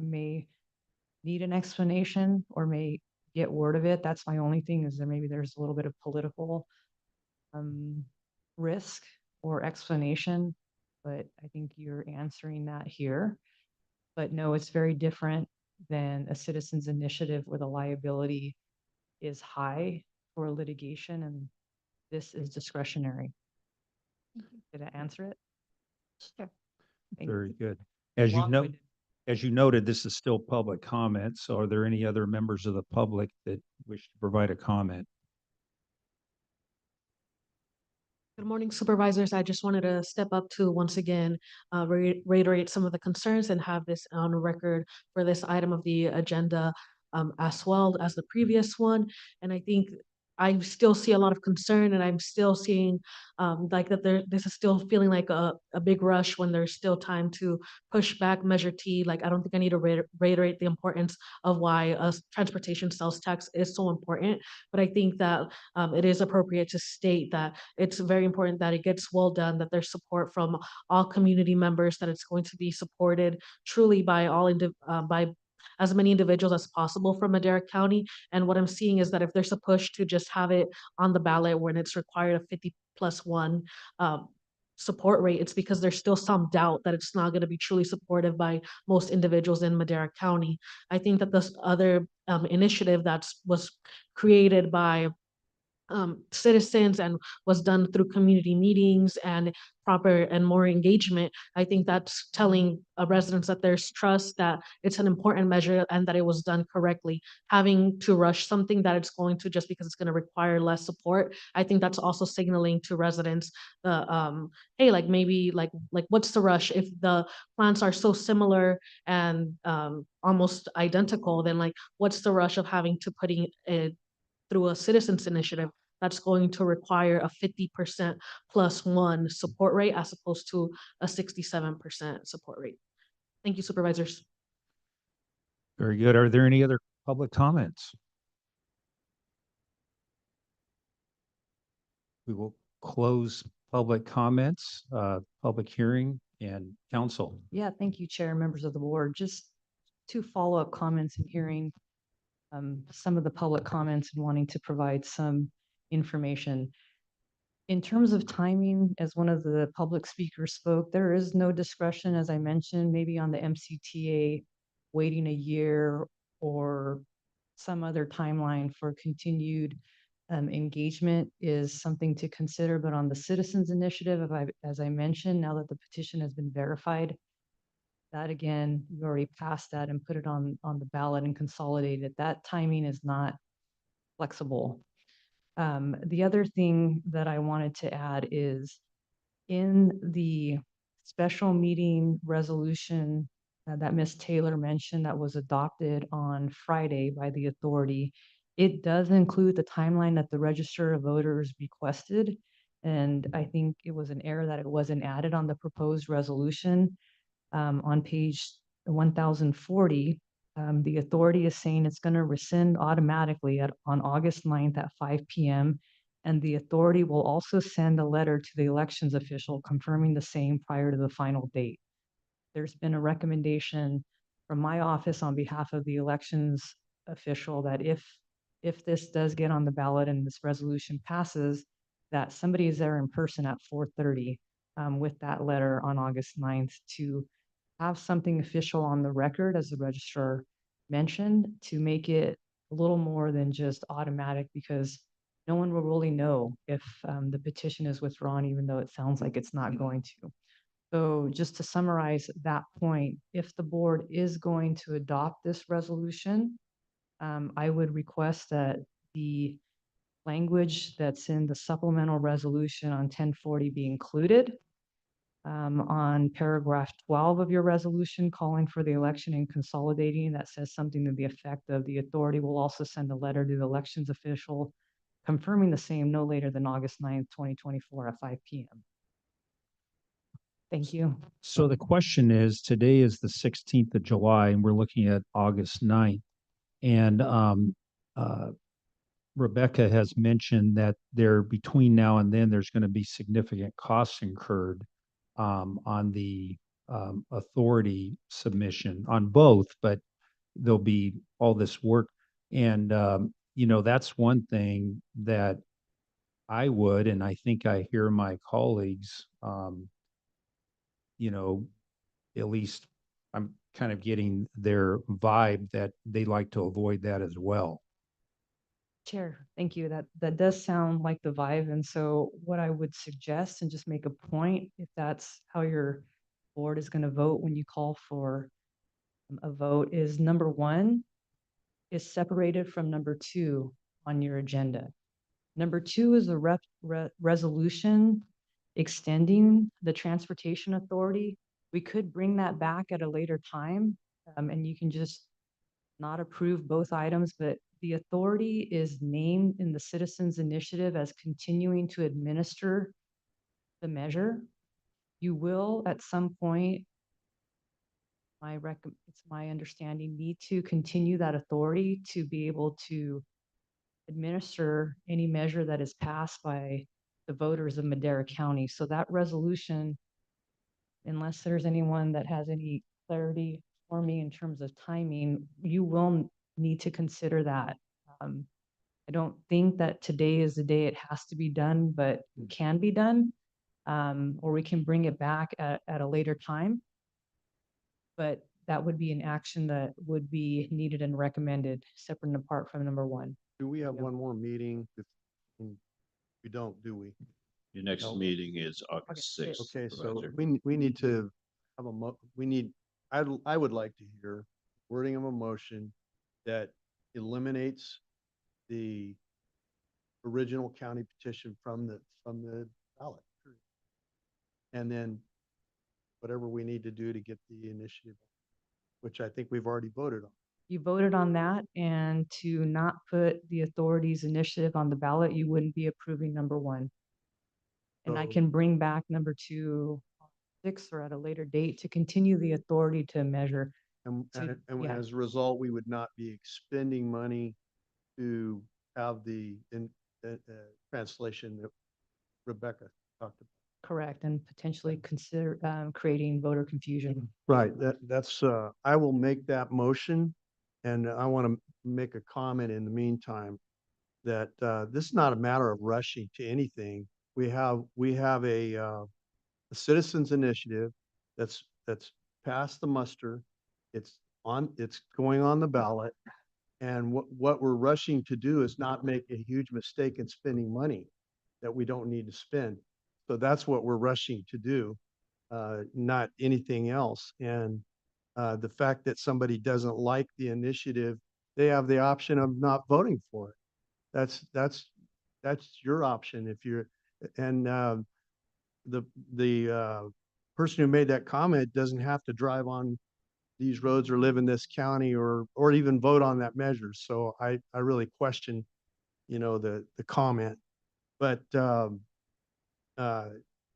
may need an explanation or may get word of it. That's my only thing, is that maybe there's a little bit of political risk or explanation, but I think you're answering that here. But no, it's very different than a citizen's initiative where the liability is high for litigation, and this is discretionary. Did I answer it? Sure. Very good. As you noted, this is still public comment. So are there any other members of the public that wish to provide a comment? Good morning, supervisors. I just wanted to step up to once again reiterate some of the concerns and have this on record for this item of the agenda as well as the previous one. And I think I still see a lot of concern, and I'm still seeing like that this is still feeling like a big rush when there's still time to push back Measure T. Like, I don't think I need to reiterate the importance of why a transportation sales tax is so important, but I think that it is appropriate to state that it's very important that it gets well done, that there's support from all community members, that it's going to be supported truly by by as many individuals as possible from Madera County. And what I'm seeing is that if there's a push to just have it on the ballot when it's required a 50+1 support rate, it's because there's still some doubt that it's not going to be truly supported by most individuals in Madera County. I think that this other initiative that was created by citizens and was done through community meetings and proper and more engagement, I think that's telling residents that there's trust, that it's an important measure and that it was done correctly. Having to rush something that it's going to just because it's going to require less support, I think that's also signaling to residents hey, like maybe like what's the rush? If the plans are so similar and almost identical, then like what's the rush of having to putting it through a citizens initiative that's going to require a 50%+1 support rate as opposed to a 67% support rate. Thank you, supervisors. Very good. Are there any other public comments? We will close public comments, public hearing, and council. Yeah, thank you, Chair and members of the board. Just 2 follow-up comments and hearing some of the public comments and wanting to provide some information. In terms of timing, as one of the public speakers spoke, there is no discretion, as I mentioned, maybe on the MCTA waiting a year or some other timeline for continued engagement is something to consider. But on the citizens initiative, as I mentioned, now that the petition has been verified, that again, you already passed that and put it on the ballot and consolidated. That timing is not flexible. The other thing that I wanted to add is in the special meeting resolution that Ms. Taylor mentioned that was adopted on Friday by the authority, it does include the timeline that the Register of Voters requested. And I think it was an error that it wasn't added on the proposed resolution. On page 1040, the authority is saying it's going to rescind automatically on August 9th at 5 p.m. And the authority will also send a letter to the elections official confirming the same prior to the final date. There's been a recommendation from my office on behalf of the elections official that if this does get on the ballot and this resolution passes, that somebody is there in person at 4:30 with that letter on August 9th to have something official on the record, as the registrar mentioned, to make it a little more than just automatic, because no one will really know if the petition is withdrawn, even though it sounds like it's not going to. So just to summarize that point, if the board is going to adopt this resolution, I would request that the language that's in the supplemental resolution on 1040 be included on paragraph 12 of your resolution, calling for the election and consolidating. That says something to the effect of the authority will also send a letter to the elections official confirming the same no later than August 9th, 2024 at 5 p.m. Thank you. So the question is, today is the 16th of July, and we're looking at August 9th. And Rebecca has mentioned that between now and then, there's going to be significant costs incurred on the authority submission on both, but there'll be all this work. And, that's one thing that I would, and I think I hear my colleagues, at least I'm kind of getting their vibe that they like to avoid that as well. Chair, thank you. That does sound like the vibe. And so what I would suggest, and just make a point, if that's how your board is going to vote when you call for a vote, is number 1 is separated from number 2 on your agenda. Number 2 is a resolution extending the transportation authority. We could bring that back at a later time, and you can just not approve both items, but the authority is named in the citizens initiative as continuing to administer the measure. You will at some point, it's my understanding, need to continue that authority to be able to administer any measure that is passed by the voters of Madera County. So that resolution, unless there's anyone that has any clarity for me in terms of timing, you will need to consider that. I don't think that today is the day it has to be done, but it can be done, or we can bring it back at a later time. But that would be an action that would be needed and recommended, separate and apart from number 1. Do we have one more meeting? We don't, do we? Your next No. meeting is August 6th. Okay, so Supervisor. we need to have I would like to hear wording of a motion that eliminates the original county petition from the ballot. And then whatever we need to do to get the initiative, which I think we've already voted on. You voted on that, and to not put the authority's initiative on the ballot, you wouldn't be approving number 1. And I So- can bring back number 2, 6, or at a later date to continue the authority to measure. And yeah. as a result, we would not be expending money to have the translation that Rebecca talked about. Correct, and potentially consider creating voter confusion. Right, that's, I will make that motion, and I want to make a comment in the meantime that this is not a matter of rushing to anything. We have a citizens initiative that's passed the muster. It's going on the ballot. And what we're rushing to do is not make a huge mistake in spending money that we don't need to spend. So that's what we're rushing to do, not anything else. And the fact that somebody doesn't like the initiative, they have the option of not voting for it. That's that's your option if you're, and, the, the, person who made that comment doesn't have to drive on these roads or live in this county or even vote on that measure. So I really question, the comment. But,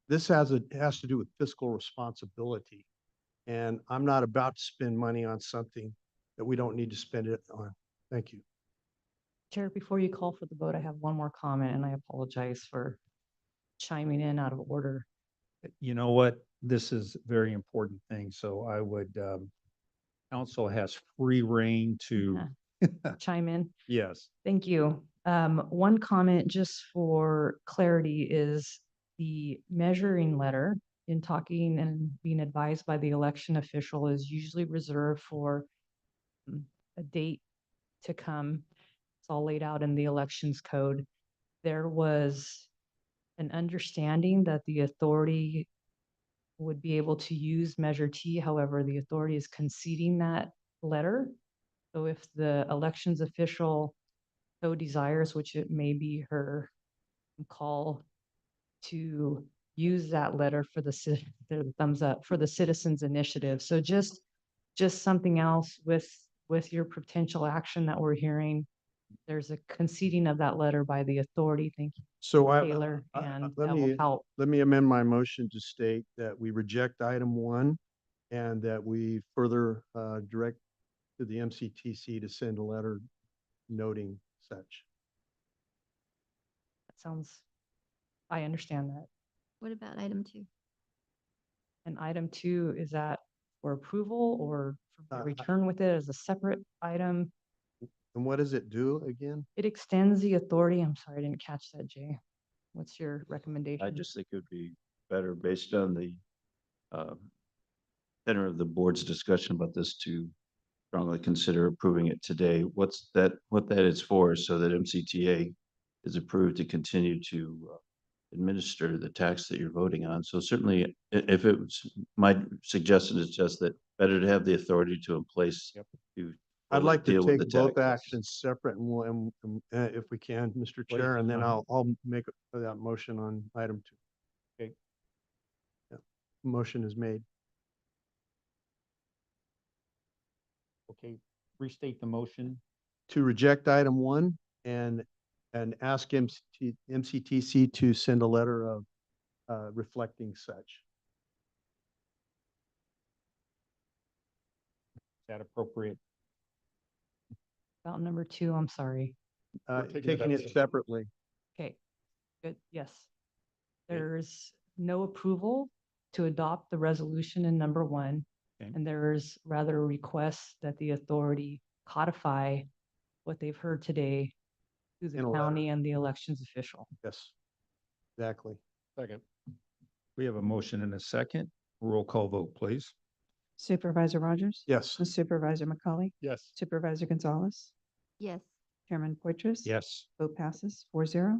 this has to do with fiscal responsibility. And I'm not about to spend money on something that we don't need to spend it on. Thank you. Chair, before you call for the vote, I have one more comment, and I apologize for chiming in out of order. You know what? This is a very important thing. So I would, council has free reign to, Chime in. yes. Thank you. One comment just for clarity is the measuring letter in talking and being advised by the election official is usually reserved for a date to come. It's all laid out in the elections code. There was an understanding that the authority would be able to use Measure T. However, the authority is conceding that letter. So if the elections official so desires, which it may be her call to use that letter for the thumbs up for the citizens initiative. So just something else with your potential action that we're hearing. There's a conceding of that letter by the authority. Thank you, So Taylor, and that will help. let me amend my motion to state that we reject item 1 and that we further direct to the MCTC to send a letter noting such. That sounds, I understand that. What about item 2? And item 2, is that for approval or for Uh, return with it as a separate item? And what does it do again? It extends the authority. I'm sorry, I didn't catch that, Jay. What's your recommendation? I just think it would be better based on the tenor of the board's discussion about this to strongly consider approving it today. What that is for is so that MCTA is approved to continue to administer the tax that you're voting on. So certainly, if it was, my suggestion is just that better to have the authority to in place. Yep. To I'd fully like to deal with take the both taxes. actions separate if we can, Mr. Please. Chair, and then I'll make that motion on item 2. Okay. Yeah. Motion is made. Okay, restate the motion. To reject item 1 and ask MCTC to send a letter of reflecting such. Is that appropriate? About number 2, I'm sorry. Taking it separately. Okay, good, yes. There's no approval to adopt the resolution in number 1. Okay. And there's rather a request that the authority codify what they've heard today to the In a letter. county and the elections official. Yes, exactly. Second. We have a motion and a second. Roll call vote, please. Supervisor Rogers? Yes. Supervisor McCauley? Yes. Supervisor Gonzalez? Yes. Chairman Poitras? Yes. Vote passes 4-0.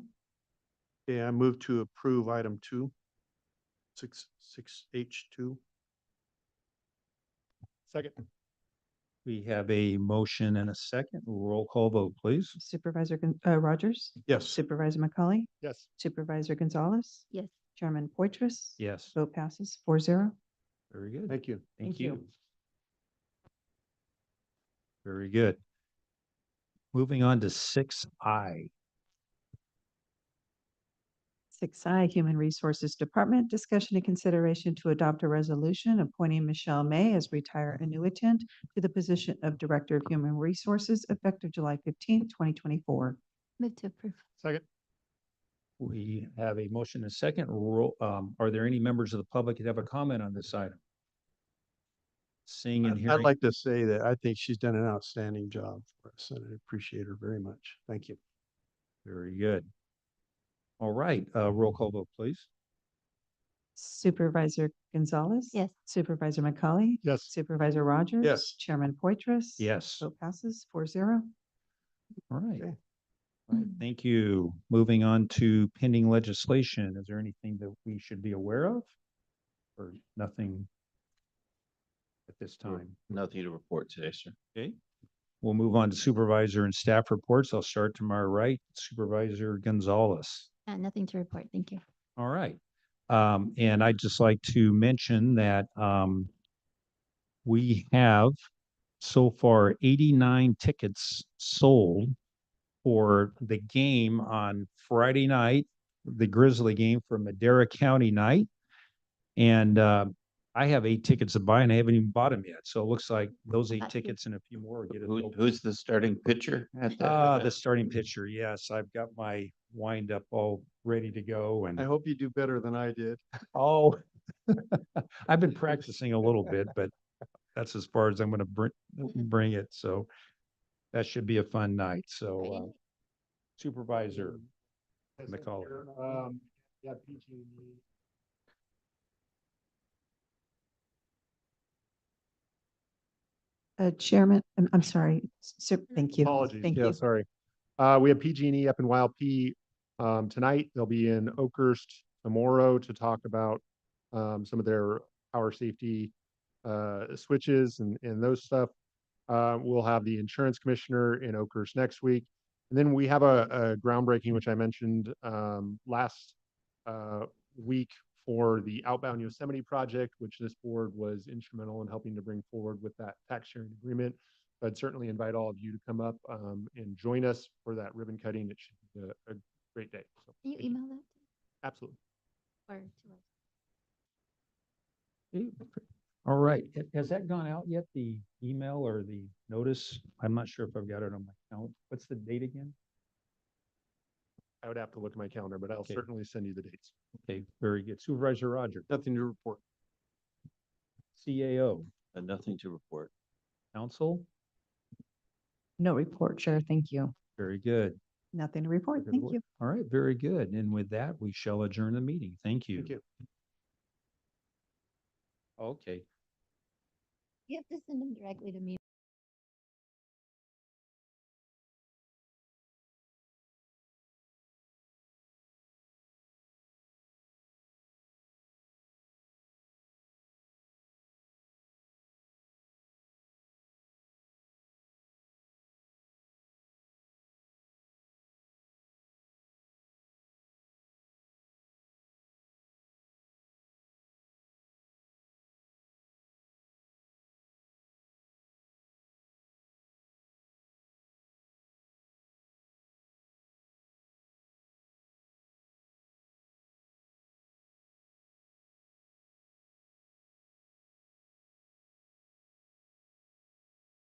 Okay, I move to approve item 2, 6H2. Second. We have a motion and a second. Roll call vote, please. Supervisor Rogers? Yes. Supervisor McCauley? Yes. Supervisor Gonzalez? Yes. Chairman Poitras? Yes. Vote passes 4-0. Very good. Thank you. Thank you. Very good. Moving on to 6I. 6I, Human Resources Department, discussion and consideration to adopt a resolution appointing Michelle May as retired annuitant to the position of Director of Human Resources effective July 15th, 2024. Move to approve. Second. We have a motion and a second. Are there any members of the public that have a comment on this item? Seeing and I'd hearing. like to say that I think she's done an outstanding job for us, and I appreciate her very much. Thank you. Very good. All right, roll call vote, please. Supervisor Gonzalez? Yes. Supervisor McCauley? Yes. Supervisor Rogers? Yes. Chairman Poitras? Yes. Vote passes 4-0. All right. Okay. All right, thank you. Moving on to pending legislation. Is there anything that we should be aware of? Or nothing at this time? Nothing to report today, sir. Okay. We'll move on to supervisor and staff reports. I'll start to my right, Supervisor Gonzalez. Nothing to report. Thank you. All right. And I'd just like to mention that we have so far 89 tickets sold for the game on Friday night, the Grizzly game for Madera County night. And I have 8 tickets to buy and I haven't even bought them yet. So it looks like those 8 tickets and a few more will get it. Who's the starting pitcher at that? The starting pitcher. Yes, I've got my wind up all ready to go. And I hope you do better than I did. oh, I've been practicing a little bit, but that's as far as I'm going to bring it. So that should be a fun night. So Supervisor McCall. Yeah, PG&E. Chairman, I'm sorry. Thank you. Apologies. Thank Yeah, you. sorry. We have PG&E up in YLP tonight. They'll be in Oakhurst tomorrow to talk about some of their power safety switches and those stuff. We'll have the insurance commissioner in Oakhurst next week. And then we have a groundbreaking, which I mentioned last week for the outbound Yosemite project, which this board was instrumental in helping to bring forward with that tax sharing agreement. So I'd certainly invite all of you to come up and join us for that ribbon cutting. It should be a great day. So, Can you email that? absolutely. Or to us? All right. Has that gone out yet? The email or the notice? I'm not sure if I've got it on my calendar. What's the date again? I would have to look at my calendar, but I'll Okay. certainly send you the dates. Okay, very good. Supervisor Roger, Nothing to report. CAO, Nothing to report. council, No report, Chair. Thank you. very good. Nothing to report. Thank you. All right, very good. And with that, we shall adjourn the meeting. Thank you. Thank you. Okay. You have to send them directly to me.